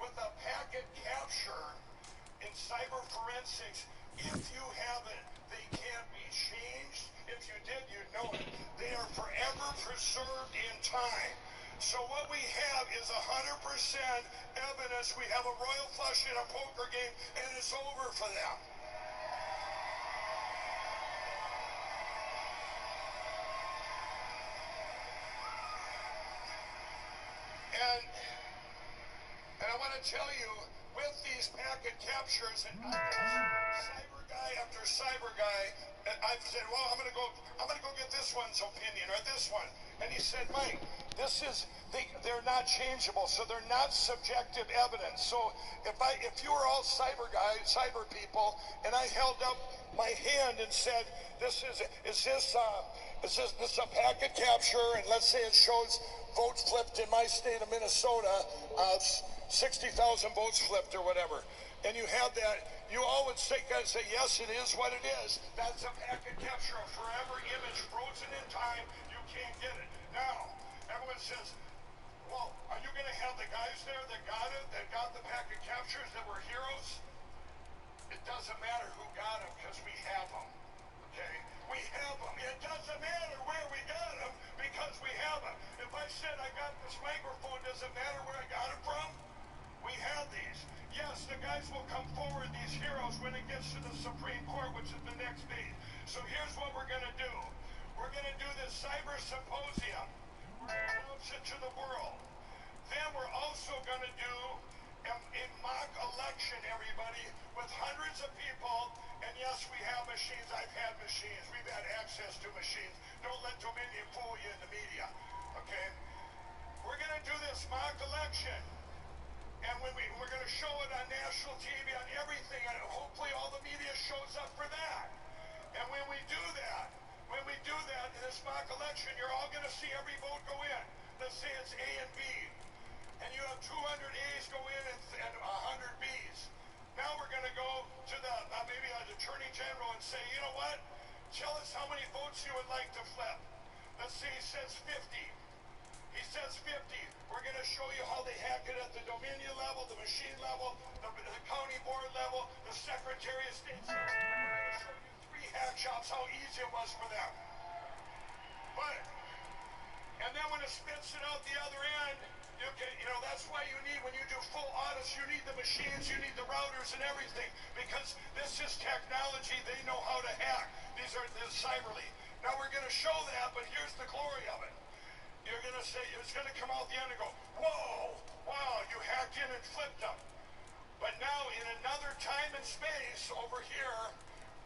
With a packet capture in cyber forensics, if you have it, they can't be changed. If you did, you know it. They are forever preserved in time. So what we have is 100% evidence. We have a royal flush in a poker game, and it's over for them. And I want to tell you, with these packet captures, and cyber guy after cyber guy, I've said, well, I'm gonna go get this one's opinion or this one, and he said, Mike, they're not changeable, so they're not subjective evidence. So if you were all cyber guys, cyber people, and I held up my hand and said, is this a packet capture, and let's say it shows votes flipped in my state of Minnesota, 60,000 votes flipped or whatever, and you have that, you all would say, yes, it is what it is. That's a packet capture, a forever image frozen in time. You can't get it. Now, everyone says, well, are you going to have the guys there that got it, that got the packet captures, that were heroes? It doesn't matter who got them, because we have them. Okay? We have them. It doesn't matter where we got them, because we have them. If I said I got this microphone, does it matter where I got it from? We have these. Yes, the guys will come forward, these heroes, when it gets to the Supreme Court, which is the next meeting. So here's what we're going to do. We're going to do this cyber symposium. We're going to announce it to the world. Then we're also going to do a mock election, everybody, with hundreds of people. And yes, we have machines. I've had machines. We've had access to machines. Don't let Dominion fool you in the media. Okay? We're going to do this mock election. And we're going to show it on national TV, on everything, and hopefully all the media shows up for that. And when we do that in this mock election, you're all going to see every vote go in. Let's say it's A and B. And you have 200 A's go in and 100 B's. Now we're going to go to maybe an attorney general and say, you know what? Tell us how many votes you would like to flip. Let's say he says 50. He says 50. We're going to show you how they hack it at the Dominion level, the machine level, the county board level, the Secretary of State. We're going to show you 3 hack jobs, how easy it was for them. And then when it spits it out the other end, that's why you need, when you do full audits, you need the machines, you need the routers and everything, because this is technology. They know how to hack. These are cyberly. Now we're going to show that, but here's the glory of it. You're going to say, it's going to come out the end and go, whoa, wow, you hacked in and flipped them. But now in another time and space over here,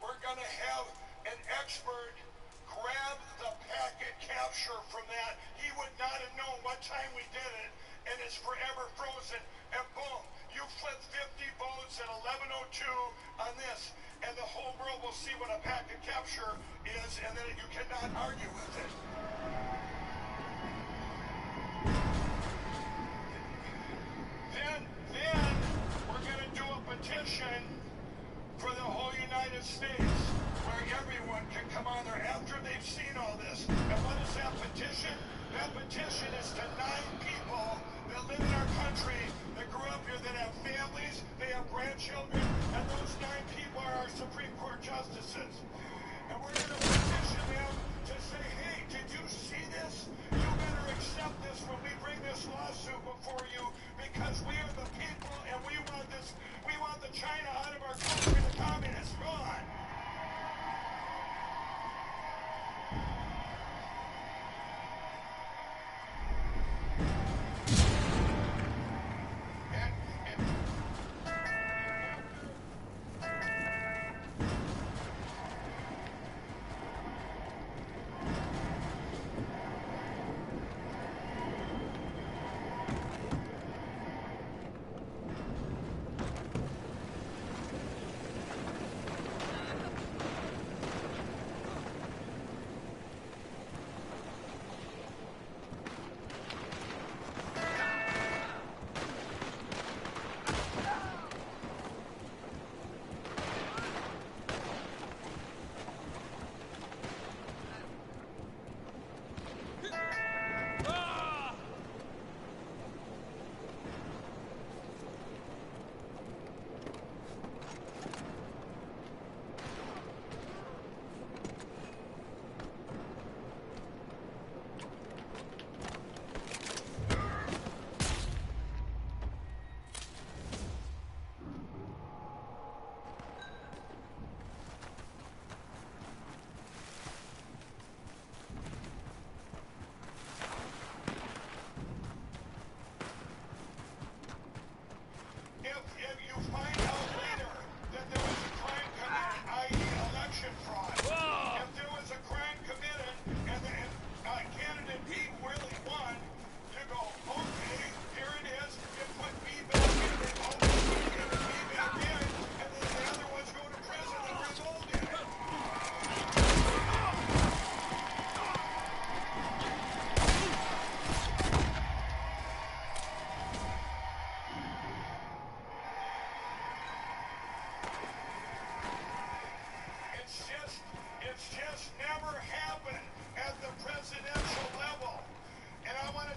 we're going to have an expert grab the packet capture from that. He would not have known what time we did it, and it's forever frozen, and boom, you flip 50 votes at 11:02 on this, and the whole world will see what a packet capture is, and then you cannot argue with it. Then we're going to do a petition for the whole United States, where everyone can come on there after they've seen all this. And what is that petition? That petition is to 9 people that live in our country, that grew up here, that have families, they have grandchildren, and those 9 people are our Supreme Court justices. And we're going to petition them to say, hey, did you see this? You better accept this when we bring this lawsuit before you, because we are the people, and we want the China out of our country, the communists gone.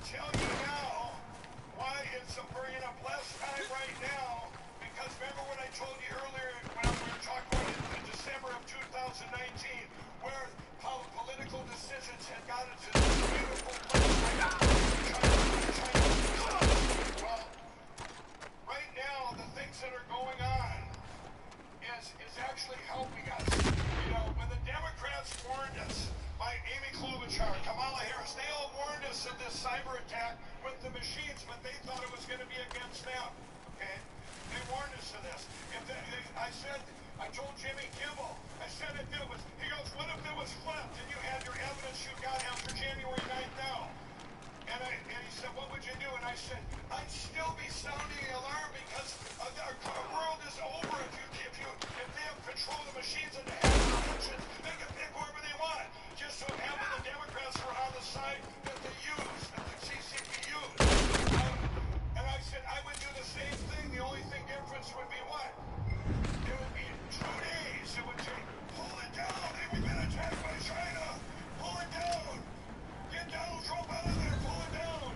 tell you now why it's a bringing up less time right now. Because remember what I told you earlier when we were talking about in December of 2019, where how political decisions had gotten to this beautiful place right now. Well, right now the things that are going on is actually helping us. You know, when the Democrats warned us, by Amy Klobuchar, Kamala Harris, they all warned us of this cyber attack with the machines, but they thought it was going to be against them. Okay? They warned us of this. I told Jimmy Kimmel, I said if it was, he goes, what if it was flipped and you had your evidence you got after January 9th now? And he said, what would you do? And I said, I'd still be sounding the alarm because our world is over if they have control of the machines and they have elections, they can pick whoever they want. Just so happened the Democrats were on the side that they used, that the CCP used. And I said, I would do the same thing. The only thing difference would be what? It would be 2 days. It would take, pull it down. Hey, we've been attacked by China. Pull it down. Get Donald Trump out of there. Pull it down.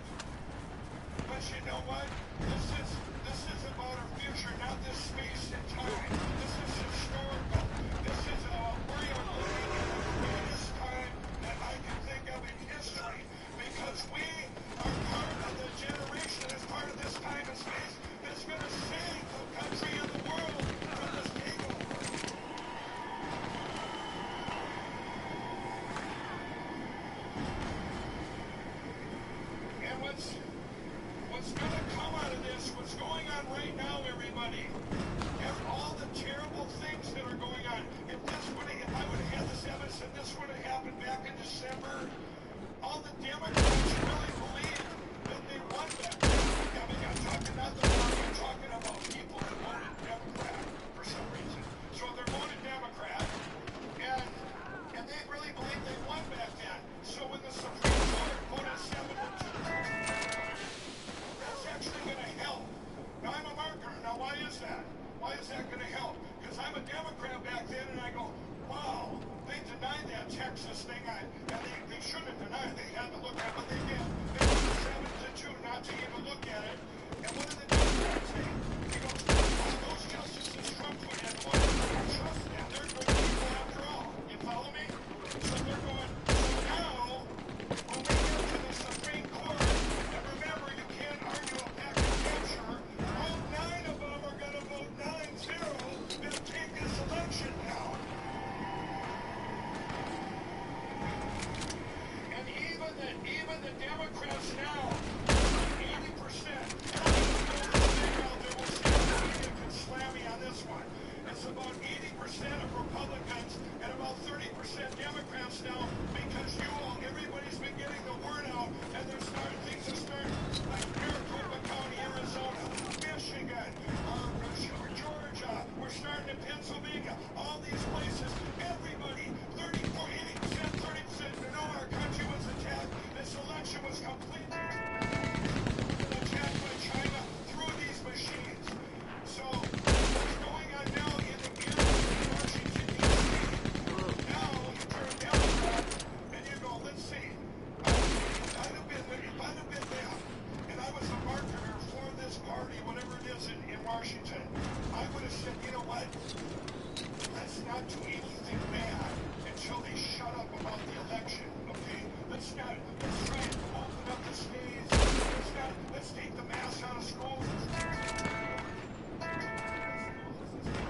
But you know what? This is about our future, not this space and time. This is historical. This is we are living in the greatest time that I can think of in history, because we are part of the generation that's part of this time and space that's going to save the country and the world from this takeover. And what's going to come out of this, what's going on right now, everybody, and all the terrible things that are going on, if I would have had this evidence and this would have happened back in December, all the Democrats really believe that they won that. I mean, I'm talking not the party, I'm talking about people that voted Democrat for some reason. So they're voting Democrat, and they really believe they won back then. So when the Supreme Court voted 7-2, that's actually going to help. Now, I'm a marketer. Now, why is that? Why is that going to help? Because I'm a Democrat back then, and I go, wow, they denied that Texas thing, and they shouldn't have denied it. They had to look at it, but they did. They voted 7-2 not to even look at it. And what did the Democrats say? He goes, those justices Trump put in, what? Trust them. They're good people after all. You follow me? So they're going, so now, when we get to the Supreme Court, and remember, you can't argue a pack of capture, all 9 of them are going to vote 9-0 and take this election down. And even the Democrats now, 80%, and I don't know the thing out there, we'll see if the media can slam me on this one. It's about 80% of Republicans and about 30% Democrats now, because everybody's been getting the word out, and things are starting, like Maricopa County, Arizona, Michigan, Georgia, we're starting in Pennsylvania, all these places, everybody, 30%, 30%, you know our country was attacked, this election was completely attacked by China through these machines. So, what's going on now in the area of Washington, D.C., now you turn Democrat, and you go, let's see, if I'd have been them, and I was a marketer for this party, whatever it is in Washington, I would have said, you know what, let's not do anything bad until they shut up about the election, okay? Let's try and open up the states, let's take the mask out of schools,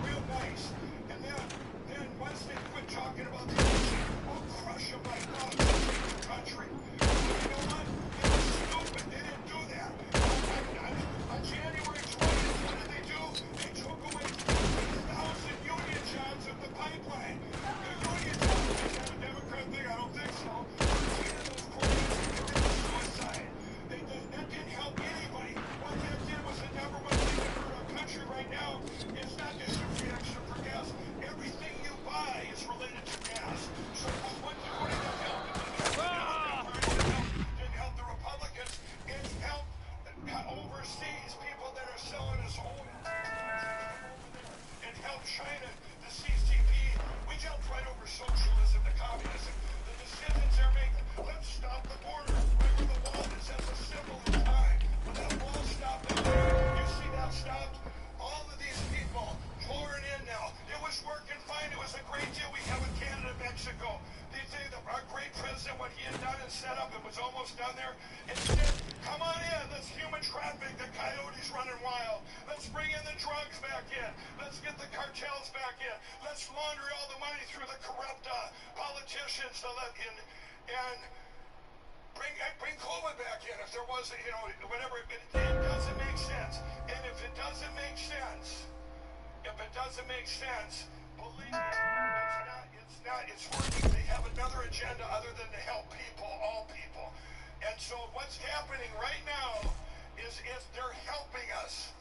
real nice, and then once they quit talking about the election, we'll crush them like dogs and take the country. But you know what? It was stupid. They didn't do that. On January 20th, what did they do? They took away 50,000 union jobs at the pipeline. The union jobs, is that a Democrat thing? I don't think so. 13 of those corporations committed suicide. That didn't help anybody. What that did was the number one thing that hurt our country right now is not just your reaction for gas. Everything you buy is related to gas. So what did that help? Didn't help the Republicans. It helped overseas people that are selling us homes. It helped China, the CCP. We jumped right over socialism to communism. The decisions they're making. Let's stop the border. Remember the wall that says a set up. It was almost done there. Instead, come on in. Let's human traffic the coyotes running wild. Let's bring in the drugs back in. Let's get the cartels back in. Let's launder all the money through the corrupt politicians to let in and bring COVID back in if there was, whatever. It doesn't make sense. And if it doesn't make sense, believe me, it's working. They have another agenda other than to help people, all people. And so what's happening right now is they're helping us.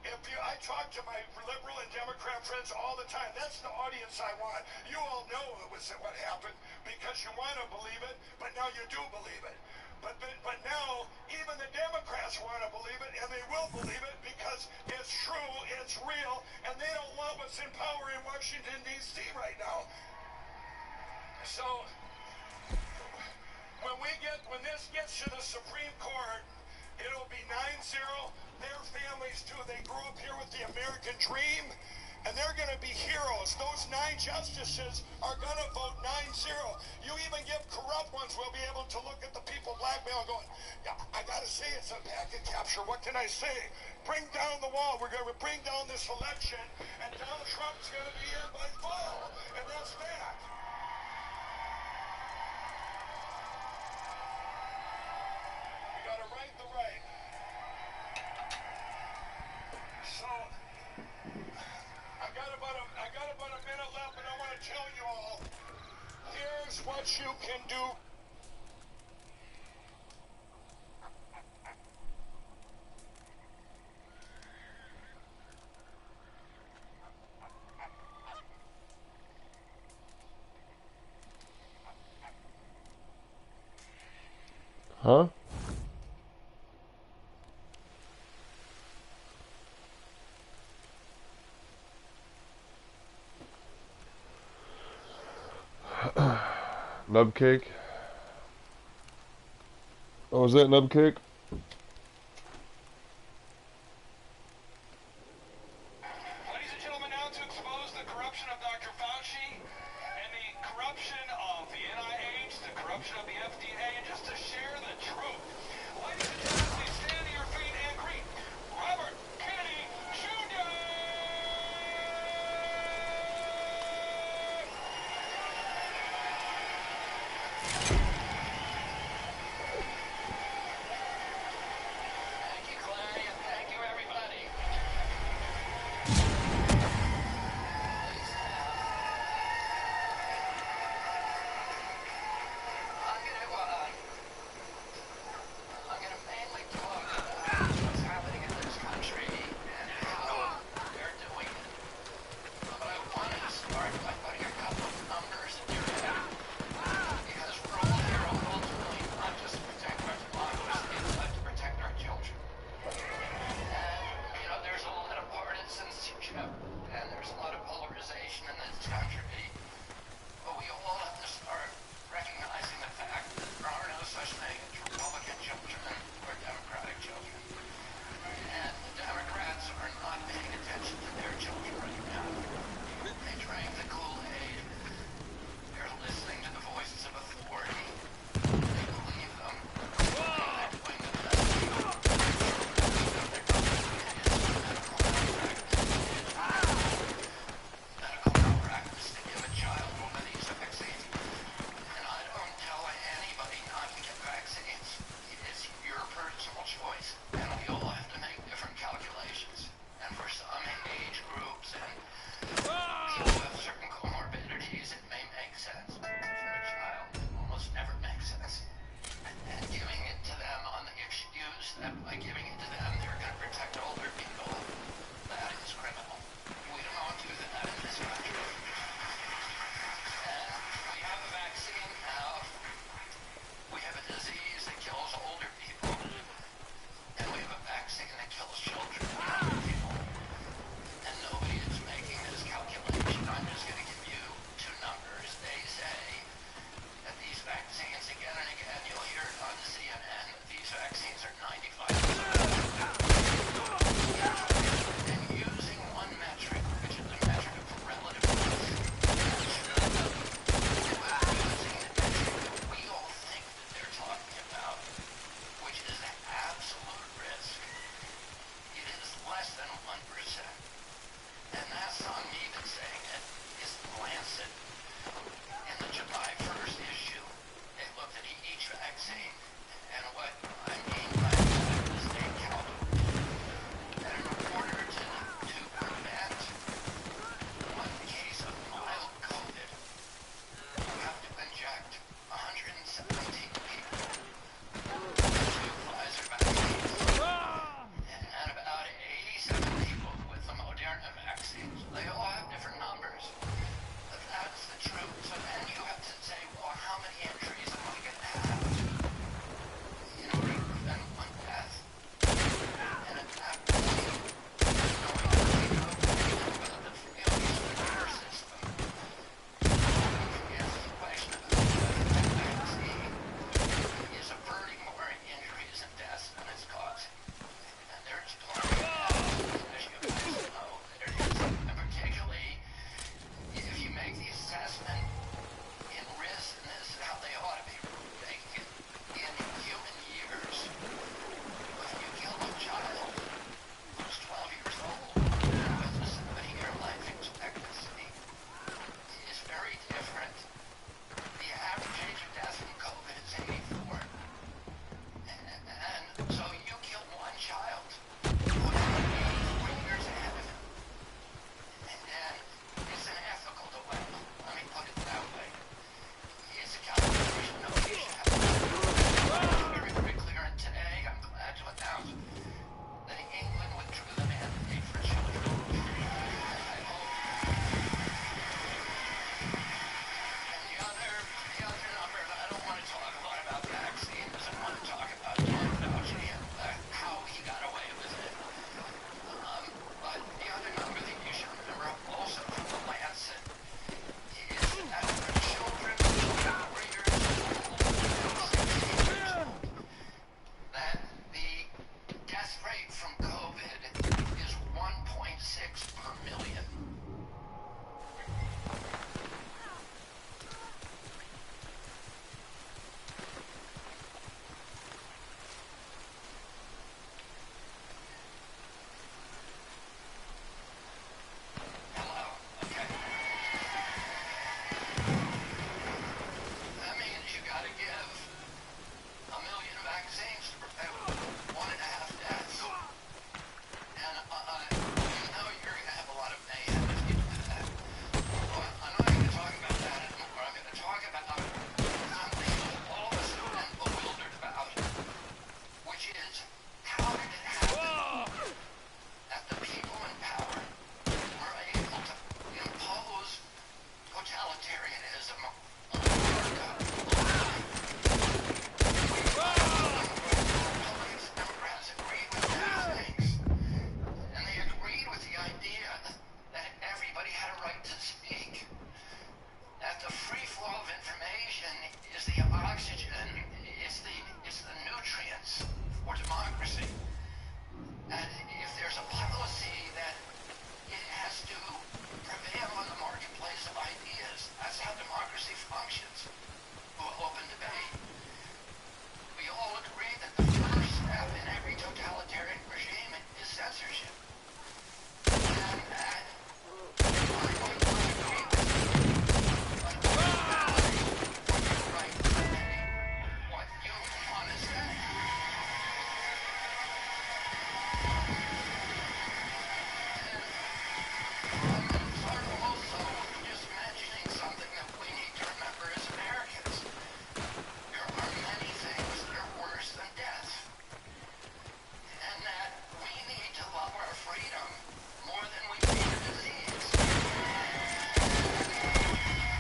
I talk to my liberal and Democrat friends all the time. That's the audience I want. You all know it was what happened because you want to believe it, but now you do believe it. But now even the Democrats want to believe it, and they will believe it because it's true, it's real, and they don't want what's in power in Washington, D.C. right now. So when this gets to the Supreme Court, it'll be 9-0. Their families too. They grew up here with the American dream, and they're going to be heroes. Those 9 justices are going to vote 9-0. You even give corrupt ones will be able to look at the people blackmail going, yeah, I got to say it's a packet capture. What can I say? Bring down the wall. We're going to bring down this election, and Donald Trump's going to be here by fall, and that's that. We got to right the right. So I got about a minute left, and I want to tell you all, here's what you can do. Huh? Nub cake. Oh, was that nub cake? Ladies and gentlemen, now to expose the corruption of Dr. Fauci and the corruption of the NIH, the corruption of the FDA, and just to share the truth. Ladies and gentlemen, please stand to your feet and greet Robert Kennedy Jr. Thank you, Clary, and thank you, everybody. I'm gonna mainly talk about what's happening in this country and how they're doing it. But I wanted to start by putting a couple of numbers in your head. Because we're all here ultimately not just to protect our democracy, but to protect our children. And, there's a lot of partisanship, and there's a lot of polarization in this country. But we all have to start recognizing the fact that there are no such thing as Republican children or Democratic children. And the Democrats are not paying attention to their children right now. They drank the Kool-Aid. They're listening to the voices of authority. They believe them. They're doing the best they can. Their government is medical malpractice to give a child one of these vaccines. And I don't tell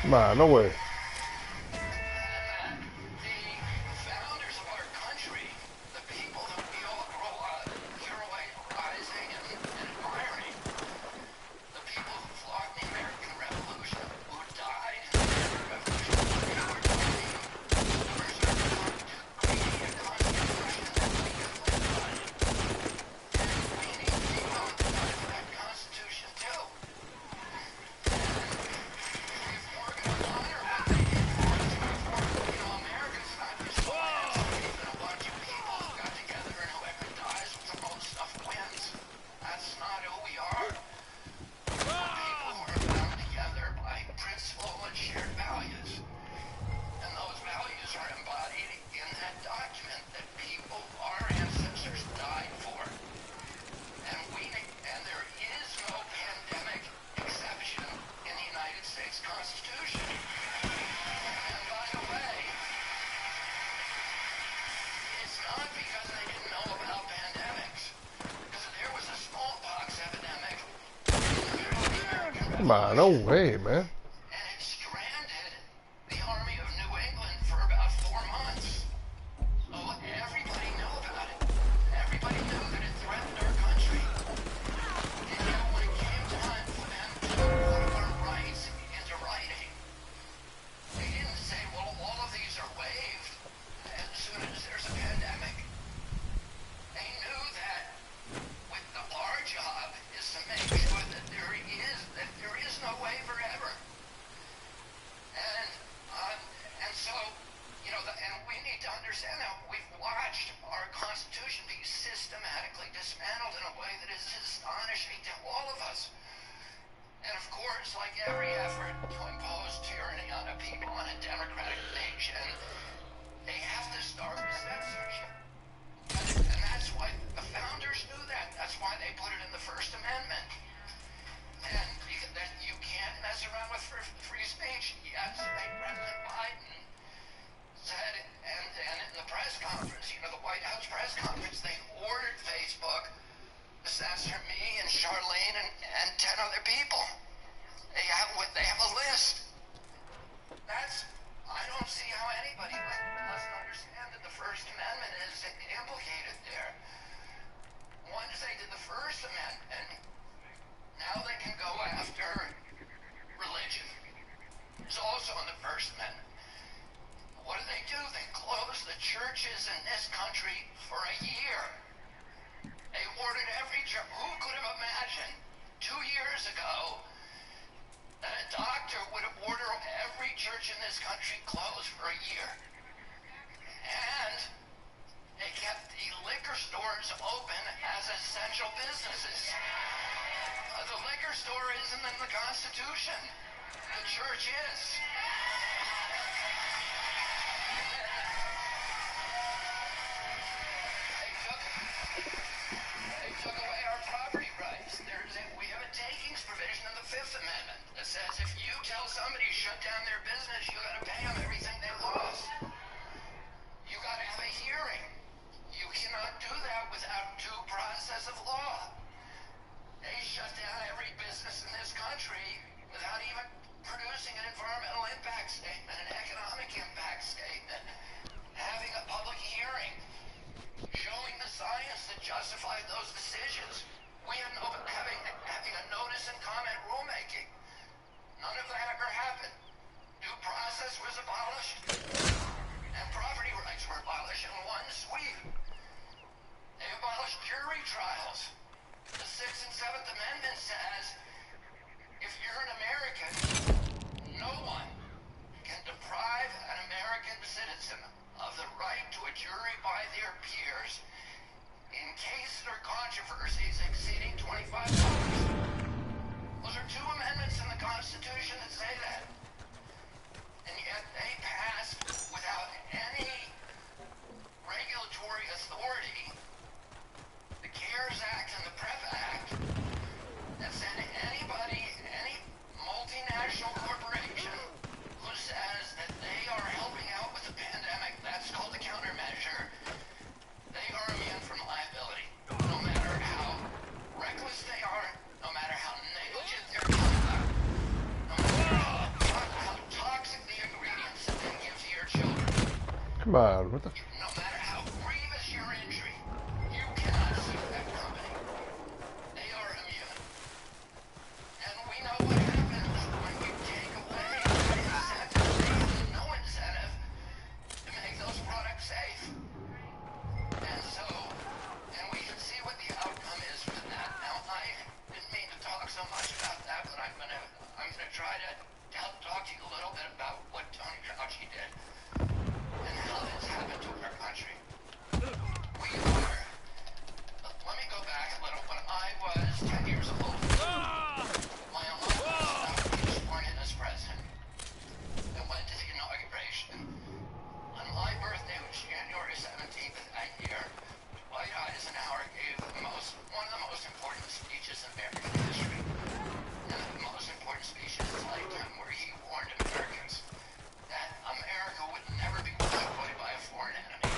Man, no way. Man, no way, man. And it stranded the Army of New England for about 4 months. Oh, everybody knew about it. Everybody knew that it threatened our country. And yet when it came time for them to put our rights into writing, they didn't say, well, all of these are waived as soon as there's a pandemic. They knew that our job is to make sure that there is no waiver ever. And so, you know, and we need to understand that we've watched our Constitution be systematically dismantled in a way that is astonishing to all of us. And of course, like every effort to impose tyranny on a people, on a democratic nation, they have to start with censorship. And that's why the founders knew that. That's why they put it in the First Amendment. And you can't mess around with free speech. Yes, President Biden said, and in the press conference, you know, the White House press conference, they ordered Facebook to censor me and Charlene and 10 other people. They have a list. I don't see how anybody doesn't understand that the First Amendment is implicated there. Once they did the First Amendment, now they can go after religion. It's also in the First Amendment. What do? They closed the churches in this country for a year. They ordered every church. Who could have imagined 2 years ago that a doctor would order every church in this country closed for a year? And they kept the liquor stores open as essential businesses. The liquor store isn't in the Constitution. The church is. They took away our property rights. We have a takings provision in the Fifth Amendment that says if you tell somebody to shut down their business, you got to pay them everything they lost. You got to have a hearing. You cannot do that without due process of law. They shut down every business in this country without even producing an environmental impact statement, an economic impact statement, having a public hearing, showing the science that justified those decisions. We had having a notice and comment rulemaking. None of that ever happened. Due process was abolished, and property rights were abolished in one sweep. They abolished jury trials. The 6th and 7th Amendment says, if you're an American, no one can deprive an American citizen of the right to a jury by their peers in cases or controversies exceeding $25,000. Come on, what the? No matter how grievous your injury, you cannot sue that company. They are immune. And we know what happens when you take away the incentive. They have no incentive to make those products safe. And so, and we can see what the outcome is with that. Now, I didn't mean to talk so much about that, but I'm gonna try to talk to you a little bit about what Tony Fauci did and how this happened to our country. We are. Let me go back a little. When I was 10 years old, my uncle was sworn in as president and went to the inauguration. On my birthday, which was January 17th of that year, Dwight Eisenhower gave one of the most important speeches in American history, and the most important speech in his lifetime, where he warned Americans that America would never be destroyed by a foreign enemy.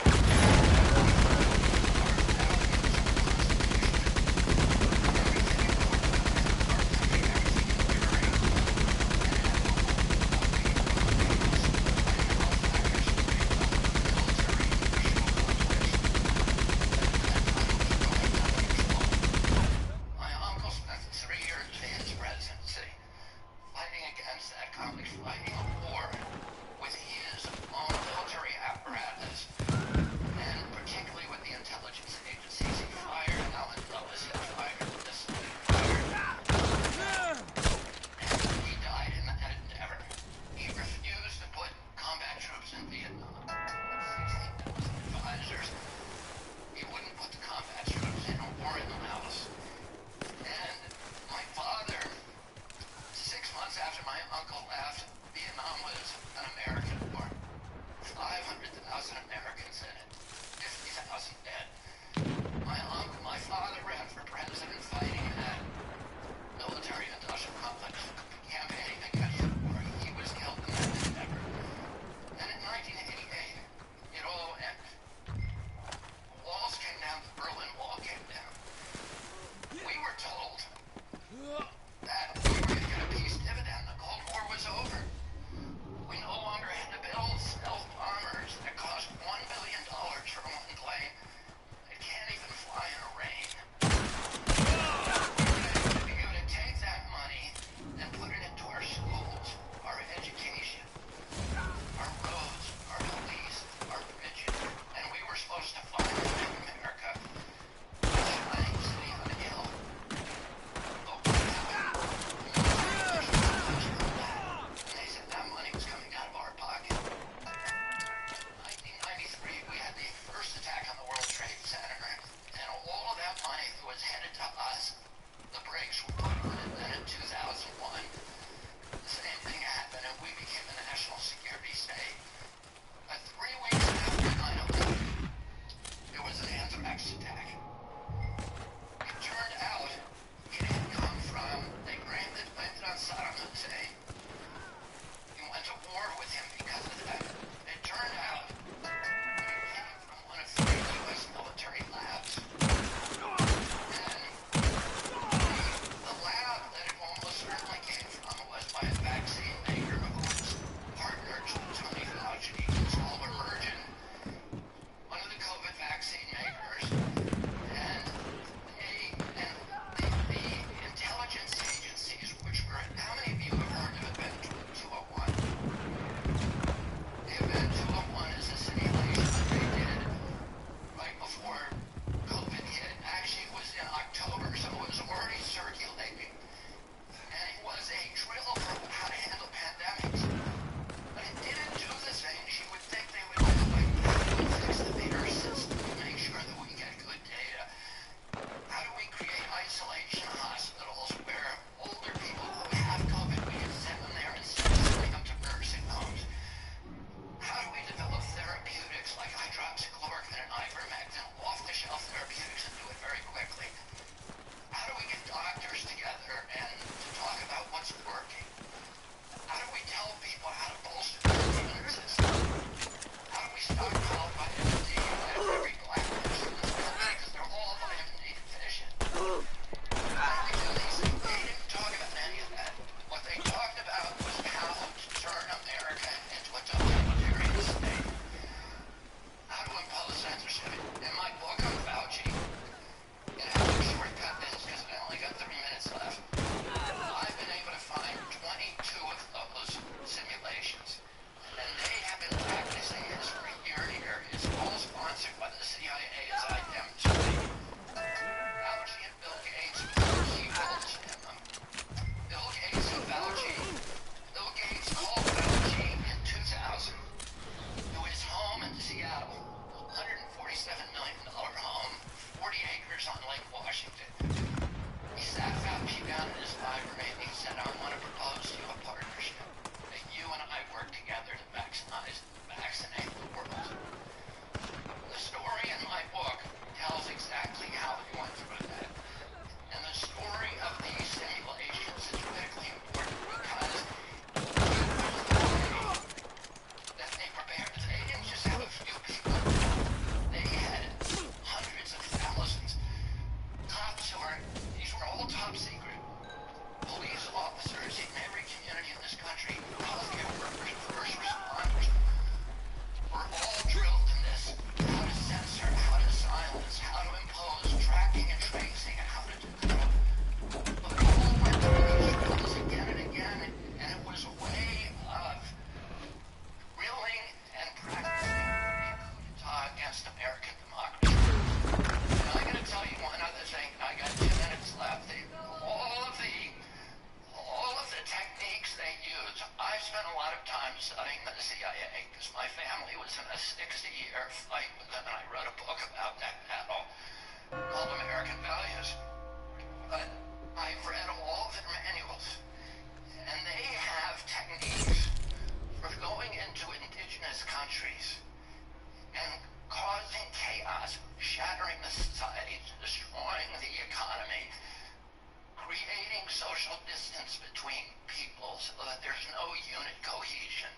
distance between people so that there's no unit cohesion.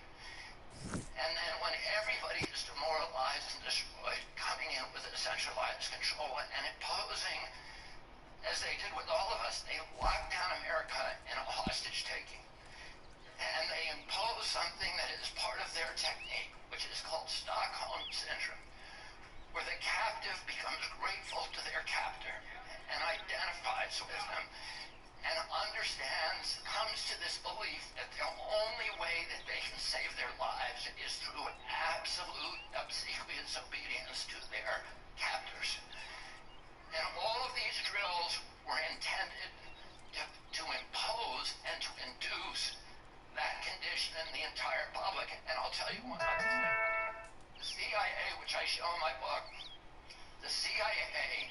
And then when everybody is demoralized and destroyed, coming in with a centralized control and imposing, as they did with all of us, they locked down America in a hostage taking. And they impose something that is part of their technique, which is called Stockholm Syndrome, where the captive becomes grateful to their captor and identifies with them and understands, comes to this belief that the only way that they can save their lives is through absolute obsequious obedience to their captors. And all of these drills were intended to impose and to induce that condition in the entire public. And I'll tell you one other thing. The CIA, which I show in my book, the CIA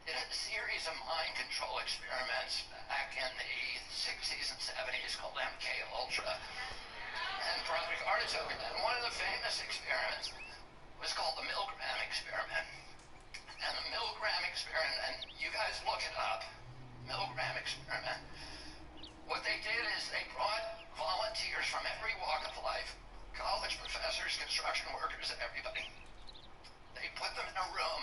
did a series of mind control experiments back in the 60s and 70s called MK Ultra and Project Artichoke. And one of the famous experiments was called the Milgram experiment. And the Milgram experiment, and you guys look it up, Milgram experiment, what they did is they brought volunteers from every walk of life, college professors, construction workers, everybody. They put them in a room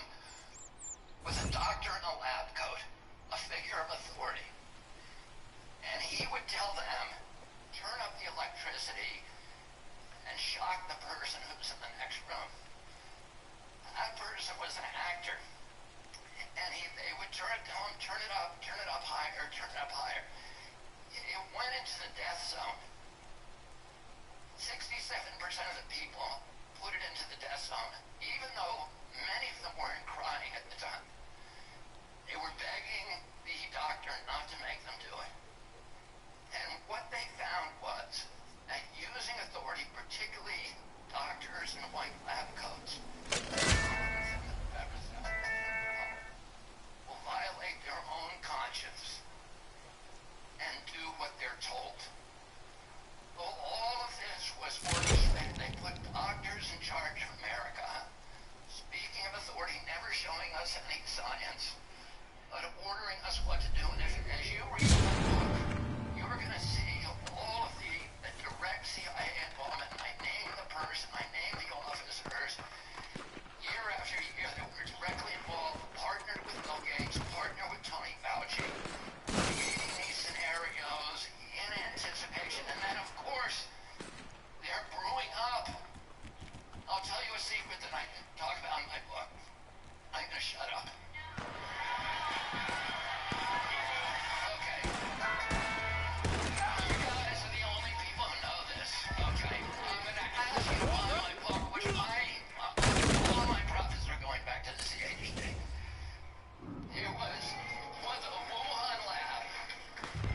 with a doctor in a lab coat, a figure of authority. And he would tell them, turn up the electricity and shock the person who's in the next room. That person was an actor. And they would turn it down, turn it up higher, turn it up higher. It went into the death zone. 67% of the people put it into the death zone, even though many of them weren't crying at the time. They were begging the doctor not to make them do it. And what they found was that using authority, particularly doctors in white lab coats, will violate their own conscience and do what they're told. Well, all of this was orchestrated. They put doctors in charge of America, speaking of authority, never showing us any science, but ordering us what to do. And as you read the book, you're going to see all of the direct CIA involvement. And I name the person, I name the officers. Year after year, they were directly involved, partnered with Bill Gates, partnered with Tony Fauci, creating these scenarios in anticipation. And then, of course, they're brewing up. I'll tell you a secret that I talk about in my book. I'm going to shut up. Okay. You guys are the only people who know this. Okay. I'm going to ask you to follow my book, which all my profits are going back to the CHD. It was the Wuhan lab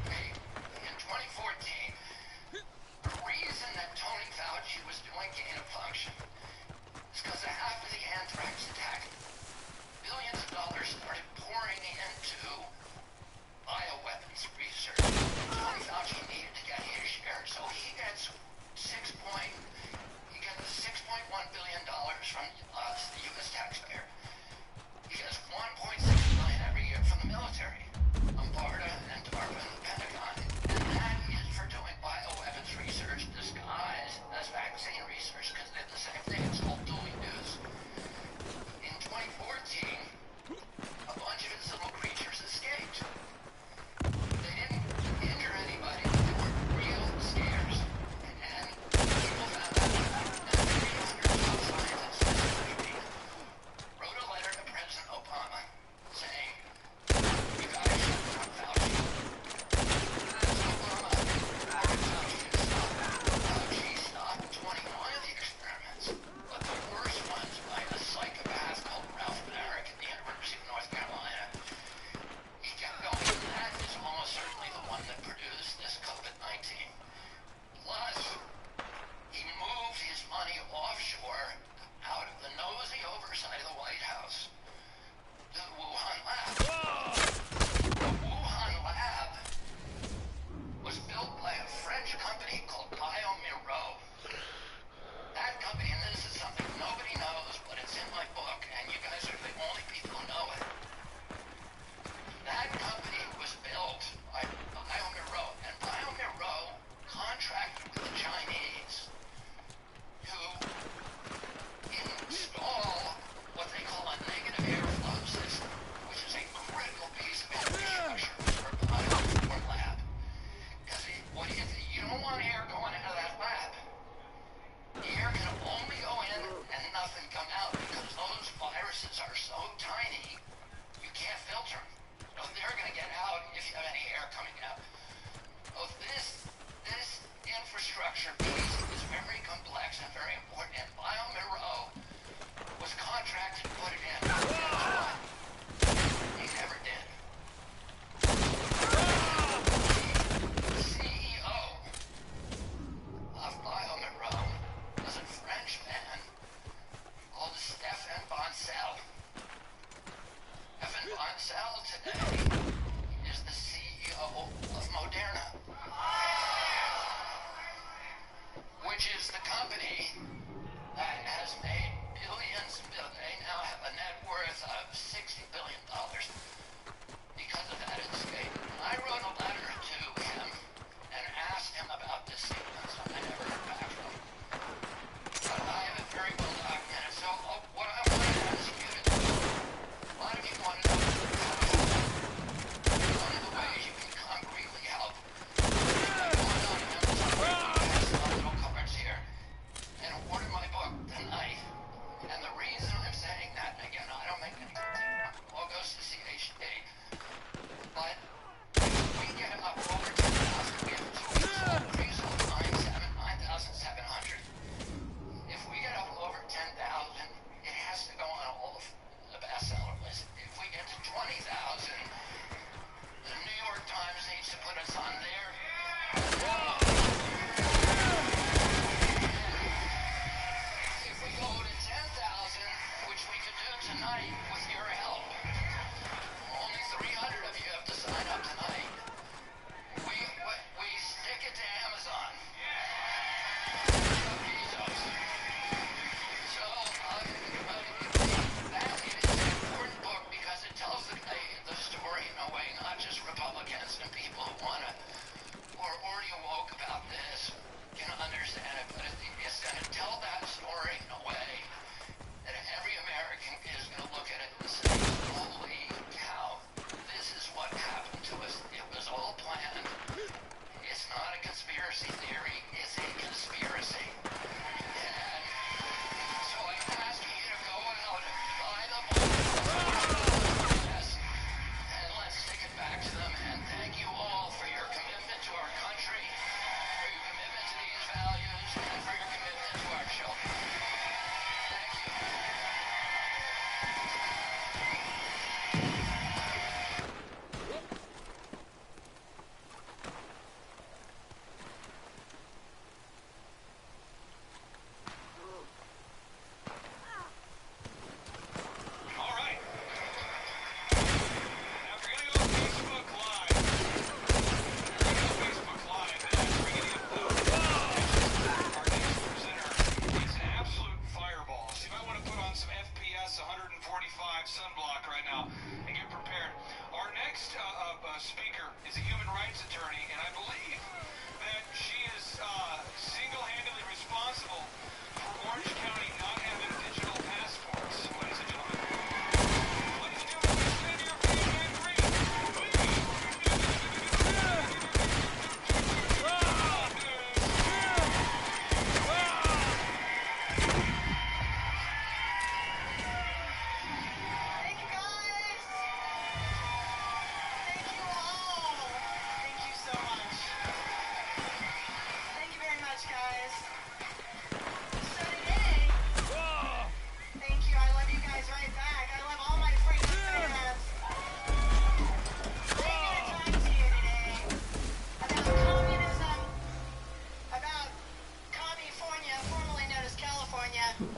in 2014. The reason that Tony Fauci was doing gain of function is because after the anthrax attack, billions of dollars started pouring into bioweapons research. Tony Fauci needed to get his share, so he gets $6.1 billion from us, the U.S. taxpayer. He gets $1.6 billion every year from the military, BARDA and DARPA and the Pentagon, and that is for doing bioweapons research disguised as vaccine research, because they're the same thing. It's called dual use. In 2014, a bunch of its little creatures escaped. They didn't injure anybody, they were real scares. And people found out about it. And 300 top scientists in the country wrote a letter to President Obama saying, you guys should stop Fauci. President Obama ordered Fauci to stop. Fauci stopped 21 of the experiments, but the worst ones by a psychopath called Ralph Barrick at the University of North Carolina. He kept going, and that is almost certainly the one that produced this COVID-19. Plus, he moved his money offshore out of the nosy oversight of the White House to the Wuhan lab. The Wuhan lab was built by a French company called Biomiro. That company, and this is something nobody knows, but it's in my book, and you guys are the only people who know it. That company was built by Biomiro, and Biomiro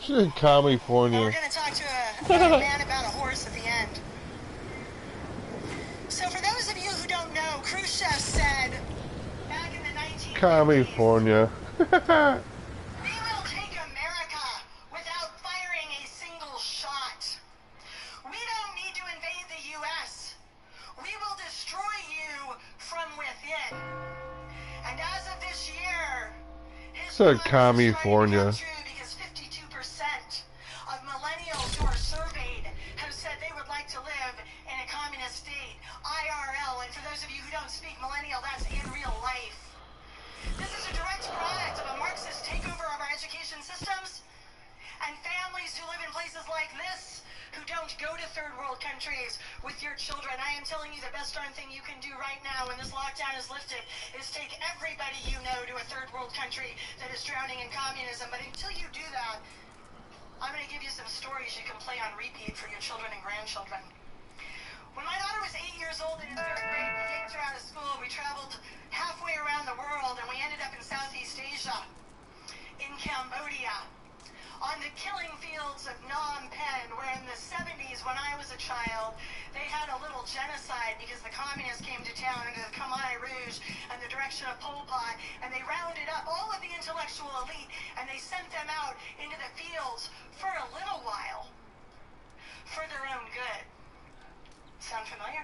Shit, We're California. going to talk to a man about a horse at the end. So for those of you who don't know, Khrushchev said back in the 1950s, California. we will take America without firing a single shot. We don't need to invade the U.S. We will destroy you from within. And as of this year, his Said promise is starting to California. come true because 52% of millennials who are surveyed have said they would like to live in a communist state, IRL. And for those of you who don't speak millennial, that's in real life. This is a direct product of a Marxist takeover of our education systems and families who live in places like this who don't go to third world countries with your children. I am telling you the best darn thing you can do right now when this lockdown is lifted is take everybody you know to a third world country that is drowning in communism. But until you do that, I'm going to give you some stories you can play on repeat for your children and grandchildren. When my daughter was 8 years old and in third grade, we yanked her out of school. We traveled halfway around the world and we ended up in Southeast Asia, in Cambodia, on the killing fields of Phnom Penh, where in the 70s, when I was a child, they had a little genocide because the communists came to town under the Khmer Rouge and the direction of Pol Pot, and they rounded up all of the intellectual elite and they sent them out into the fields for a little while for their own good. Sound familiar?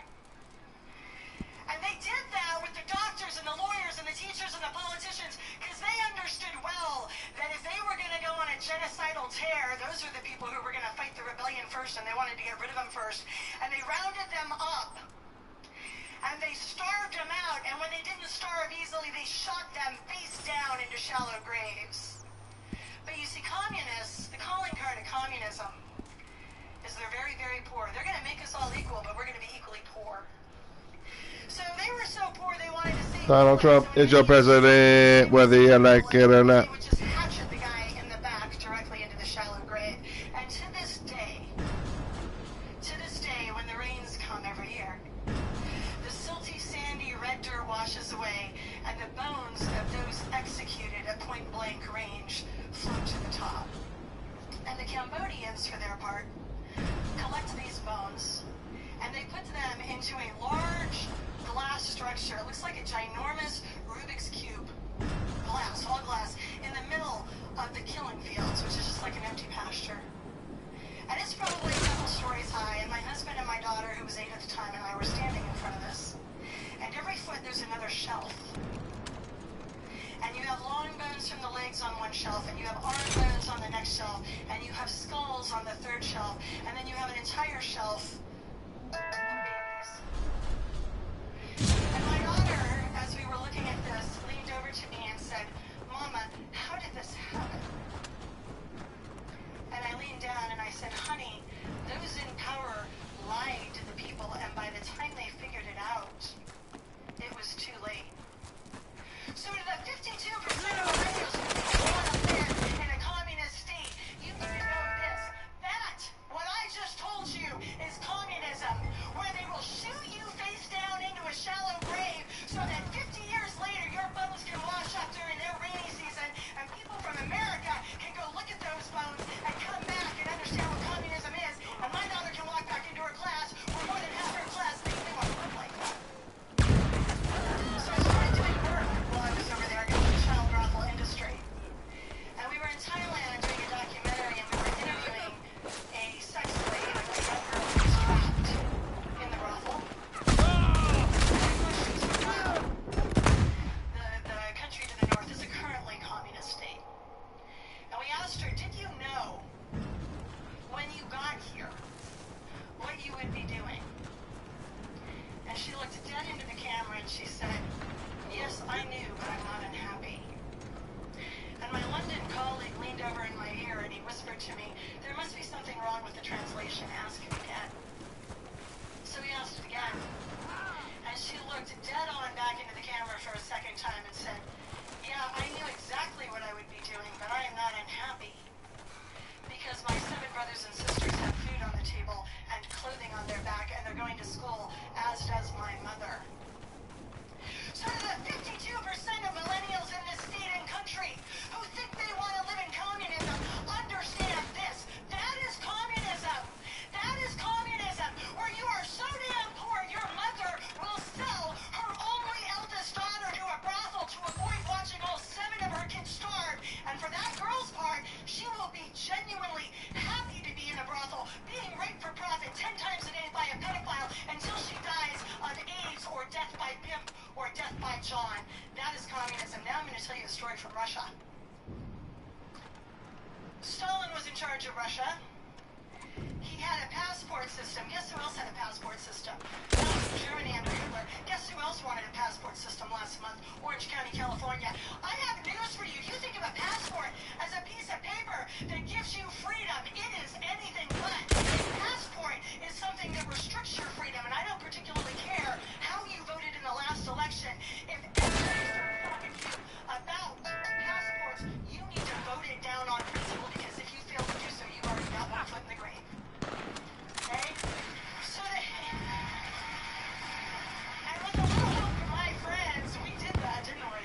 And they did that with the doctors and the lawyers and the teachers and the politicians because they understood well that if they were going to go on a genocidal tear, those are the people who were going to fight the rebellion first, and they wanted to get rid of them first. And they rounded them up and they starved them out, and when they didn't starve easily, they shot them face down into shallow graves. But you see, communists, the calling card of communism is they're very, very poor. They're going to make us all equal, but we're going to be equally poor. So they were so poor they wanted to save Donald Trump is your president, whether you like it or not. They would just hatchet the guy in the back directly into the shallow grave. And to this day, when the rains come every year, the silty, sandy, red dirt washes away, and the bones of those executed at point-blank range float to the top. And the Cambodians, for their part, collect these bones, and they put them into a large glass structure. It looks like a ginormous Rubik's Cube. Glass, all glass, in the middle of the killing fields, which is just like an empty pasture. And it's probably a couple stories high, and my husband and my daughter, who was 8 at the time, and I were standing in front of this. And every foot there's another shelf. And you have long bones from the legs on one shelf, and you have arm bones on the next shelf, and you have skulls on the third shelf, and then you have an entire shelf of babies. And my daughter, as we were looking at this, leaned over to me and said, "Mama, how did this happen?" And I leaned down and I said, "Honey, those in power lied to the people, and by the time they figured it out, it was too late." So to the 52% of millennials who want to live in a communist state, you need to know this. That, what I just told you, is communism, where they will shoot you face down into a shallow grave so that 50 years later your bones can wash up during their rainy season, and people from America can go look at those bones and come back and understand what communism is, and my daughter can walk back into her class where more than half her class thinks they want to look like that. So I started doing work while I was over there in the child brothel industry. And we were in Thailand doing a documentary, and we were interviewing a sex slave, a young girl who was trapped in the brothel. The country to the north is a currently communist state. And we asked her, "Did you know when you got here what you would be doing?" And she looked dead into the camera and she said, "Yes, I knew, but I'm not unhappy." And my London colleague leaned over in my ear and he whispered to me, "There must be something wrong with the translation. Ask him again." So he asked it again. And she looked dead on back into the camera for a second time and said, "Yeah, I knew exactly what I would be doing, but I am not unhappy. Because my 7 brothers and sisters have food on the table and clothing on their back, and they're going to school, as does my mother." So to the 52% of millennials in this state and country who think they want to live in communism, understand to tell you a story from Russia. Stalin was in charge of Russia. He had a passport system. Guess who else had a passport system? Germany under Hitler. Guess who else wanted a passport system last month? Orange County, California. I have news for you. You think of a passport as a piece of paper that gives you freedom. It is anything but. A passport is something that restricts your freedom, and I don't particularly care how you voted in the last election. If everybody starts talking to you about passports, you need to vote it down on principle, because if you fail to do so, you've already got one foot in the grave. Okay? So they... And with a little help from my friends, we did that, didn't we?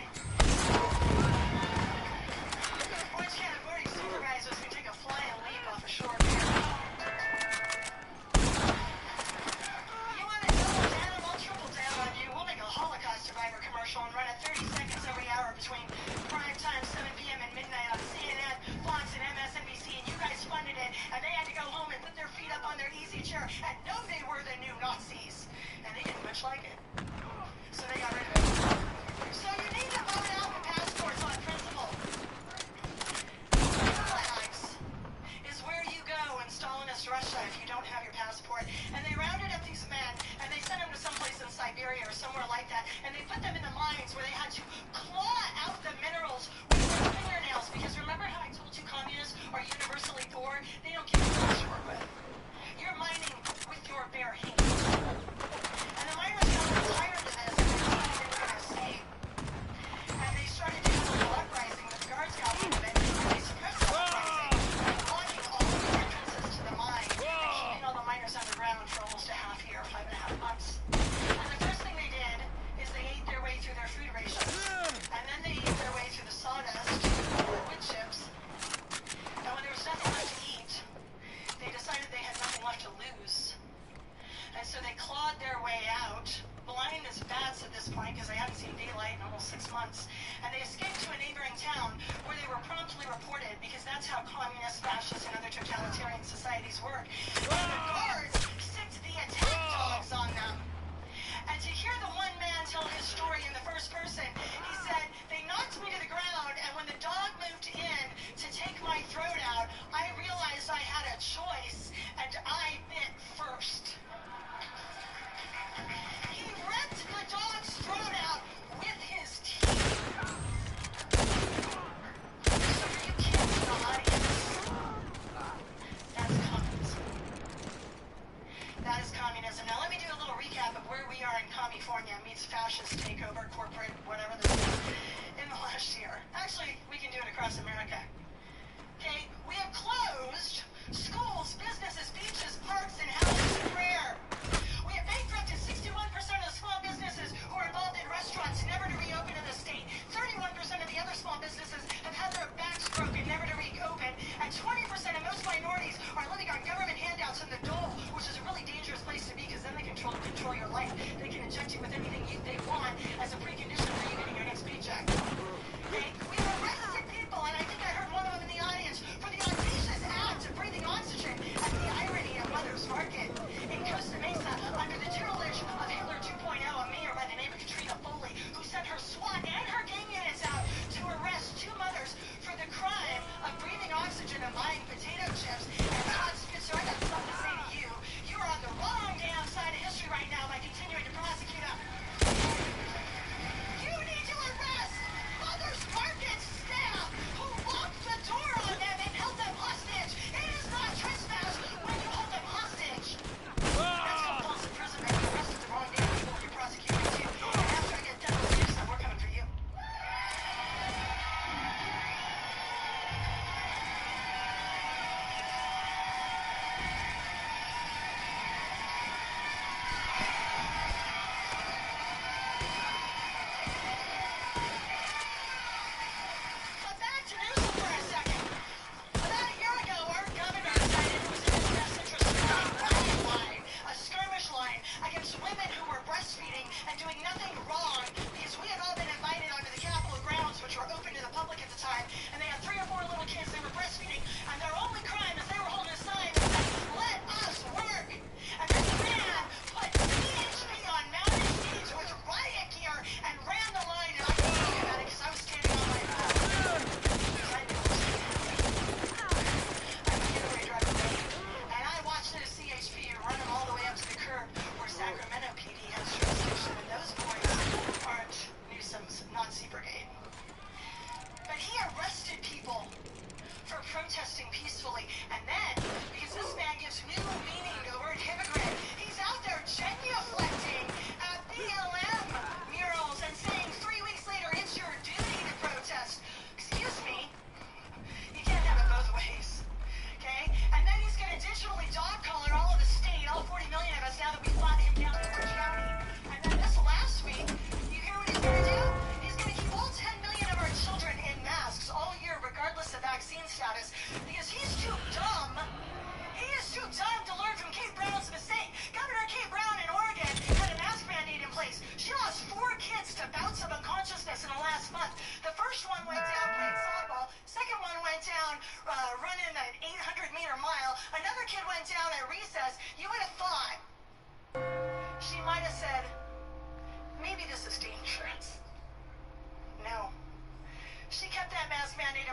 Orange County boarding supervisors can take a flying leap off a shore pier. You want to double down? I'll triple down on you. We'll make a Holocaust survivor commercial and run it 30 seconds every hour between prime time, 7 p.m. and midnight on CNN, Fox, and MSNBC, and you guys funded it, and they had to go home and put their feet up on their easy chair and know they were the new Nazis. And they didn't much like it. So they got rid of it. So you need to vote out the passports on principle. Flags is where you go in Stalinist Russia if you don't have your passport. And they rounded up these men, and they sent them to someplace in Siberia or somewhere like that, and they put them in the mines where they had to claw out the minerals with their fingernails. Because remember how I told you communists are universally poor? They don't give you much to work with. You're mining with your bare hands. And the miners got tired of this, and they thought they were going to escape. And they started to have a little uprising, but the guards got wind of it, and they suppressed the uprising by blocking all of the entrances to the mine and keeping all the miners underground for almost a half year, 5.5 months. And the first thing they did is they ate their way through their food rations. And then they ate their way through the sawdust, wood chips. And when there was nothing left to eat, they decided they had nothing left to lose. And so they clawed their way out, blind as bats at this point because they hadn't seen daylight in almost 6 months. And they escaped to a neighboring town where they were promptly reported, because that's how communist, fascist, and other totalitarian societies work. And the guards sicked the attack dogs on them. And to hear the one man tell his story in the first person, he said, they knocked me to the ground, and when the dog moved in to take my throat out, I realized I had a choice, and I bit first. He ripped the dog's throat out with his teeth. So you can't be the audience. That's communism. That is communism. Now let me do a little recap of where we are in California meets fascist takeover, corporate, whatever this is.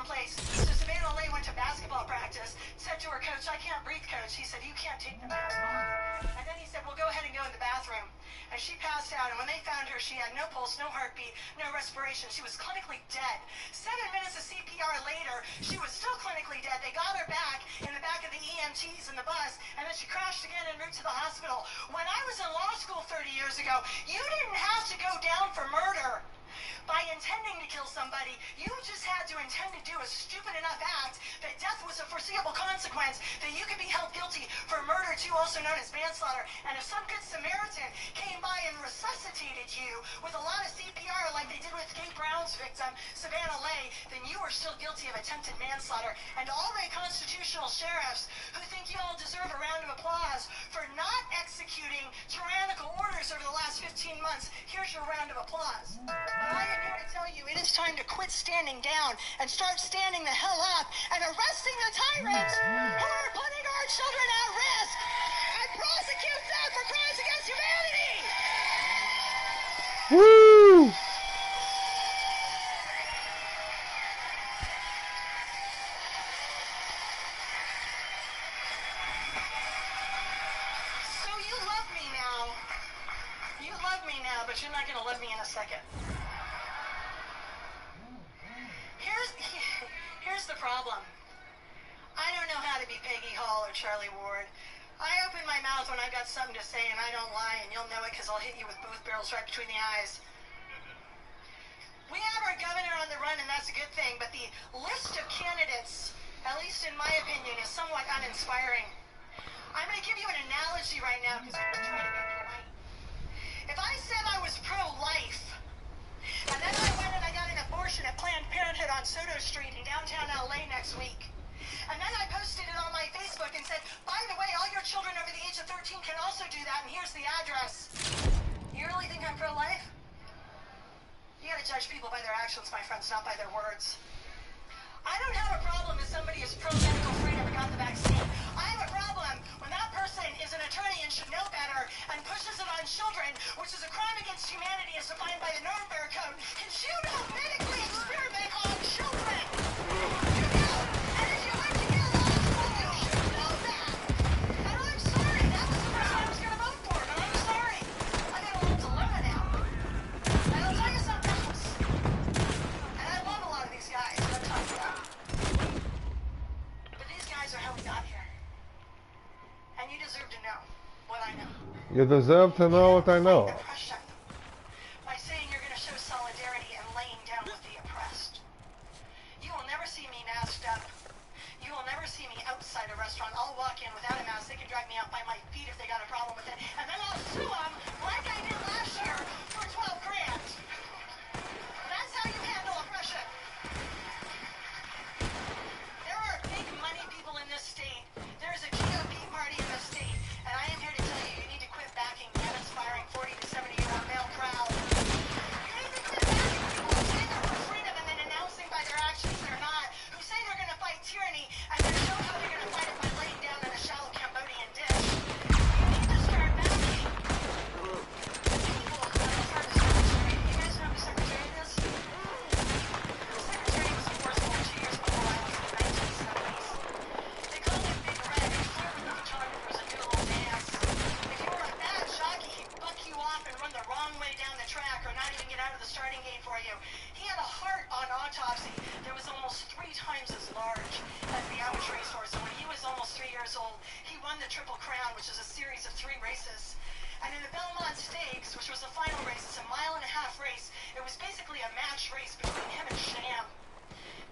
someplace. So Savannah Lay went to basketball practice, said to her coach, I can't breathe, coach. He said, you can't take the mask off. And then he said, well, go ahead and go in the bathroom. And she passed out, and when they found her, she had no pulse, no heartbeat, no respiration. She was clinically dead. 7 minutes of CPR later, she was still clinically dead. They got her back in the back of the EMTs in the bus, and then she crashed again en route to the hospital. When I was in law school 30 years ago, you didn't have to go down for murder by intending to kill somebody. You just had to intend to do a stupid enough act that death was a foreseeable consequence, that you could be held guilty for murder too, also known as manslaughter. And if some good Samaritan came by and resuscitated you with a lot of CPR like they did with Kate Brown's victim, Savannah Lay, then you are still guilty of attempted manslaughter. And all the constitutional sheriffs who think you all deserve a round of applause for not executing tyrannical orders over the last 15 months, here's your round of applause. I am here to tell you it is time to quit standing down and start standing the hell up and arresting the tyrants who are putting our children at risk and prosecute them for crimes against humanity! Woo! So you love me now. You love me now, but you're not going to love me in a second. Here's the problem. I don't know how to be Peggy Hall or Charlie Ward. I open my mouth when I've got something to say, and I don't lie, and you'll know it because I'll hit you with both barrels right between the eyes. We have our governor on the run, and that's a good thing, but the list of candidates, at least in my opinion, is somewhat uninspiring. I'm going to give you an analogy right now because I'm going to try to be polite. If I said I was pro-life, and then I went and I got an abortion at Planned Parenthood on Soto Street in downtown LA next week, and then I posted it on my Facebook and said, by the way, all your children over the age of 13 can also do that, and here's the address. You really think I'm pro-life? You gotta judge people by their actions, my friends, not by their words. I don't have a problem if somebody is pro-medical freedom and got the vaccine. I have a problem when that person is an attorney and should know better and pushes it on children, which is a crime against humanity as defined by the Nuremberg Code. Because you don't medically experiment on children. You don't. And if you went to get law school, you should know that. And I'm sorry, that was the person I was going to vote for, but I'm sorry. I got a little dilemma now. And I'll tell you something else. And I love a lot of these guys that I'm talking about. But these guys are how we got here. And you deserve to know what I know. You deserve to know what I know. Oppression by saying you're going to show solidarity and laying down with the oppressed. You will never see me masked up. You will never see me outside a restaurant. I'll walk in without a mask. They can drag me out by my feet if they got a problem with it. And then I'll sue them like I did last year for 12 grand. That's how you handle oppression. There are big money people in this state. There's a GOP party in this state. And I am here to tell you, you need to quit backing uninspiring 40 to 70-year-old male crowd. You need to quit backing people who say they're for freedom and then announcing by their actions they're not, who say they're going to fight tyranny and then show how they're going to fight it by laying down in a shallow Cambodian dish. You need to start backing people who are part of the secretary. You guys know who the secretary is? The secretary was in force for 2 years before I was in the 1970s. They called him Big Red. He flirt with the photographers and do a little dance. If you were a bad jockey, he'd buck you off and run the wrong way down the track or not even get out of the starting gate for you. He had a heart on autopsy that was almost 3 times as large as the average racehorse. And when he was almost 3 years old, he won the Triple Crown, which is a series of 3 races. And in the Belmont Stakes, which was the final race, it's a 1.5 mile race, it was basically a match race between him and Sham,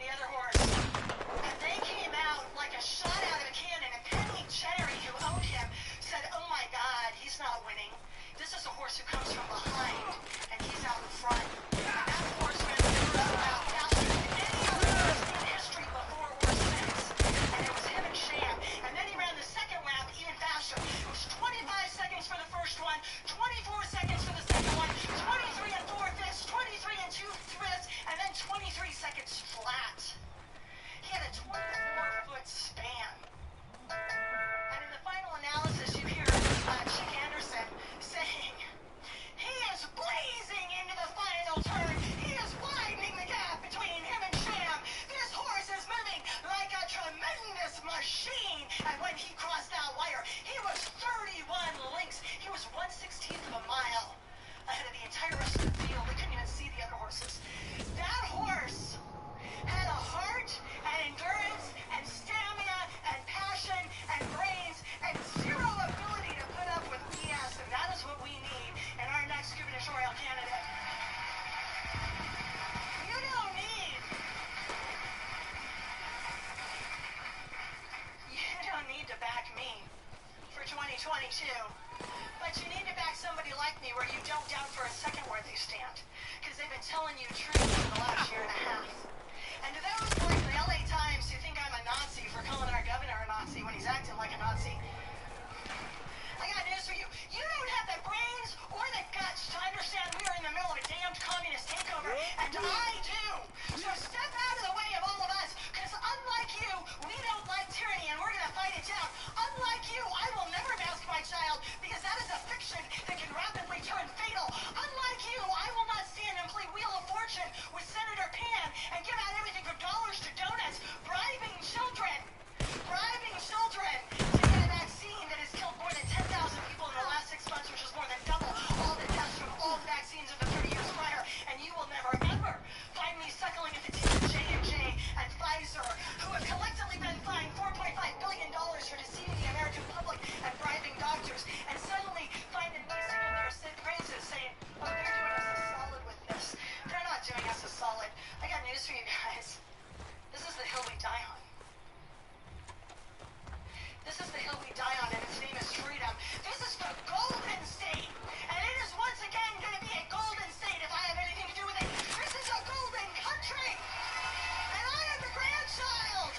the other horse. And they came out like a shot out of a cannon, and Penny Cherry, who owned him, said, oh my God, he's not winning. This is a horse who comes from behind, and he's out in front. That horse ran the first lap faster than any other horse in history before or since. And it was him and Sham. And then he ran the second lap even faster. It was 25 seconds for the first one, 24 seconds for the second one, 23 and 4/5, 23 and 2/5, and then 23 seconds flat. He had a 24-foot span. And in the final analysis, you hear Chick Anderson saying, he is too. But you need to back somebody like me where you don't doubt for a second where they stand. Because they've been telling you truth for the last year and a half. And to those like the LA Times who think I'm a Nazi for calling our governor a Nazi when he's acting like a Nazi, I got news for you. You don't have the brains or the guts to understand we are in the middle of a damned communist takeover, and I do. So step out of the way of all of us, because unlike you, we don't like tyranny, and we're going to fight it down. Unlike you, I will never mask my child, because that is a fiction that can rapidly turn fatal. Unlike you, I will not stand and play Wheel of Fortune with Senator Pan and give out everything from dollars to donuts, bribing children to get a vaccine that has killed more than 10,000 people in the last 6 months, which is more than double all the deaths from all the vaccines of the 30 years prior. And you will never, ever find me suckling at the teeth of J&J and Pfizer, who have collectively been fined $4.5 billion for deceiving the American public and bribing doctors, and suddenly finding me singing their praises, saying, oh, they're doing us a solid with this. They're not doing us a solid. I got news for you guys. This is the hill we die on. This is the hill we die on, and its name is freedom. This is the Golden State, and it is once again going to be a Golden State if I have anything to do with it. This is a golden country, and I am the grandchild.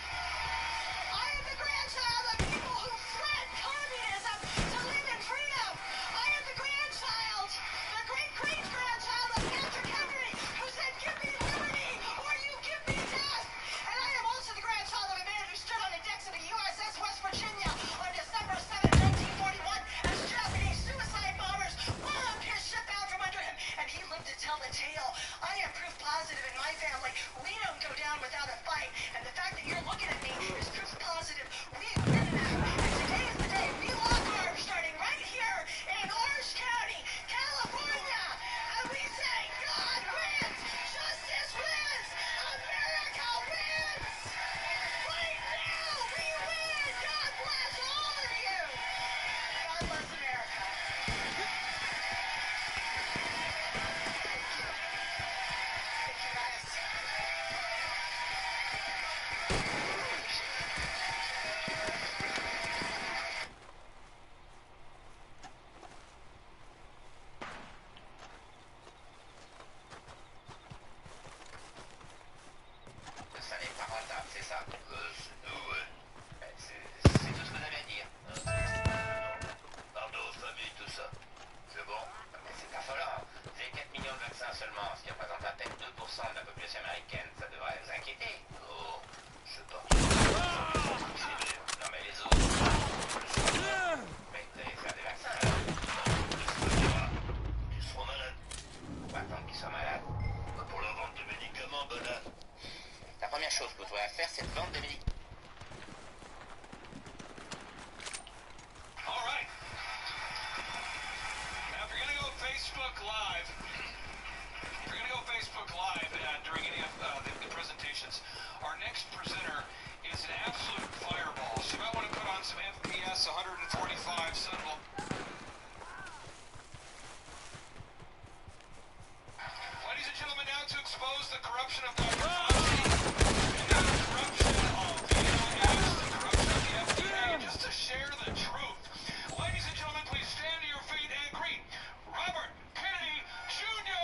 I am the grandchild of people who fled communism to live in freedom. I am the grandchild, the great-great-grandchild of Patrick Henry, who said, give me liberty or you give me death. And I am also the grandchild of a man who stood on the decks of the USS West Virginia on December 7, 1941, as Japanese suicide bombers bombed his ship out from under him, and he lived to tell the tale. I am proof positive in my family. We don't go down without a fight, and the fact that you're looking at me is proof positive. We win now, and today is the day we lock arms, starting right here in Orange County, California, and we say, God wins, justice wins, America wins. Right now, we win. God bless all of you. God bless America. Thank you, guys. Ça n'est pas rentable, c'est ça? C'est tout ce que vous avez à dire. Pardon, famille, tout ça. C'est bon? Mais c'est affolant. Vous avez 4 millions de vaccins seulement, ce qui représente à peine 2% de la population américaine. Ça devrait vous inquiéter. Oh, je sais pas. C'est dur. Non, mais les autres. Mais vous allez faire des vaccins, alors? Ils seront malades. On va attendre qu'ils soient malades. Pour la vente de médicaments, bonhomme. La première chose que vous devez faire, c'est de vendre des médicaments. All right. Now, if you're going to go Facebook Live, during any of the presentations, our next presenter is an absolute fireball. So you might want to put on some FPS 145 symbol. Ladies and gentlemen, now to expose the corruption of Dr. Fauci, and now the corruption of the NIH, the corruption of the FDA, just to share the truth. Ladies and gentlemen, please stand to your feet and greet Robert Kennedy Jr.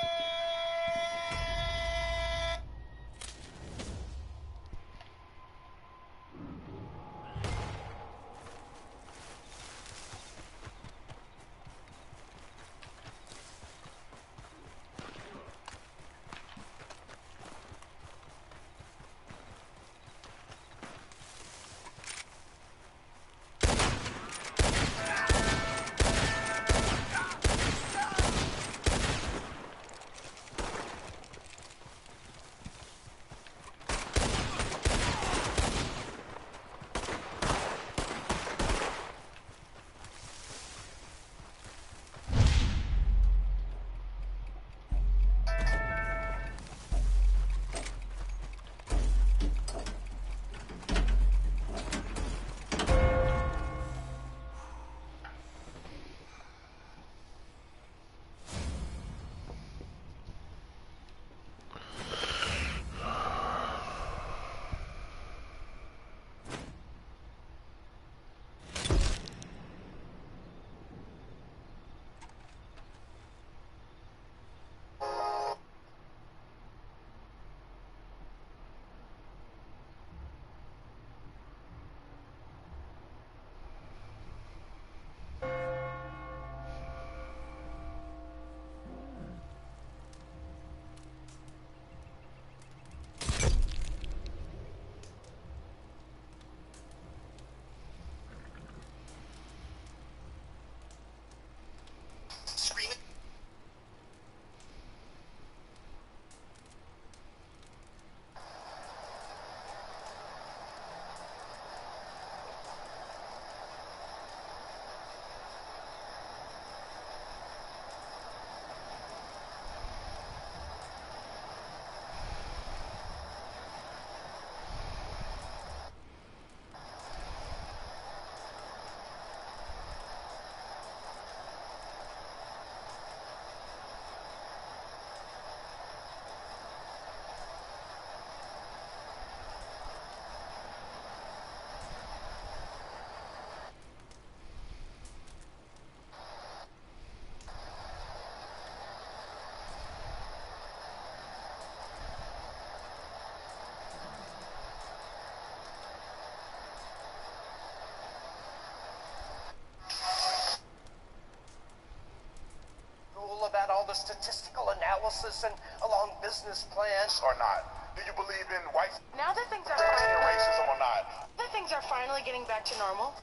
statistical analysis and along business plans. Or not? Do you believe in white Now that things are racism or not? that things are finally getting back to normal.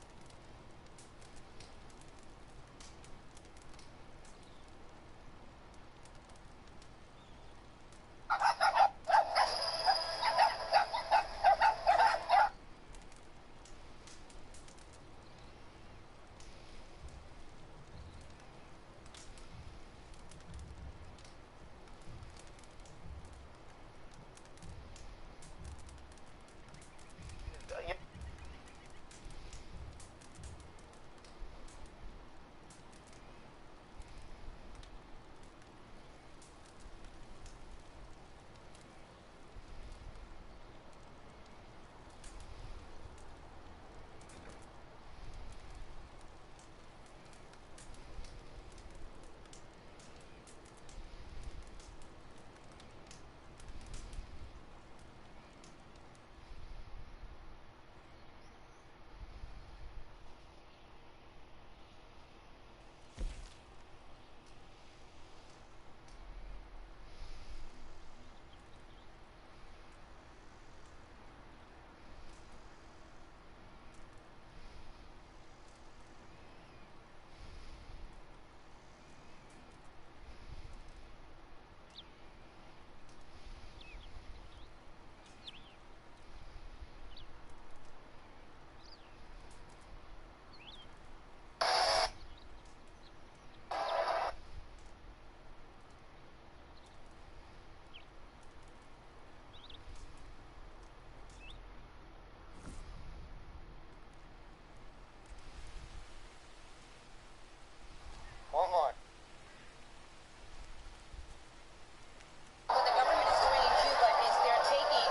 What the government is doing in Cuba is they're taking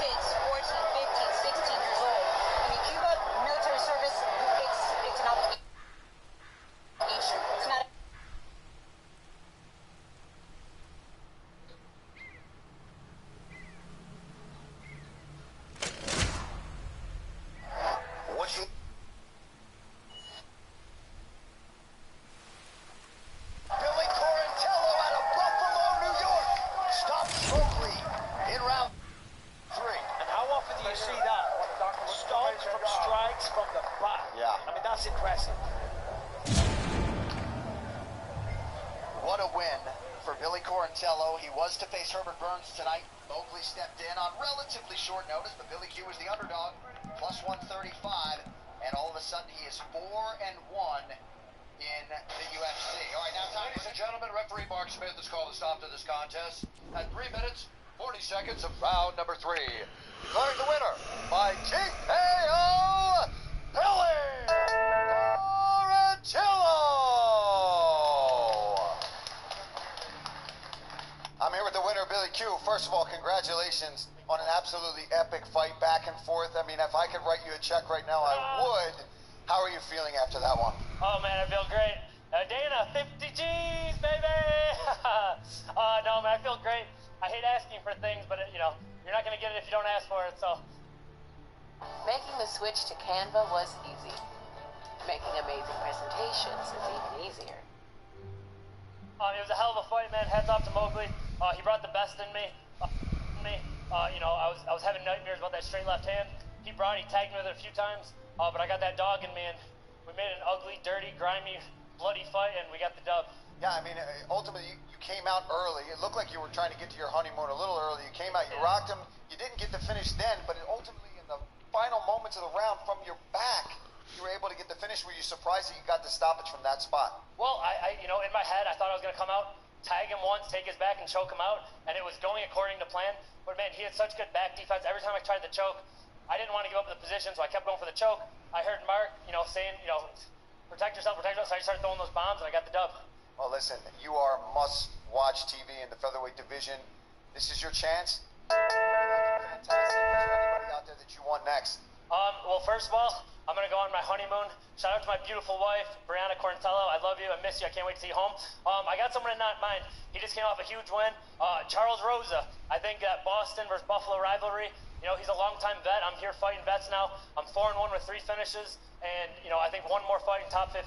kids 14, 15, 16 years old. I mean, Cuba, military service, it's an obligation. It's not What's your... Billy Corantello out of Buffalo, New York. Stop Stokely in round 3. And how often do you see that? Stones from strikes from the back. Yeah. I mean, that's impressive. What a win for Billy Corantello. He was to face Herbert Burns tonight. Mobley stepped in on relatively short notice, but Billy Q was the underdog, plus 135, and all of a sudden he is 4-1 in the UFC. All right, now time, ladies and gentlemen, referee Mark Smith has called a stop to this contest at 3 minutes, 40 seconds of round number 3. Declaring the winner by TKO, Billy Corantello. I'm here with the winner, Billy Q. First of all, congratulations on an absolutely epic fight back and forth. I mean, if I could write you a check right now, I would. How are you feeling after that one? Oh, man, I feel great. Dana, 50 G's, baby! No, man, I feel great. I hate asking for things, but, you know, you're not going to get it if you don't ask for it, so. Making the switch to Canva was easy. Making amazing presentations is even easier. It was a hell of a fight, man. Hats off to Mobley. He brought the best in me. You know, I was having nightmares about that straight left hand. He tagged me with it a few times, but I got that dog in me, and we made an ugly, dirty, grimy, bloody fight, and we got the dub. Yeah, I mean, ultimately, you came out early. It looked like you were trying to get to your honeymoon a little early. You came out, you rocked him. You didn't get the finish then, but ultimately, in the final moments of the round, from your back, you were able to get the finish. Were you surprised that you got the stoppage from that spot? Well, you know, in my head, I thought I was going to come out, tag him once, take his back, and choke him out, and it was going according to plan. But, man, he had such good back defense. Every time I tried to choke, I didn't want to give up the position, so I kept going for the choke. I heard Mark, you know, saying, you know, protect yourself, so I just started throwing those bombs, and I got the dub. Well, listen, you are must-watch TV in the featherweight division. This is your chance. Fantastic. Is there anybody out there that you want next? Well, first of all, I'm going to go on my honeymoon. Shout out to my beautiful wife, Brianna Corntello. I love you. I miss you. I can't wait to see you home. I got someone in mind. He just came off a huge win. Charles Rosa. I think that Boston versus Buffalo rivalry, you know, he's a longtime vet. I'm here fighting vets now. I'm 4-1 with 3 finishes. And, you know, I think one more fight in top 15.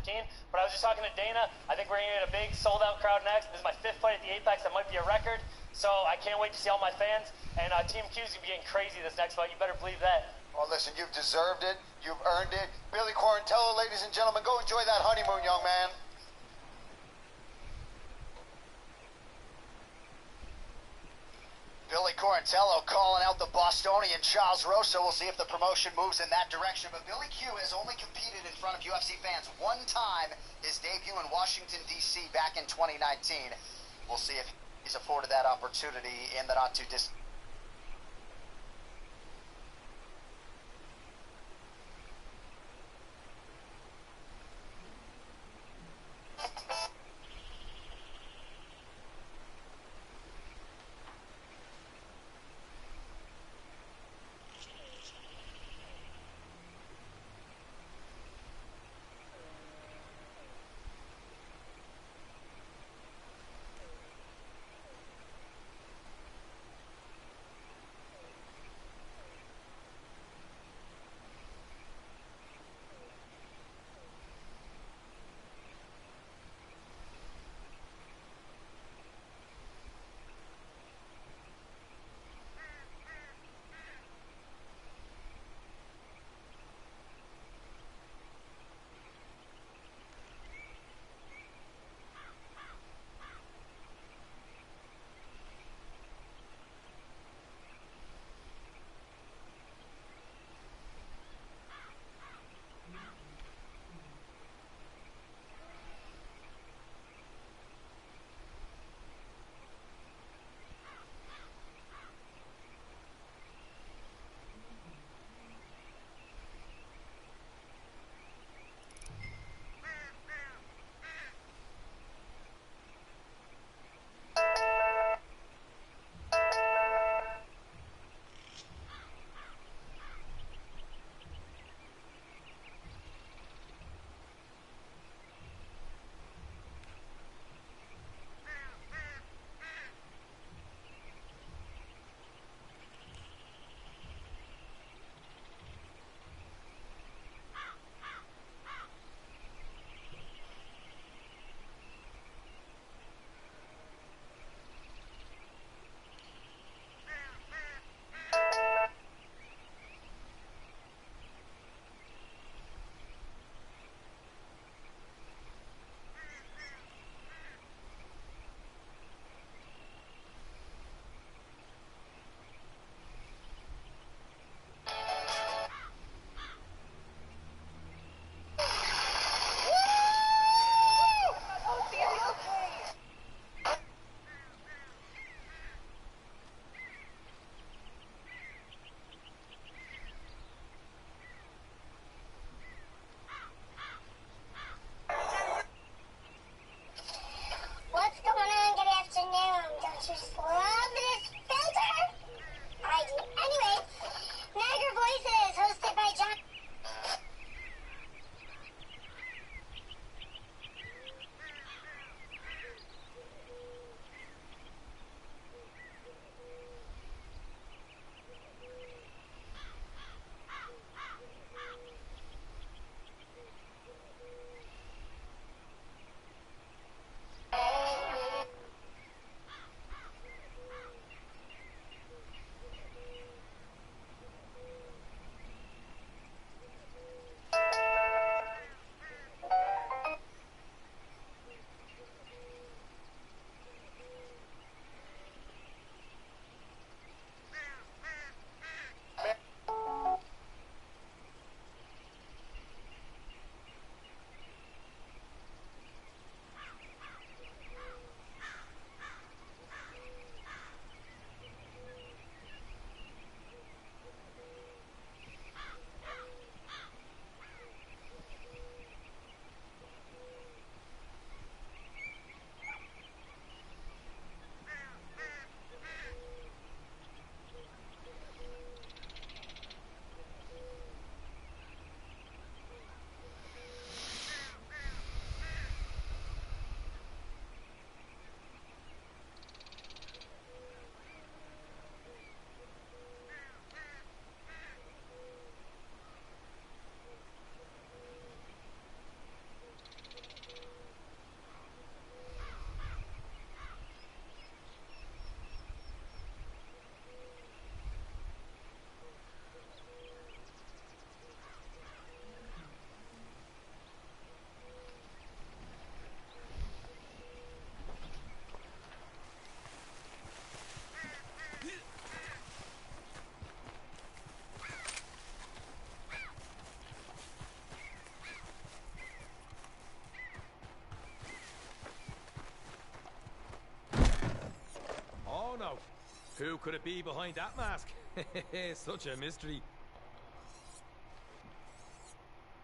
But I was just talking to Dana. I think we're going to get a big sold-out crowd next. This is my 5th fight at the Apex. That might be a record. So I can't wait to see all my fans. And Team Q's going to be getting crazy this next fight. You better believe that. Well, listen, you've deserved it. You've earned it. Billy Quarantello, ladies and gentlemen, go enjoy that honeymoon, young man. Billy Quarantello calling out the Bostonian Charles Rosa. We'll see if the promotion moves in that direction. But Billy Q has only competed in front of UFC fans one time, his debut in Washington, D.C. back in 2019. We'll see if he's afforded that opportunity in the not-too-distant Who could it be behind that mask? Such a mystery.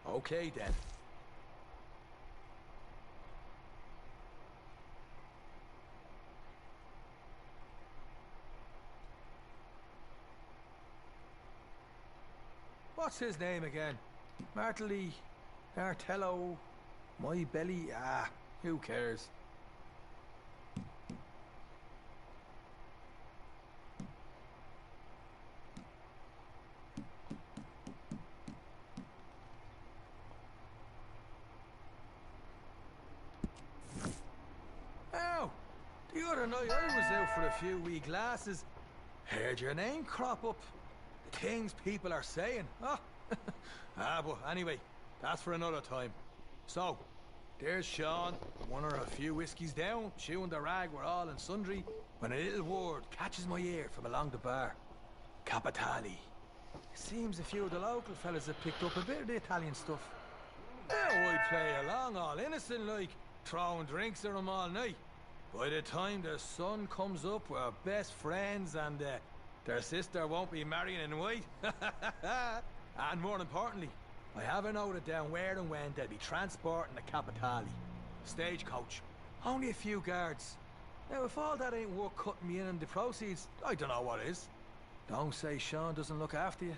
Okay then. What's his name again? Martelly, Martello, my belly, who cares? Oh, the other night I was out for a few wee glasses. Heard your name crop up. The things people are saying. But anyway, that's for another time. So, there's Sean, one or a few whiskies down, chewing the rag we're all and sundry, when a little word catches my ear from along the bar. Capitali. Seems a few of the local fellas have picked up a bit of the Italian stuff. Now I play along all innocent like, throwing drinks at them all night. By the time the sun comes up, we're best friends and their sister won't be marrying in white. And more importantly, I haven't noted down where and when they'll be transporting the Capitali. Stagecoach. Only a few guards. Now, if all that ain't worth cutting me in on the proceeds, I don't know what is. Don't say Sean doesn't look after you.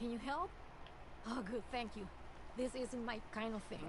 Can you help? Oh, good, thank you. This isn't my kind of thing.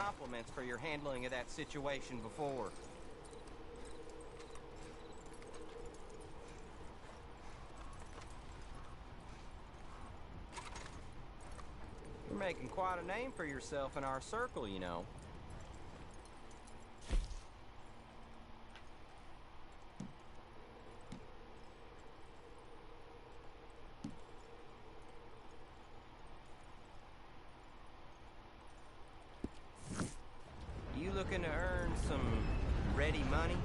compliments for your handling of that situation before. You're making quite a name for yourself in our circle, you know. You looking to earn some ready money?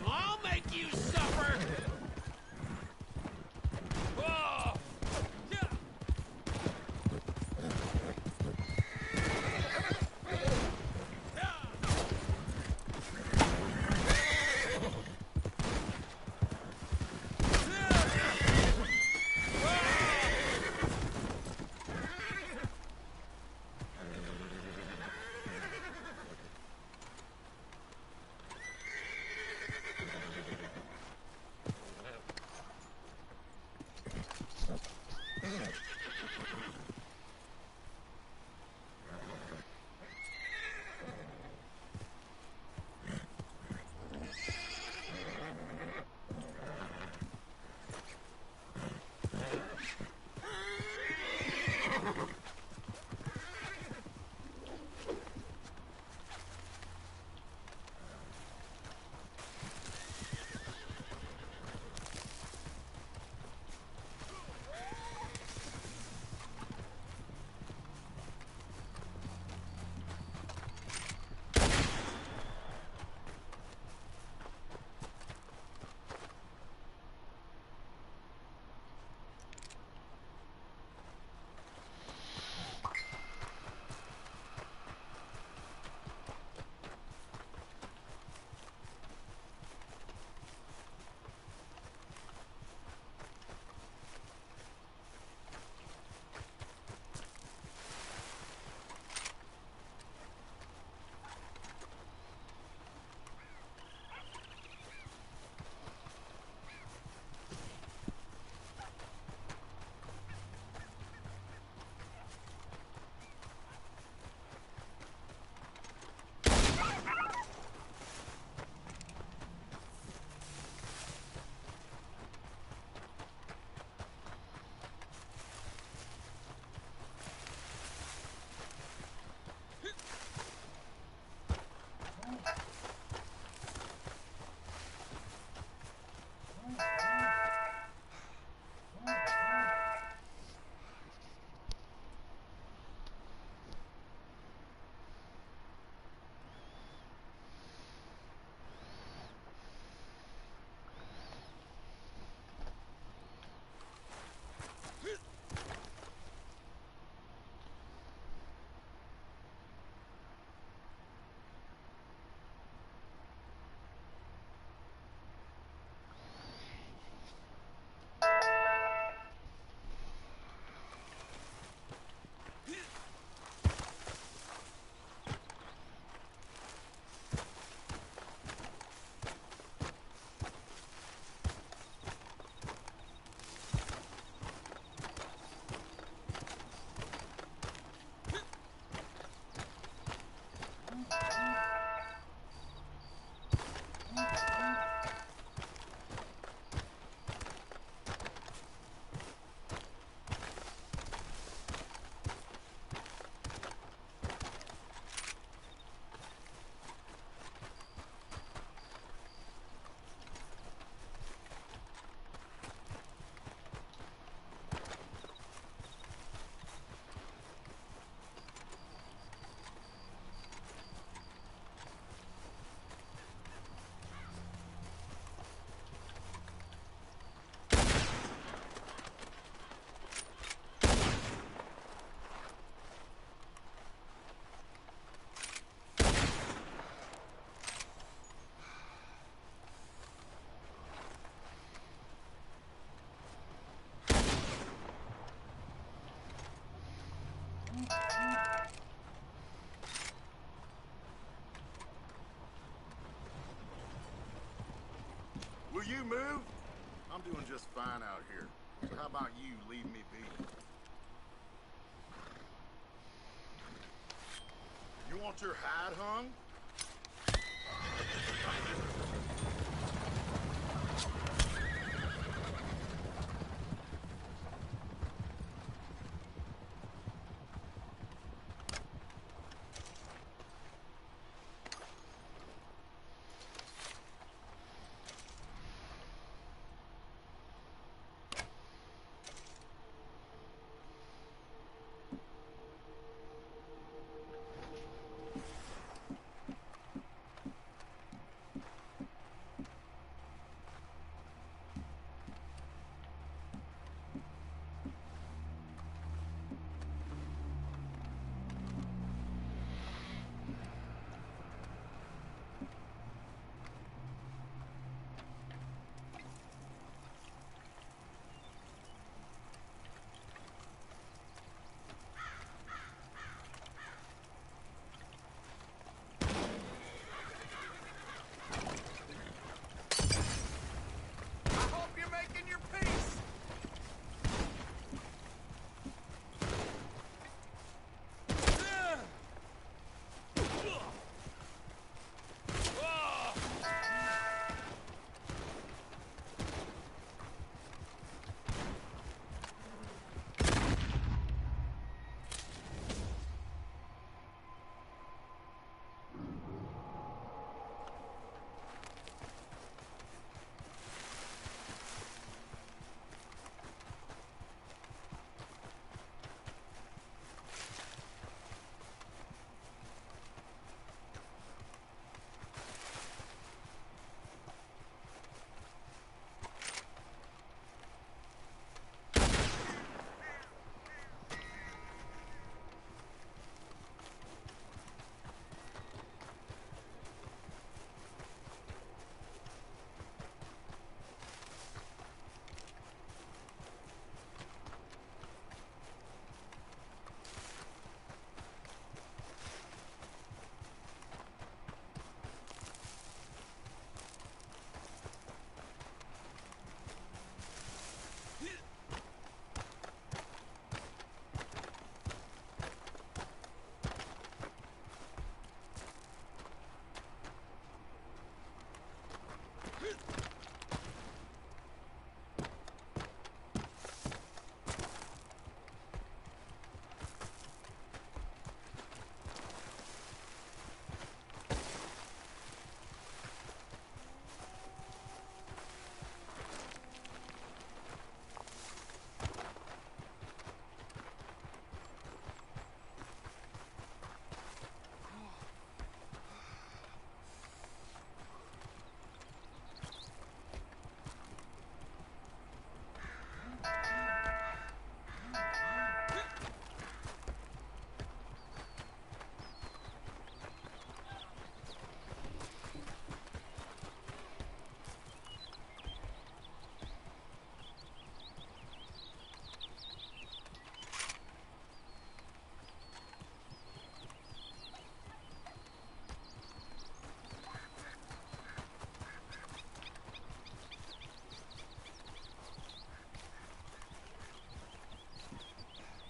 I'll make you suffer! Oh! doing just fine out here. So how about you leave me be? You want your hide hung?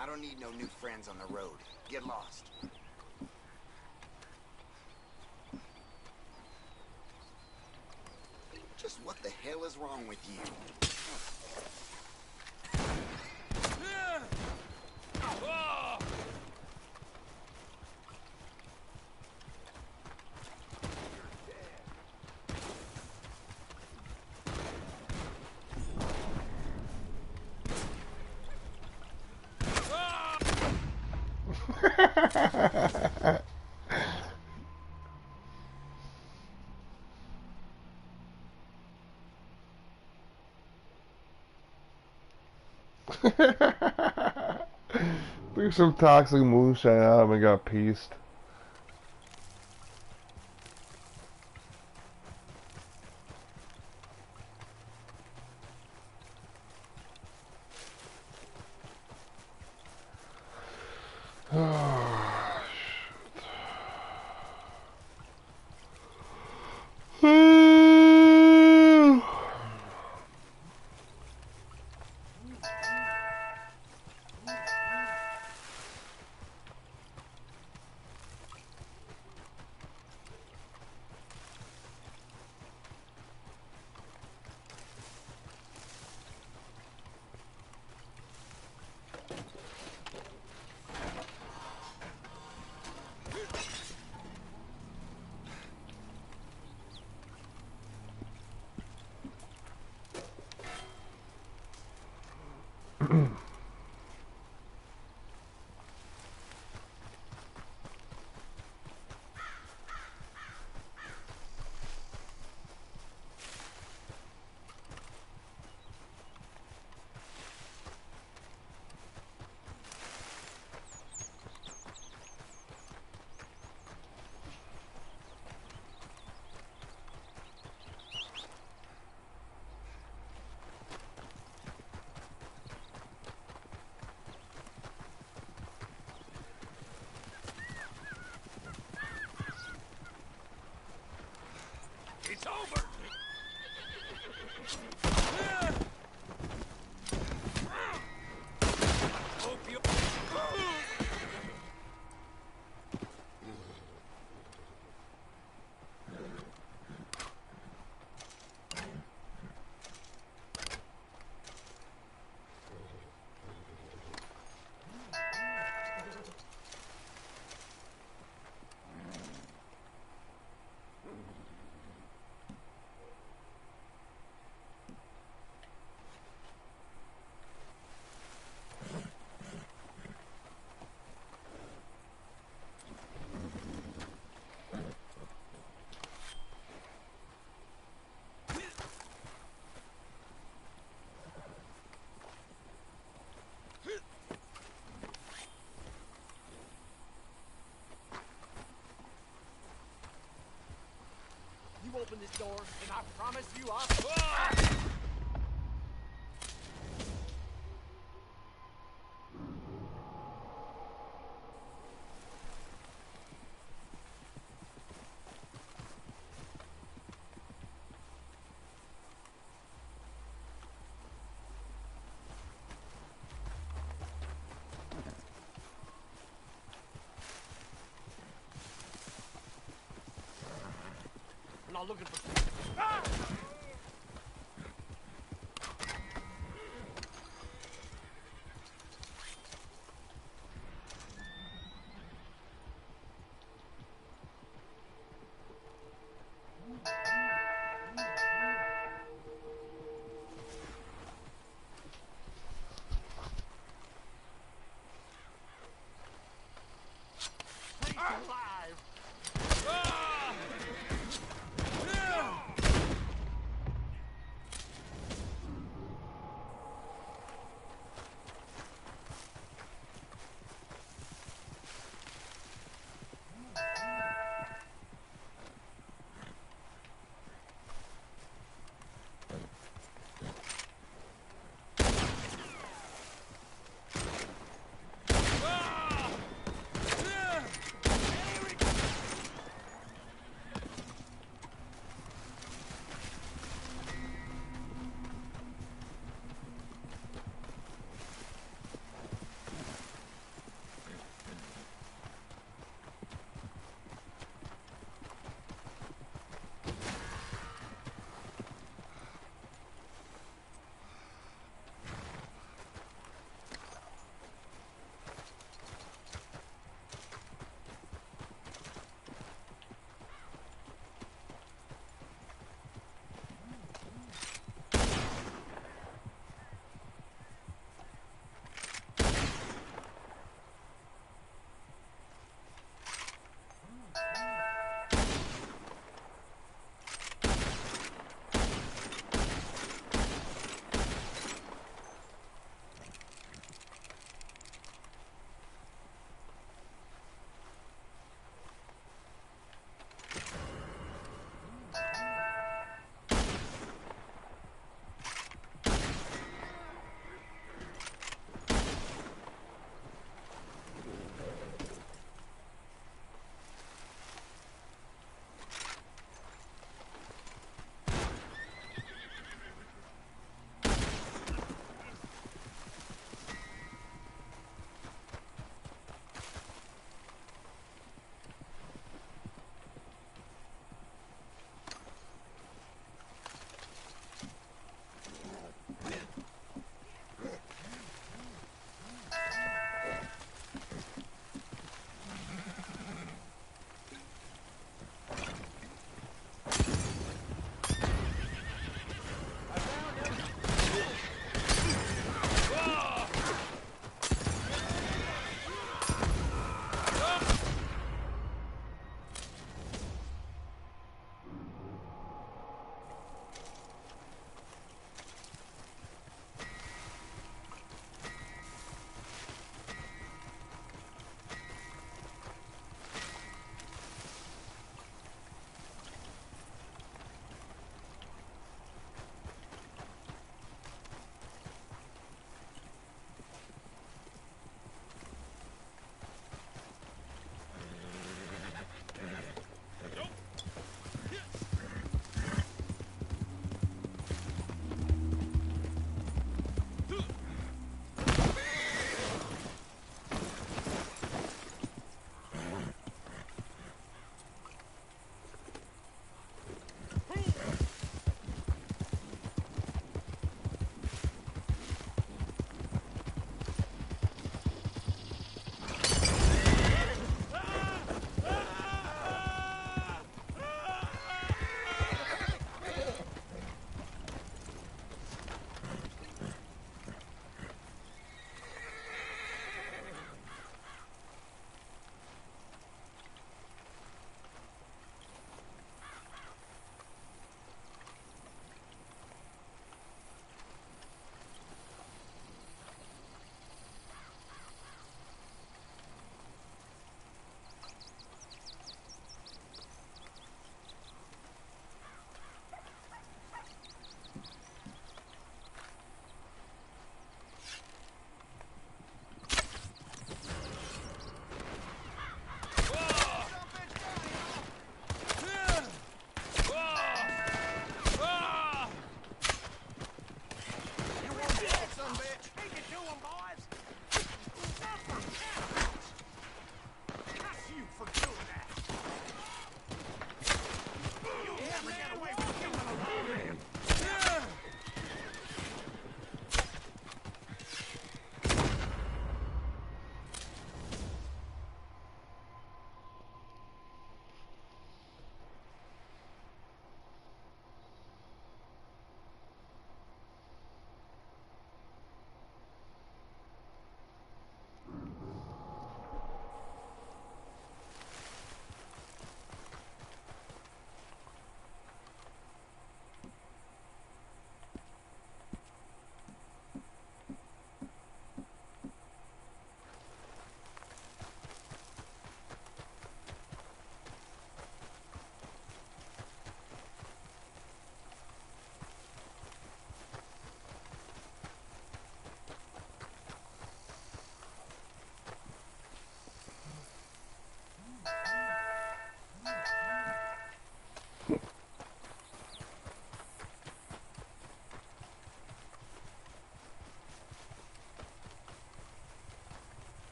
I don't need no new friends on the road. Get lost. Just what the hell is wrong with you? Threw some toxic moonshine at him and got pieced. door, and I promise you I'll... I'm not looking for... Ah! He's alive! Ah!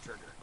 trigger.